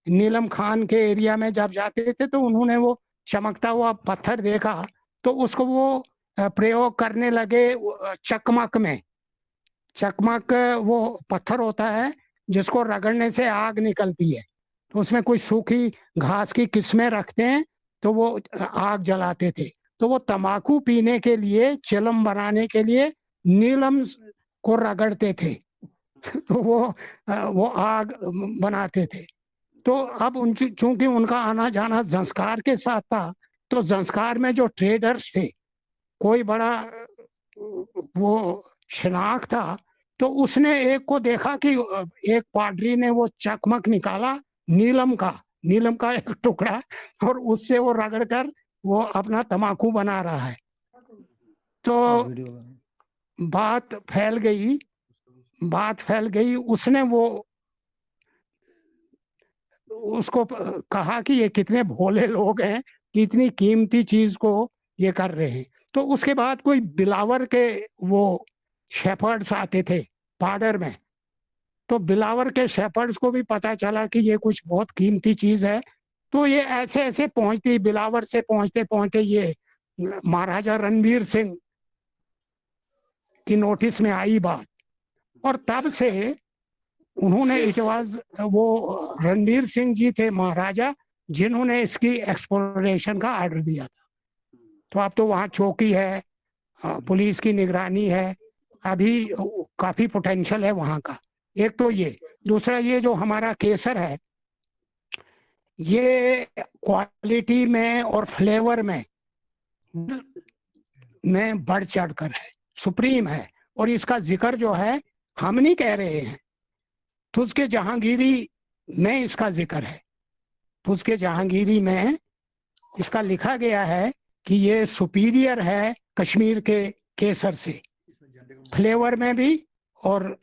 नीलम खान के एरिया में जब जाते थे तो उन्होंने वो चमकता हुआ पत्थर देखा तो उसको वो प्रयोग करने लगे चकमक में। चकमक वो पत्थर होता है जिसको रगड़ने से आग निकलती है, तो उसमें कोई सूखी घास की किस्में रखते हैं तो वो आग जलाते थे। तो वो तंबाकू पीने के लिए, चिलम बनाने के लिए नीलम को रगड़ते थे तो वो आग बनाते थे। तो अब चूंकि उनका आना जाना संस्कार के साथ था, तो संस्कार में जो ट्रेडर्स थे, कोई बड़ा वो शिनाख्त था, तो उसने एक को देखा कि एक पादरी ने वो चकमक निकाला नीलम का एक टुकड़ा, और उससे वो रगड़ कर वो अपना तमाकू बना रहा है। तो बात फैल गई। उसने वो उसको कहा कि ये कितने भोले लोग हैं कि इतनी कीमती चीज को ये कर रहे हैं। तो उसके बाद कोई बिलावर के वो शेपर्ड्स आते थे पार्डर में, तो बिलावर के शेपर्ड्स को भी पता चला कि ये कुछ बहुत कीमती चीज है। तो ये ऐसे ऐसे पहुंचती, बिलावर से पहुंचते पहुंचते ये महाराजा रणवीर सिंह की नोटिस में आई बात, और तब से उन्होंने इटवाज वो रणवीर सिंह जी थे महाराजा जिन्होंने इसकी एक्सप्लोरेशन का ऑर्डर दिया था। तो अब तो वहाँ चौकी है, पुलिस की निगरानी है, अभी काफी पोटेंशियल है वहाँ का। एक तो ये, दूसरा ये जो हमारा केसर है, ये क्वालिटी में और फ्लेवर में बढ़ चढ़ कर है, सुप्रीम है। और इसका जिक्र जो है हम नहीं कह रहे हैं, तुझके जहांगीरी में इसका जिक्र है। तुझके जहांगीरी में इसका लिखा गया है कि ये सुपीरियर है कश्मीर के केसर से, फ्लेवर में भी और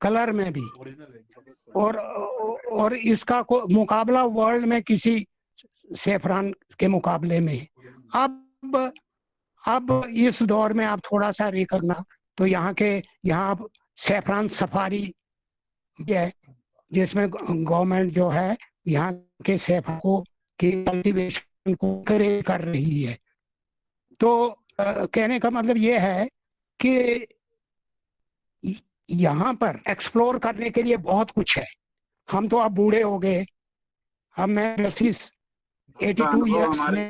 कलर में भी, और इसका मुकाबला वर्ल्ड में किसी सेफरान के मुकाबले में। अब इस दौर में आप थोड़ा सा रे करना, तो यहाँ सेफरान सफारी है, जिसमें गवर्नमेंट जो है यहाँ के सेफरान को की कल्टीवेशन को कर रही है। तो कहने का मतलब ये है कि यहाँ पर एक्सप्लोर करने के लिए बहुत कुछ है। हम तो अब बूढ़े हो गए, अब मैं 82 ईयर्स में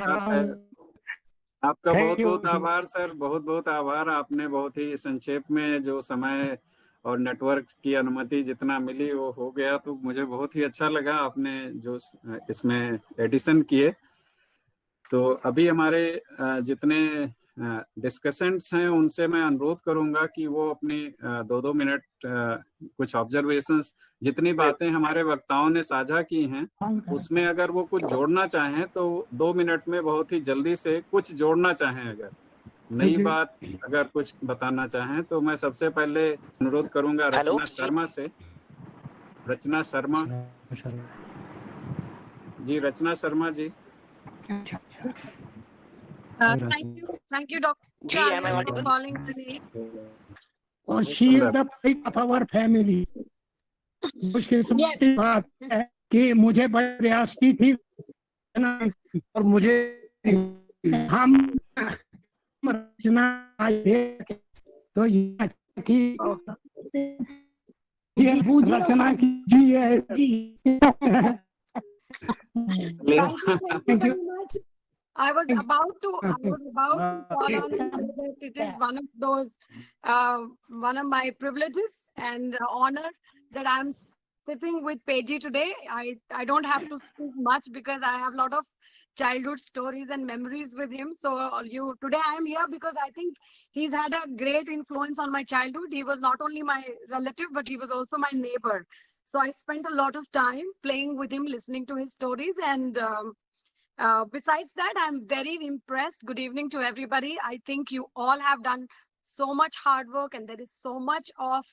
आपका बहुत बहुत आभार सर, बहुत बहुत आभार। आपने बहुत ही संक्षेप में जो समय और नेटवर्क की अनुमति जितना मिली वो हो गया, तो मुझे बहुत ही अच्छा लगा आपने जो इसमें एडिशन किए। तो अभी हमारे जितने डिस्कशंट्स हैं उनसे मैं अनुरोध करूंगा कि वो अपनी 2-2 मिनट कुछ ऑब्जर्वेशंस, जितनी बातें हमारे वक्ताओं ने साझा की हैं उसमें अगर वो कुछ जोड़ना चाहें तो 2 मिनट में बहुत ही जल्दी से कुछ जोड़ना चाहें, अगर नई बात अगर कुछ बताना चाहें। तो मैं सबसे पहले अनुरोध करूंगा रचना शर्मा से। रचना शर्मा जी, रचना Sharma ji. Thank you, Dr. Anil, for calling today. She is the pride of our family. उसकी बात है कि मुझे बड़ी रियासती थी और मुझे हम रचना तो ये रचना कीजिए। Thank you very much. I was about to call on that it is one of those, one of my privileges and honor that I'm sitting with Peji today. I don't have to speak much because I have a lot of childhood stories and memories with him. So today I am here because I think he's had a great influence on my childhood. He was not only my relative, but he was also my neighbor. So I spent a lot of time playing with him, listening to his stories, and besides that, I'm very impressed. Good evening to everybody. I think you all have done so much hard work, and there is so much of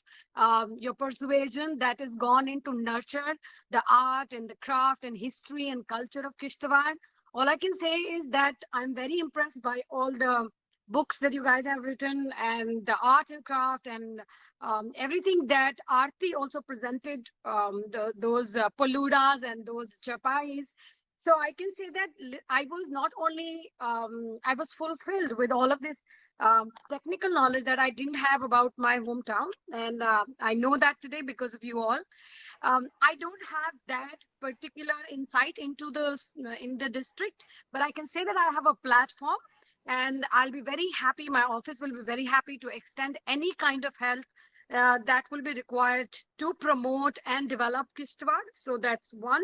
your persuasion that has gone into nurture the art and the craft and history and culture of Kishtwar. All I can say is that I'm very impressed by all the books that you guys have written and the art and craft and everything that Aarti also presented, those paludas and those chapais. So I can say that I was not only, I was fulfilled with all of this technical knowledge that I didn't have about my hometown. And I know that today because of you all. I don't have that particular insight into in the district, but I can say that I have a platform, and I'll be very happy. My office will be very happy to extend any kind of help that will be required to promote and develop Kishtwar. So that's one.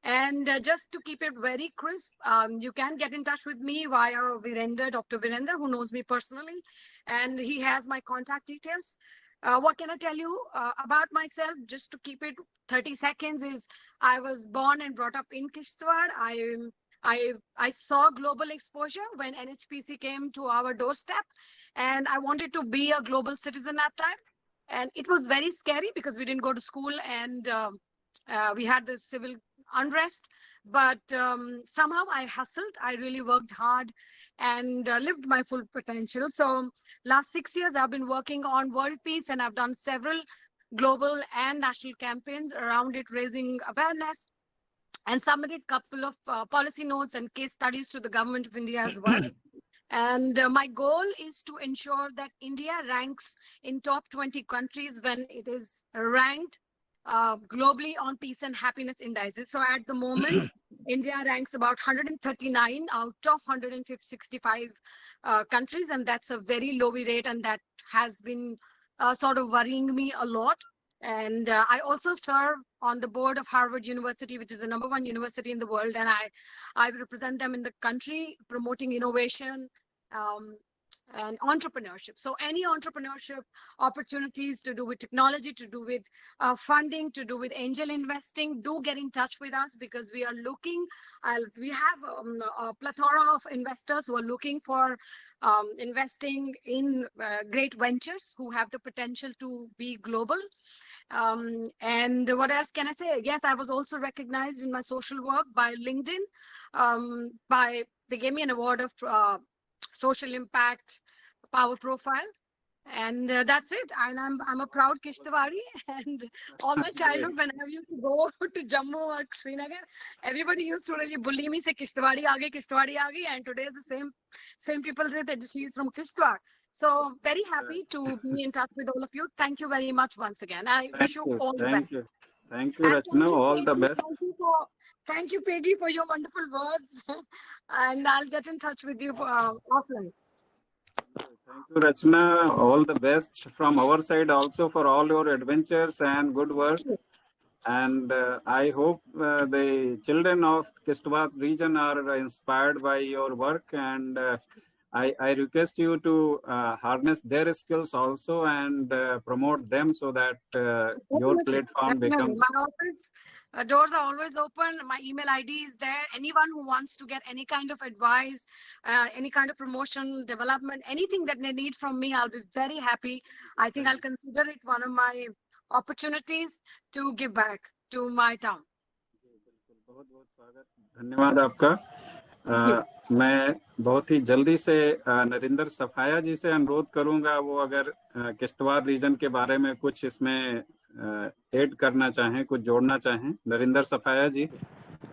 And just to keep it very crisp, you can get in touch with me via Virender, Dr. Virender, who knows me personally, and he has my contact details. What can I tell you about myself? Just to keep it 30 seconds is I was born and brought up in Kishtwar. I saw global exposure when NHPC came to our doorstep, and I wanted to be a global citizen at time. And it was very scary because we didn't go to school, and we had the civil unrest. But somehow I hustled. I really worked hard and lived my full potential. So last 6 years, I've been working on world peace, and I've done several global and national campaigns around it, raising awareness, and submitted a couple of policy notes and case studies to the government of India as well. And my goal is to ensure that India ranks in top 20 countries when it is ranked globally on peace and happiness indices. So at the moment, India ranks about 139 out of 165 countries, and that's a very low rate, and that has been sort of worrying me a lot. And I also serve on the board of Harvard University, which is the #1 university in the world, and I represent them in the country, promoting innovation and entrepreneurship. So any entrepreneurship opportunities to do with technology, to do with funding, to do with angel investing, do get in touch with us, because we are looking, we have a plethora of investors who are looking for investing in great ventures who have the potential to be global. And what else can I say? Yes, I was also recognized in my social work by LinkedIn. They gave me an award of social impact power profile, and that's it. And I'm a proud Kishtwari, and all my childhood when I used to go to Jammu or Srinagar, everybody used to really bully me, say Kishtwari aa gayi, and today is the same people say that she is from Kishtwar. So very happy to be in touch with all of you. Thank you very much once again. I wish you all the best. Thank you, Rachna. All the best. Thank you, Peji, for your wonderful words. And I'll get in touch with you offline. Thank you, Rachna. All the best from our side also for all your adventures and good work. And I hope the children of Kishtwar region are inspired by your work, and I request you to harness their skills also and promote them so that your platform becomes... My office doors are always open. My email ID is there. Anyone who wants to get any kind of advice, any kind of promotion, development, anything that they need from me, I'll be very happy. I think I'll consider it one of my opportunities to give back to my town. धन्यवाद आपका। मैं बहुत ही जल्दी से नरेंद्र सफाया जी से अनुरोध करूंगा, वो अगर किश्तवाड़ रीजन के बारे में कुछ इसमें ऐड करना चाहें, कुछ जोड़ना चाहें। नरेंद्र सफाया जी।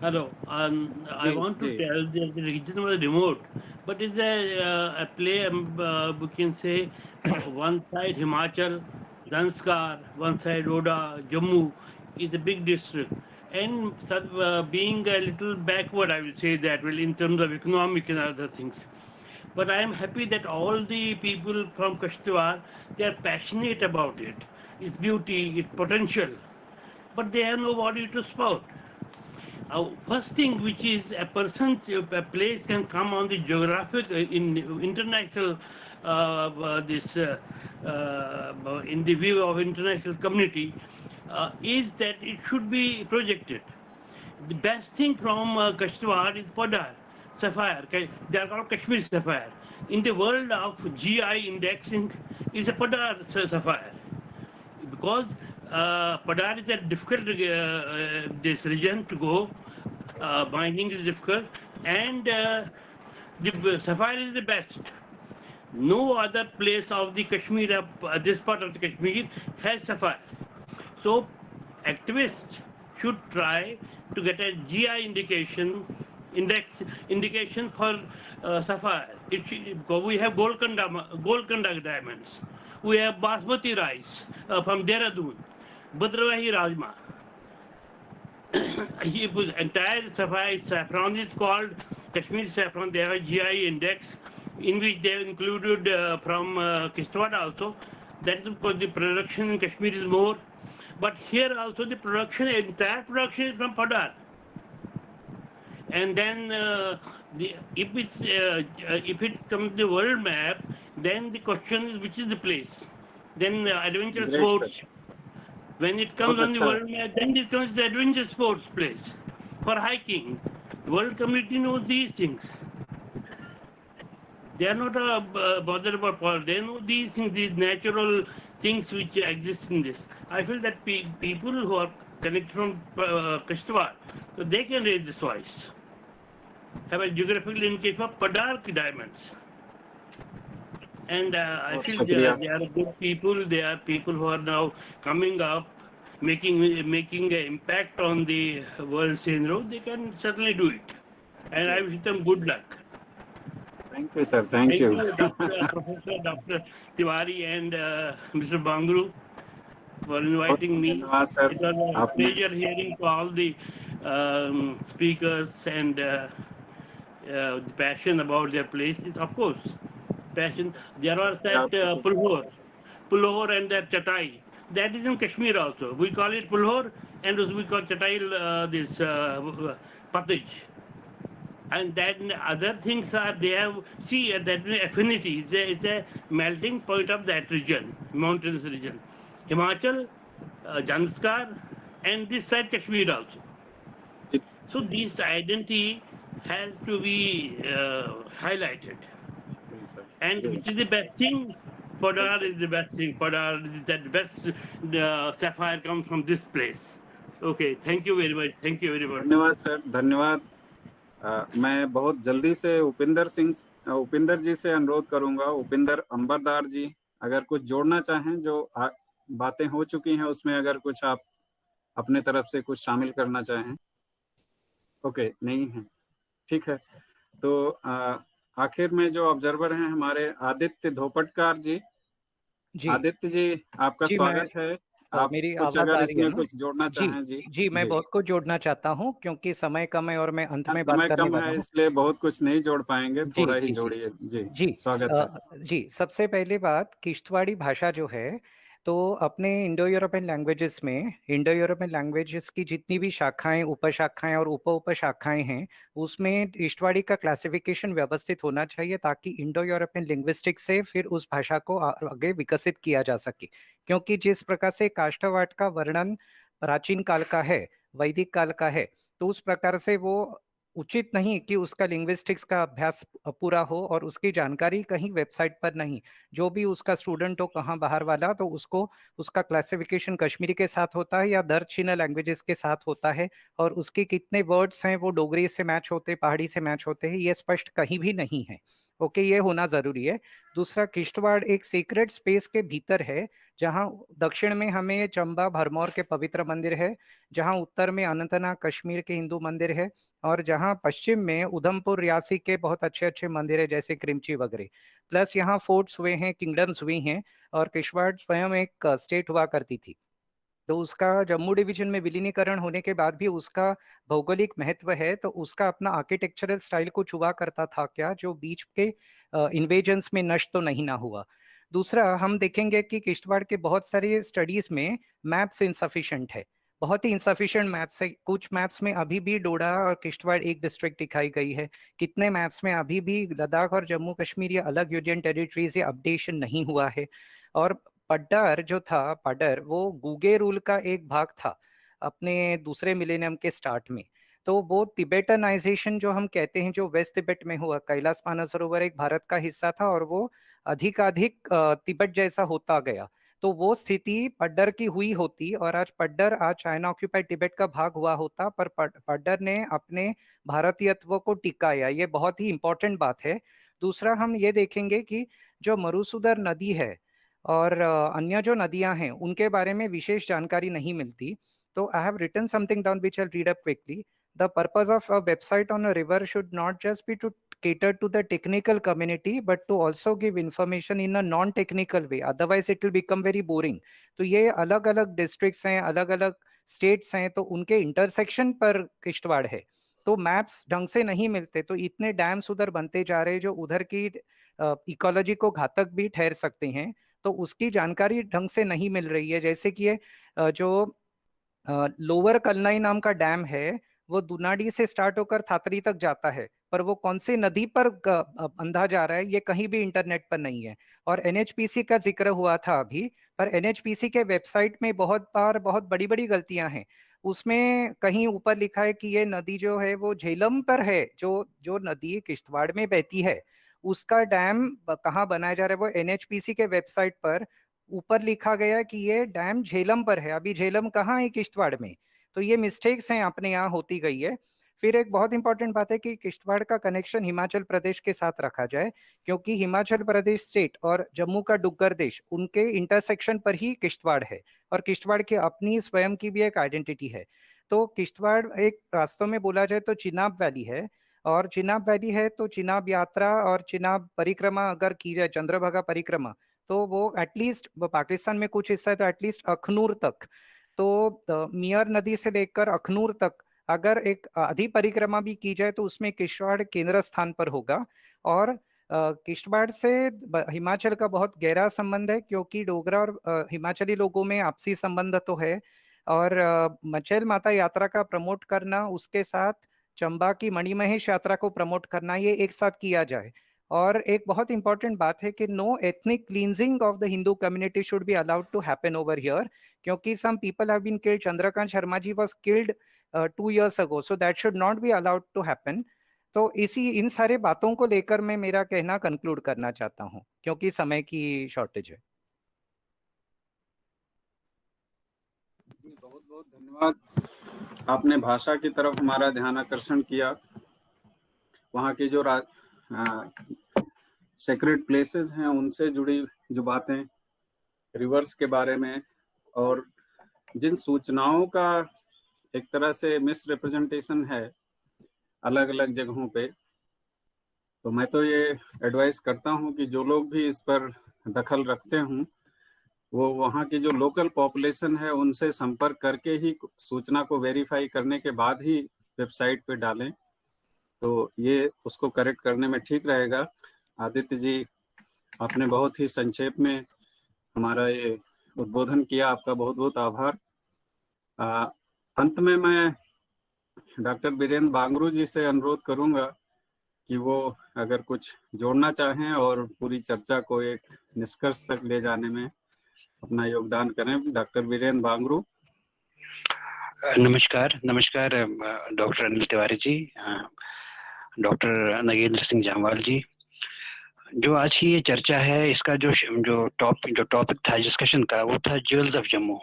Hello, I want to tell that the region was remote, but it's a play, we can say, one side Himachal, Zanskar, one side Roda, Jammu is a big district. And being a little backward, I will say that, well, in terms of economic and other things. But I am happy that all the people from Kishtwar, they are passionate about it, its beauty, its potential, but they have nobody to spout. First thing, which is a place can come on the geographic, international, in the view of international community, is that it should be projected. The best thing from Kishtwar is Padar, sapphire. They are called Kashmir sapphire. In the world of GI indexing, is a Padar sapphire. Because Padar is a difficult this region to go, mining is difficult, and the sapphire is the best. No other place of the Kashmir, this part of the Kashmir, has sapphire. So activists should try to get a GI indication for sapphire. Because we have Golconda diamonds, we have basmati rice from Dehradun, Badrawahi Rajma. Entire sapphire saffron is called Kashmir saffron. They have a GI index in which they have included from Kishtwar also. That is because the production in Kashmir is more. But here also the production, entire production is from Padar. And then if it comes the world map, then the question is which is the place. Then adventure Great, sports. sir. When it comes बहुत on the अच्छा world map, then it comes the adventure sports place for hiking. World community knows these things. They are not bothered about politics. They know these things, these natural things which exist in this. I feel that people who are connected from Kishtwar, so they can raise this voice. Have a geographical linkage for Padar diamonds. And I बहुत feel शुक्रिया they are good people. They are people who are now coming up, making an impact on the world scene. They can certainly do it. And I wish them good luck. Thank you sir thank Thank you you, Professor Dr. Tiwari and Mr. Bangru for inviting me. धन्यवाद sir It was a आपने pleasure hearing to all the speakers and the passion about their place. It's of course passion. There was that Pulhor and that Chatai. That is in Kashmir also. We call it Pulhor and we call Chatai this Patij. And then other things are they have that affinity. It's a melting point of that region, mountainous region. Himachal, Janskar, and this side Kashmir also. So this identity has to be highlighted. And which is the best thing? Padar is the best thing. Padar is that best sapphire comes from this place. Okay, thank you very much. Thank you very much. धन्यवाद sir धन्यवाद मैं बहुत जल्दी से उपिंदर जी से अनुरोध करूंगा उपिंदर अंबरदार जी अगर कुछ जोड़ना चाहें जो बातें हो चुकी हैं उसमें अगर कुछ आप अपने तरफ से कुछ शामिल करना चाहें ओके नहीं है ठीक है तो आखिर में जो ऑब्जर्वर हैं हमारे आदित्य धोपटकार जी आदित्य जी आपका स्वागत है आप मेरी कुछ आवाज अगर आ रही है इसमें ना? कुछ जोड़ना चाहें जी मैं बहुत कुछ जोड़ना चाहता हूं क्योंकि समय कम है और मैं अंत में बात समय करने कम वाला है हूं। इसलिए बहुत कुछ नहीं जोड़ पाएंगे जी थोड़ा ही जी जी जोड़िए जी जी स्वागत है जी सबसे पहली बात किश्तवाड़ी भाषा जो है तो अपने इंडो यूरोपियन लैंग्वेजेस में इंडो यूरोपियन लैंग्वेजेस की जितनी भी शाखाएं उपशाखाएं और उपशाखाएं हैं उसमें किश्तवाड़ी का क्लासिफिकेशन व्यवस्थित होना चाहिए ताकि इंडो यूरोपियन लिंग्विस्टिक्स से फिर उस भाषा को आगे विकसित किया जा सके क्योंकि जिस प्रकार से काष्ठवाड़ का वर्णन प्राचीन काल का है वैदिक काल का है तो उस प्रकार से वो उचित नहीं कि उसका लिंग्विस्टिक्स का अभ्यास पूरा हो और उसकी जानकारी कहीं वेबसाइट पर नहीं जो भी उसका स्टूडेंट हो कहाँ बाहर वाला तो उसको उसका क्लासिफिकेशन कश्मीरी के साथ होता है या दक्षिण लैंग्वेजेस के साथ होता है और उसके कितने वर्ड्स हैं वो डोगरी से मैच होते पहाड़ी से मैच होते हैं ये स्पष्ट कहीं भी नहीं है ओके ये होना जरूरी है दूसरा किश्तवाड़ एक सीक्रेट स्पेस के भीतर है जहां दक्षिण में हमें चंबा भरमौर के पवित्र मंदिर है जहां उत्तर में अनंतनाग कश्मीर के हिंदू मंदिर है और जहां पश्चिम में उधमपुर रियासी के बहुत अच्छे अच्छे मंदिर है जैसे क्रिमची वगैरह प्लस यहाँ फोर्ट्स हुए हैं किंगडम्स हुई हैं और किश्तवाड़ स्वयं एक स्टेट हुआ करती थी तो उसका जम्मू डिवीजन में विलीनीकरण होने के बाद भी उसका भौगोलिक महत्व है तो उसका अपना आर्किटेक्चरल स्टाइल कुछ हुआ करता था क्या जो बीच के इन्वेजन्स में नष्ट तो नहीं ना हुआ दूसरा हम देखेंगे कि किश्तवाड़ के बहुत सारे स्टडीज में मैप्स इनसफिशिएंट है बहुत ही इंसफिशिएंट मैप्स है कुछ मैप्स में अभी भी डोडा और किश्तवाड़ एक डिस्ट्रिक्ट दिखाई गई है कितने मैप्स में अभी भी लद्दाख और जम्मू कश्मीर या अलग यूनियन टेरिटरी से अपडेशन नहीं हुआ है और पड्डर जो था पडर वो गूगे रूल का एक भाग था अपने दूसरे मिलेनियम के स्टार्ट में तो वो तिबेटनाइजेशन जो हम कहते हैं जो वेस्ट तिब्बत में हुआ कैलाश मानसरोवर एक भारत का हिस्सा था और वो अधिकाधिक तिब्बत जैसा होता गया तो वो स्थिति पड्डर की हुई होती और आज पड्डर आज चाइना ऑक्यूपाइड तिब्बत का भाग हुआ होता पर पड्डर ने अपने भारतीयत्व को टिकाया ये बहुत ही इंपॉर्टेंट बात है दूसरा हम ये देखेंगे कि जो मरुसूदर नदी है और अन्य जो नदियां हैं उनके बारे में विशेष जानकारी नहीं मिलती तो I have written something down which I will read up quickly the purpose of a website on a river should not just be to cater to the technical community but to also give information in a non technical way otherwise it will become very boring तो ये अलग अलग districts हैं अलग अलग states हैं तो उनके इंटरसेक्शन पर किश्तवाड़ है तो मैप्स ढंग से नहीं मिलते तो इतने डैम्स उधर बनते जा रहे जो उधर की इकोलॉजी को घातक भी ठहर सकते हैं तो उसकी जानकारी ढंग से नहीं मिल रही है। जैसे कि ये जो लोअर कलनाई नाम का डैम है वो दुनाडी से स्टार्ट होकर थातरी तक जाता है, पर वो कौन सी नदी पर बंधा जा रहा है ये कहीं भी इंटरनेट पर नहीं है। और एनएचपीसी का जिक्र हुआ था अभी, पर एनएचपीसी के वेबसाइट में बहुत बार बहुत बड़ी बड़ी गलतियां हैं। उसमें कहीं ऊपर लिखा है कि ये नदी जो है वो झेलम पर है, जो नदी किश्तवाड़ में बहती है उसका डैम कहाँ बनाया जा रहा है वो एनएचपीसी के वेबसाइट पर ऊपर लिखा गया कि ये डैम झेलम पर है। अभी झेलम कहाँ है किश्तवाड़ में? तो ये मिस्टेक्स हैं अपने यहाँ होती गई है। फिर एक बहुत इंपॉर्टेंट बात है कि किश्तवाड़ का कनेक्शन हिमाचल प्रदेश के साथ रखा जाए, क्योंकि हिमाचल प्रदेश स्टेट और जम्मू का डुग्गर देश उनके इंटरसेक्शन पर ही किश्तवाड़ है, और किश्तवाड़ की अपनी स्वयं की भी एक आइडेंटिटी है। तो किश्तवाड़ एक रास्तों में बोला जाए तो चिनाब वैली है, और चिनाब वैली है तो चिनाब यात्रा और चिनाब परिक्रमा अगर की जाए, चंद्रभागा परिक्रमा, तो वो एटलीस्ट पाकिस्तान में कुछ हिस्सा है तो एटलीस्ट अखनूर तक, तो मियर नदी से लेकर अखनूर तक अगर एक आधी परिक्रमा भी की जाए तो उसमें किश्तवाड़ केंद्र स्थान पर होगा। और किश्तवाड़ से हिमाचल का बहुत गहरा संबंध है, क्योंकि डोगरा और हिमाचली लोगों में आपसी संबंध तो है। और मचैल माता यात्रा का प्रमोट करना, उसके साथ चंबा की मणिमहेश यात्रा को प्रमोट करना, ये एक साथ किया जाए। और एक बहुत इंपॉर्टेंट बात है कि no ethnic cleansing of the Hindu community should be allowed to happen over here, क्योंकि some people have been killed. Chandrakant Sharma ji was killed 2 years ago, so that should not be allowed to happen. तो इन सारे बातों को लेकर मैं मेरा कहना कंक्लूड करना चाहता हूँ, क्योंकि समय की शॉर्टेज है। बहुत बहुत धन्यवाद। आपने भाषा की तरफ हमारा ध्यान आकर्षण किया। वहाँ की जो सेक्रेड प्लेसेस हैं उनसे जुड़ी जो बातें, रिवर्स के बारे में, और जिन सूचनाओं का एक तरह से मिस रिप्रेजेंटेशन है अलग अलग जगहों पे, तो मैं तो ये एडवाइस करता हूँ कि जो लोग भी इस पर दखल रखते हों वो वहाँ की जो लोकल पॉपुलेशन है उनसे संपर्क करके ही सूचना को वेरीफाई करने के बाद ही वेबसाइट पे डालें, तो ये उसको करेक्ट करने में ठीक रहेगा। आदित्य जी, आपने बहुत ही संक्षेप में हमारा ये उद्बोधन किया, आपका बहुत बहुत आभार। अंत में मैं डॉक्टर बीरेंद्र बांगरू जी से अनुरोध करूंगा कि वो अगर कुछ जोड़ना चाहें और पूरी चर्चा को एक निष्कर्ष तक ले जाने में अपना योगदान करें। डॉक्टर बीरेंद्र बांगरू। नमस्कार डॉक्टर अनिल तिवारी जी, डॉक्टर नगेंद्र सिंह जामवाल जी। जो आज की ये चर्चा है, इसका जो टॉपिक था डिस्कशन का, वो था ज्वेल्स ऑफ जम्मू।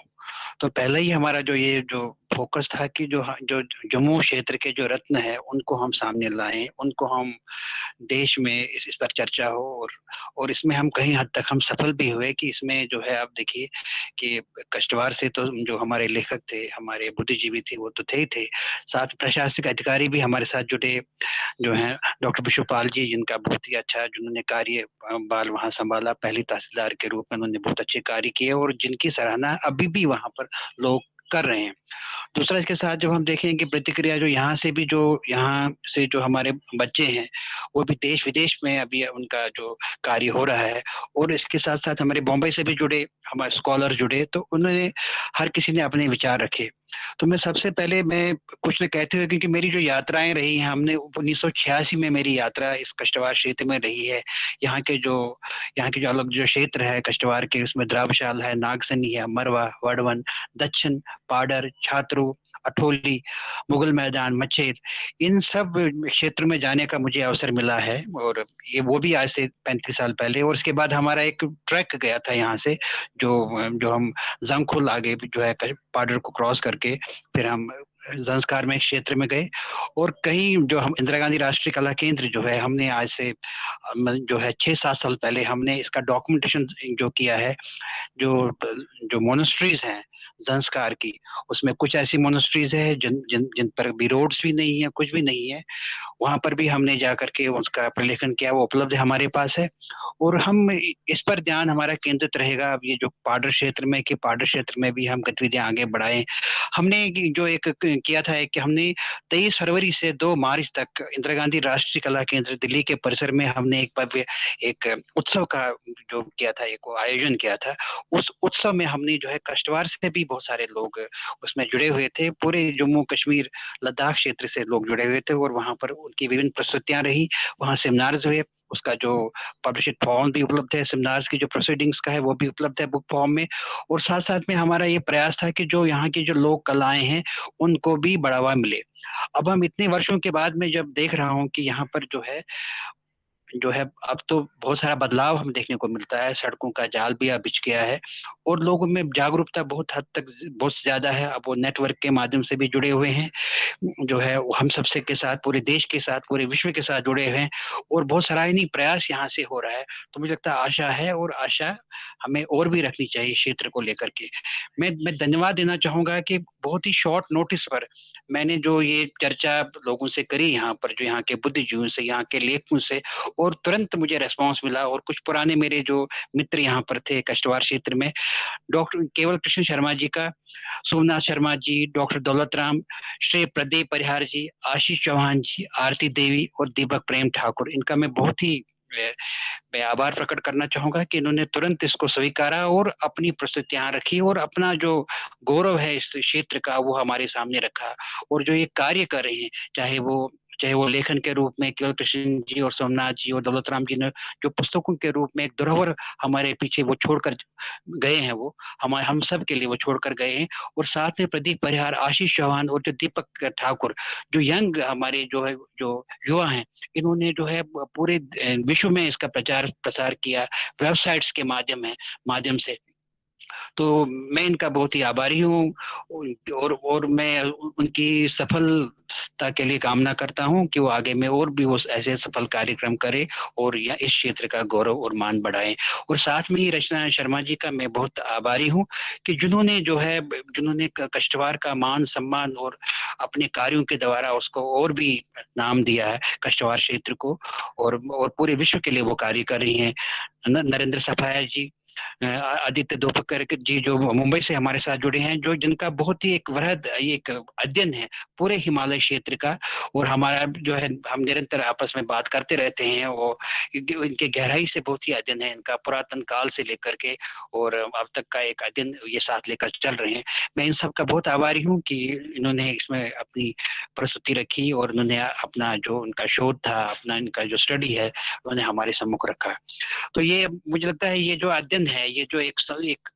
तो पहले ही हमारा जो फोकस था कि जो जम्मू क्षेत्र के जो रत्न है उनको हम सामने लाएं, उनको हम देश में इस पर चर्चा हो, और इसमें हम कहीं हद तक हम सफल भी हुए कि इसमें जो है आप देखिए कि कष्टवाड़ से तो जो हमारे लेखक थे, हमारे बुद्धिजीवी थे, वो तो थे ही थे, साथ प्रशासनिक अधिकारी भी हमारे साथ जुटे, जो हैं डॉक्टर विश्वपाल जी, जिनका बहुत ही अच्छा जिन्होंने कार्य बाल वहाँ संभाला, पहली तहसीलदार के रूप में उन्होंने बहुत अच्छे कार्य किए और जिनकी सराहना अभी भी वहाँ पर लोग कर रहे हैं। दूसरा, इसके साथ जब हम देखें कि प्रतिक्रिया जो यहाँ से जो हमारे बच्चे हैं वो भी देश विदेश में अभी उनका जो कार्य हो रहा है, और इसके साथ साथ हमारे बॉम्बे से भी जुड़े हमारे स्कॉलर जुड़े, तो उन्होंने हर किसी ने अपने विचार रखे। तो मैं सबसे पहले मैं कुछ न कहते हुए, क्योंकि मेरी जो यात्राएं रही हैं, हमने 1986 में मेरी यात्रा इस कष्टवाड़ क्षेत्र में रही है। यहाँ के जो अलग जो क्षेत्र है कष्टवाड़ के, उसमें द्रावशाल है, नागसनी है, मरवा, वड़वन, दक्षिण, पाडर, छात्रू, अठोली, मुगल मैदान, मच्छेद, इन सब क्षेत्र में जाने का मुझे अवसर मिला है, और ये वो भी आज से 35 साल पहले। और इसके बाद हमारा एक ट्रैक गया था यहाँ से, जो हम जंगखुल आगे जो है पाडर को क्रॉस करके फिर हम संस्कार में क्षेत्र में गए, और कहीं जो हम इंदिरा गांधी राष्ट्रीय कला केंद्र जो है, हमने आज से जो है 6-7 साल पहले हमने इसका डॉक्यूमेंटेशन जो किया है, जो मोनेस्ट्रीज हैं संस्कार की। उसमें कुछ ऐसी मोनेस्ट्रीज है जिन जिन जिन पर भी रोड्स भी नहीं है, कुछ भी नहीं है, वहां पर भी हमने जा करके उसका प्रलेखन किया, वो उपलब्ध हमारे पास है। और हम इस पर ध्यान हमारा केंद्रित रहेगा अब ये जो पाडर क्षेत्र में, कि पाडर क्षेत्र में भी हम गतिविधियां आगे बढ़ाएं। हमने जो एक किया था कि हमने 23 फरवरी से 2 मार्च तक इंदिरा गांधी राष्ट्रीय कला केंद्र दिल्ली के परिसर में हमने एक उत्सव का जो किया था, एक आयोजन किया था। उस उत्सव में हमने जो है कष्टवाड़ से भी बहुत सारे लोग उसमें जुड़े हुए थे, पूरे जम्मू कश्मीर लद्दाख क्षेत्र से लोग जुड़े हुए थे, और वहां पर उनकी विभिन्न प्रस्तुतियां रही, वहां सेमिनार्स हुए। उसका जो पब्लिश्ड फॉर्म भी उपलब्ध है, सेमिनार्स की जो प्रोसीडिंग्स का है वो भी उपलब्ध है बुक फॉर्म में। और साथ साथ में हमारा ये प्रयास था कि जो यहाँ की जो लोक कलाएं हैं उनको भी बढ़ावा मिले। अब हम इतने वर्षों के बाद में जब देख रहा हूँ कि यहाँ पर जो है अब तो बहुत सारा बदलाव हमें देखने को मिलता है, सड़कों का जाल भी अब बिछ गया है, और लोगों में जागरूकता बहुत हद तक बहुत ज्यादा है। अब वो नेटवर्क के माध्यम से भी जुड़े हुए हैं, जो है हम सबसे के साथ, पूरे देश के साथ, पूरे विश्व के साथ जुड़े हुए हैं, और बहुत सराहनीय प्रयास यहाँ से हो रहा है। तो मुझे लगता है आशा है, और आशा हमें और भी रखनी चाहिए क्षेत्र को लेकर के। मैं धन्यवाद देना चाहूंगा कि बहुत ही शॉर्ट नोटिस पर मैंने जो ये चर्चा लोगों से करी यहाँ पर, जो यहाँ के बुद्धिजीवियों से, यहाँ के लेखकों से, और तुरंत मुझे रेस्पॉन्स मिला। और कुछ पुराने मेरे जो मित्र यहाँ पर थे कष्टवाड़ क्षेत्र में, डॉक्टर केवल कृष्ण शर्मा जी का, सोमनाथ शर्मा जी, डॉक्टर दौलत राम, श्री प्रदीप परिहार जी, आशीष चौहान जी, आरती देवी और दीपक प्रेम ठाकुर, इनका मैं बहुत ही मैं आभार प्रकट करना चाहूंगा कि इन्होंने तुरंत इसको स्वीकारा और अपनी प्रस्तुतियां रखी, और अपना जो गौरव है इस क्षेत्र का वो हमारे सामने रखा। और जो ये कार्य कर रहे हैं, चाहे वो लेखन के रूप में केवल कृष्ण जी और सोमनाथ जी और दौलत राम जी ने जो पुस्तकों के रूप में एक धरोहर हमारे पीछे वो छोड़कर गए हैं, वो हम सब के लिए वो छोड़कर गए हैं। और साथ में प्रदीप परिहार, आशीष चौहान और जो दीपक ठाकुर, जो यंग हमारे जो युवा हैं, इन्होंने जो है पूरे विश्व में इसका प्रचार प्रसार किया वेबसाइट्स के माध्यम से। तो मैं इनका बहुत ही आभारी हूँ, और मैं उनकी सफलता के लिए कामना करता हूँ कि वो आगे में और भी वो ऐसे सफल कार्यक्रम करे और या इस क्षेत्र का गौरव और मान बढ़ाएं। और साथ में ही रचना शर्मा जी का मैं बहुत आभारी हूँ कि जिन्होंने कष्टवाड़ का मान सम्मान और अपने कार्यों के द्वारा उसको और भी नाम दिया है कष्टवाड़ क्षेत्र को, और पूरे विश्व के लिए वो कार्य कर रही हैं। नरेंद्र सफाया जी, आदित्य दोपकर जी जो मुंबई से हमारे साथ जुड़े हैं, जो जिनका बहुत ही एक वृहद एक अध्ययन है पूरे हिमालय क्षेत्र का, और हमारा जो है हम निरंतर आपस में बात करते रहते हैं। वो इनके गहराई से बहुत ही अध्ययन है इनका, पुरातन काल से लेकर के और अब तक का एक अध्ययन ये साथ लेकर चल रहे हैं। मैं इन सब का बहुत आभारी हूँ कि इन्होंने इसमें अपनी प्रस्तुति रखी, और इन्होंने अपना जो उनका शोध था, अपना इनका जो स्टडी है, उन्होंने हमारे सम्मुख रखा। तो ये मुझे लगता है ये जो अध्ययन है, ये जो एक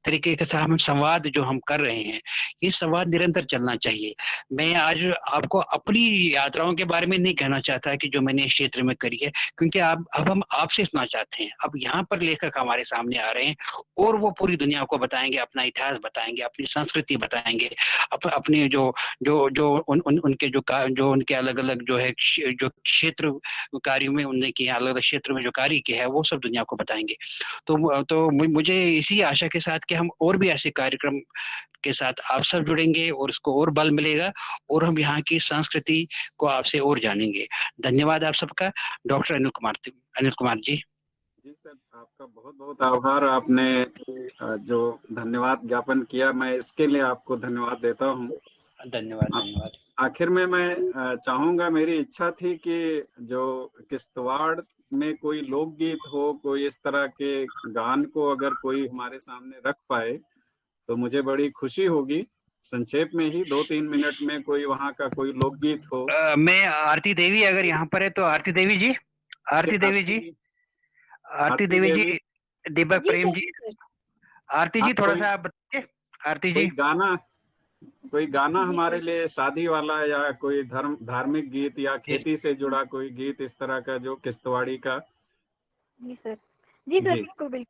तरीके के साथ हम संवाद जो हम कर रहे हैं, ये संवाद निरंतर चलना चाहिए। मैं आज आपको अपनी यात्राओं के बारे में नहीं कहना चाहता कि जो मैंने इस क्षेत्र में करी है, क्योंकि अब हम आपसे सुनना चाहते हैं। अब यहाँ पर लेखक हमारे सामने आ रहे हैं और वो पूरी दुनिया को बताएंगे, अपना इतिहास बताएंगे, अपनी संस्कृति बताएंगे, अपने उनके जो उनके अलग अलग जो है जो क्षेत्र कार्यों में उनके अलग अलग क्षेत्रों में जो कार्य किया है वो सब दुनिया को बताएंगे। तो मुझे इसी आशा के साथ कि हम और भी ऐसे कार्यक्रम के साथ आप सब जुड़ेंगे और इसको और बल मिलेगा, और हम यहाँ की संस्कृति को आपसे और जानेंगे। धन्यवाद आप सबका। डॉक्टर अनिल कुमार जी। जी सर, आपका बहुत बहुत आभार। आपने जो धन्यवाद ज्ञापन किया, मैं इसके लिए आपको धन्यवाद देता हूँ। धन्यवाद। आखिर में मैं चाहूंगा, मेरी इच्छा थी कि जो किश्तवाड़ में कोई लोकगीत हो, कोई इस तरह के गान को अगर कोई हमारे सामने रख पाए तो मुझे बड़ी खुशी होगी। संक्षेप में ही 2-3 मिनट में कोई वहाँ का कोई लोकगीत हो। मैं आरती देवी अगर यहाँ पर है तो आरती देवी जी, दीपक प्रेम जी, आरती जी थोड़ा सा आप बताइए। आरती जी, कोई गाना हमारे लिए शादी वाला, या कोई धार्मिक गीत, या खेती से जुड़ा कोई गीत इस तरह का जो किश्तवाड़ी का। जी सर बिल्कुल।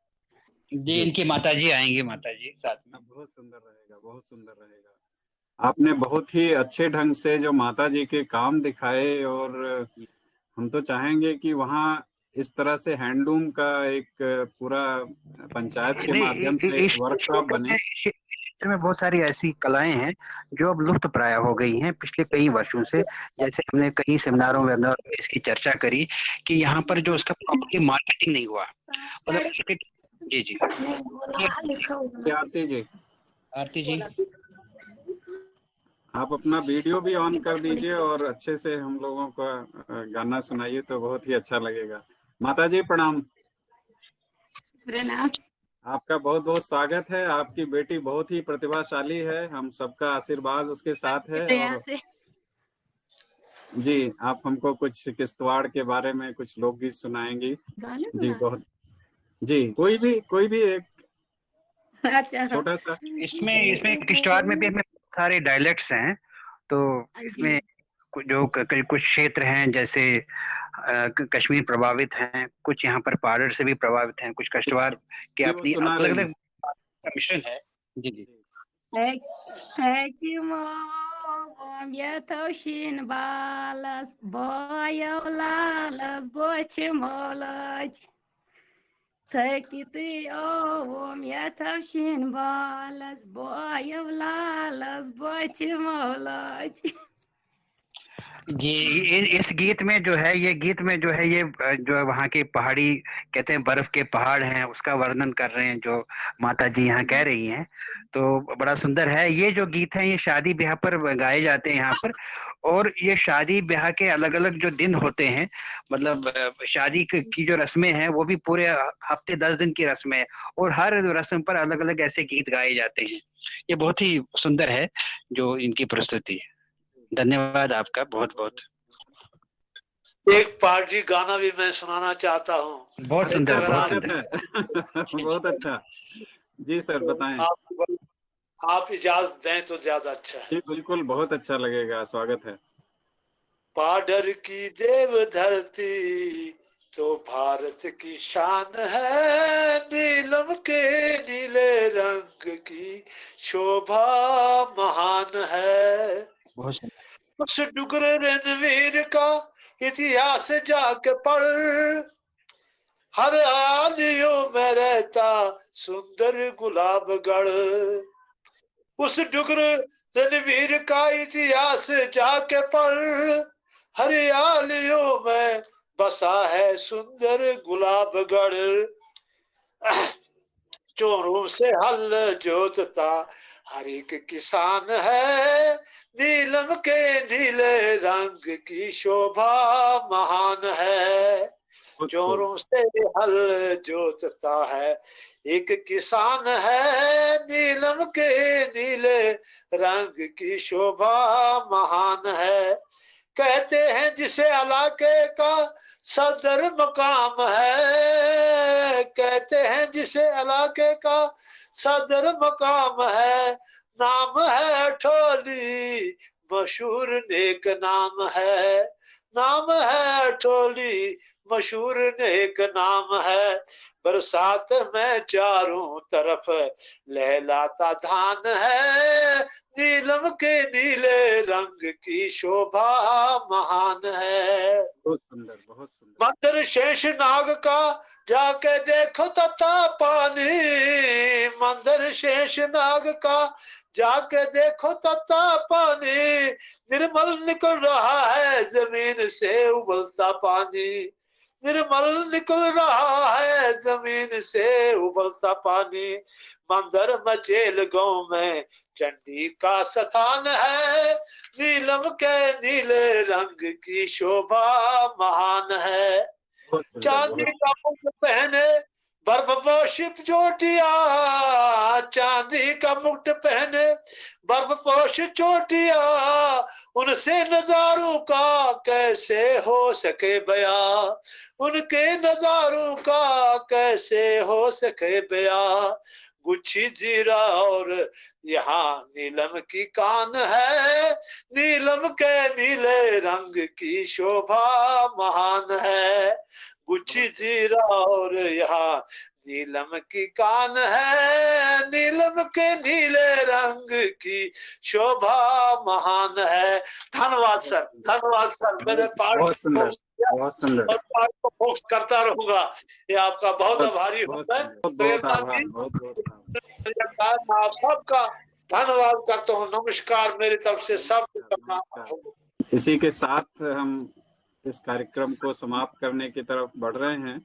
जी इनकी माता जी आएंगे, माता जी साथ में। बहुत सुंदर रहेगा, बहुत सुंदर रहेगा। आपने बहुत ही अच्छे ढंग से जो माता जी के काम दिखाए, और हम तो चाहेंगे कि वहाँ इस तरह से हैंडलूम का एक पूरा पंचायत के माध्यम से वर्कशॉप बने। क्षेत्र में बहुत सारी ऐसी कलाएं हैं जो अब लुप्त प्राय हो गई हैं पिछले कई वर्षों से। जैसे हमने कई सेमिनारों वेबिनार में इसकी चर्चा करी कि यहाँ पर जो उसका प्रॉपर्ली मार्केटिंग नहीं हुआ, मतलब जी जी आरती जी आप अपना वीडियो भी ऑन कर दीजिए और अच्छे से हम लोगों का गाना सुनाइए तो बहुत ही अच्छा लगेगा। माता जी प्रणाम। आपका बहुत बहुत स्वागत है। आपकी बेटी बहुत ही प्रतिभाशाली है, हम सबका आशीर्वाद उसके साथ है। और जी आप हमको कुछ किश्तवाड़ के बारे में कुछ लोकगीत सुनाएंगी जी? बहुत जी कोई भी एक छोटा सा। इसमें किश्तवाड़ में भी हमें सारे डायलेक्ट्स हैं, तो इसमें कुछ क्षेत्र हैं जैसे कश्मीर प्रभावित हैं, कुछ यहाँ पर पहाड़ से भी प्रभावित हैं, कुछ किश्तवाड़ के अपनी अलग अलग मिश्रण है। जी जी ये इस गीत में जो है ये जो वहाँ की पहाड़ी कहते हैं बर्फ के पहाड़ हैं उसका वर्णन कर रहे हैं जो माता जी यहाँ कह रही हैं, तो बड़ा सुंदर है। ये जो गीत है ये शादी ब्याह पर गाए जाते हैं यहाँ पर, और ये शादी ब्याह के अलग अलग जो दिन होते हैं, मतलब शादी की जो रस्में हैं वो भी पूरे हफ्ते 10 दिन की रस्में है, और हर रस्म पर अलग अलग ऐसे गीत गाए जाते हैं। ये बहुत ही सुंदर है जो इनकी प्रस्तुति है। धन्यवाद आपका बहुत बहुत। एक पार्टी गाना भी मैं सुनाना चाहता हूँ। बहुत सुंदर, बहुत सुंदर। बहुत अच्छा जी सर, बताएं। आप इजाजत दें तो ज्यादा अच्छा है। जी बिल्कुल, बहुत अच्छा लगेगा, स्वागत है। पाडर की देव धरती तो भारत की शान है, नीलम के नीले रंग की शोभा महान है। उस डुगर रणवीर का इतिहास जाके पढ़, हर आलियों में रहता सुंदर गुलाबगढ़। उस डुगर रणवीर का इतिहास जाके पढ़, हरियालियों में बसा है सुंदर गुलाबगढ़। चोरों से हल जोतता हर एक किसान है, नीलम के नीले रंग की शोभा महान है। चोरों से हल जोतता है एक किसान है, नीलम के नीले रंग की शोभा महान है। कहते हैं जिसे इलाके का सदर मकाम है, कहते हैं जिसे इलाके का सदर मकाम है, नाम है ठोली मशहूर नेक नाम है, नाम है ठोली मशहूर नेक नाम है। बरसात में चारों तरफ लहलाता धान है, नीलम के नीले रंग की शोभा महान है। बहुत सुंदर, बहुत सुंदर। मंदिर शेष नाग का जाके देखो तता पानी, मंदिर शेष नाग का जाके देखो तता पानी, निर्मल निकल रहा है जमीन से उबलता पानी, निर्मल निकल रहा है जमीन से उबलता पानी। मंदिर मचेल गांव में चंडी का स्थान है, नीलम के नीले रंग की शोभा महान है। चांदी का मुकुट पहने बर्फपोशित चोटिया, चांदी का मुकुट पहने बर्फपोशित चोटिया, उनसे नजारों का कैसे हो सके बया, उनके नजारों का कैसे हो सके बया। गुच्छी जीरा और यहाँ नीलम की कान है, नीलम के नीले रंग की शोभा महान है। गुच्छी जीरा और यहाँ नीलम की कान है, नीलम के नीले रंग की शोभा महान है। धन्यवाद सर, धन्यवाद सर। मेरे पार्ट को फोकस करता रहूंगा, ये आपका बहुत आभारी हूँ मैं। आप सबका धन्यवाद करता हूँ। नमस्कार मेरी तरफ से सब। इसी के साथ हम इस कार्यक्रम को समाप्त करने की तरफ बढ़ रहे हैं।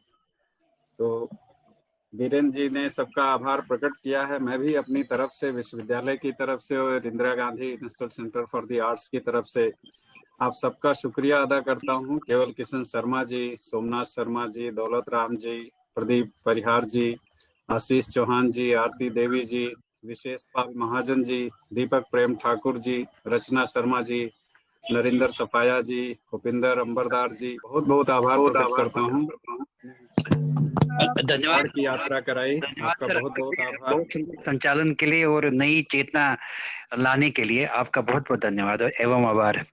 तो वीरेंद्र जी ने सबका आभार प्रकट किया है। मैं भी अपनी तरफ से, विश्वविद्यालय की तरफ से और Indira Gandhi national centre for the arts की तरफ से आप सबका शुक्रिया अदा करता हूं। केवल किशन शर्मा जी, सोमनाथ शर्मा जी, दौलत राम जी, प्रदीप परिहार जी, आशीष चौहान जी, आरती देवी जी, विशेष पाल महाजन जी, दीपक प्रेम ठाकुर जी, रचना शर्मा जी, नरेंद्र सफाया जी, भूपिंदर अंबरदार जी, बहुत बहुत आभार प्रकट करता हूँ। धन्यवाद की यात्रा कराई, आपका बहुत बहुत आभार। संचालन के लिए और नई चेतना लाने के लिए आपका बहुत बहुत धन्यवाद एवं आभार।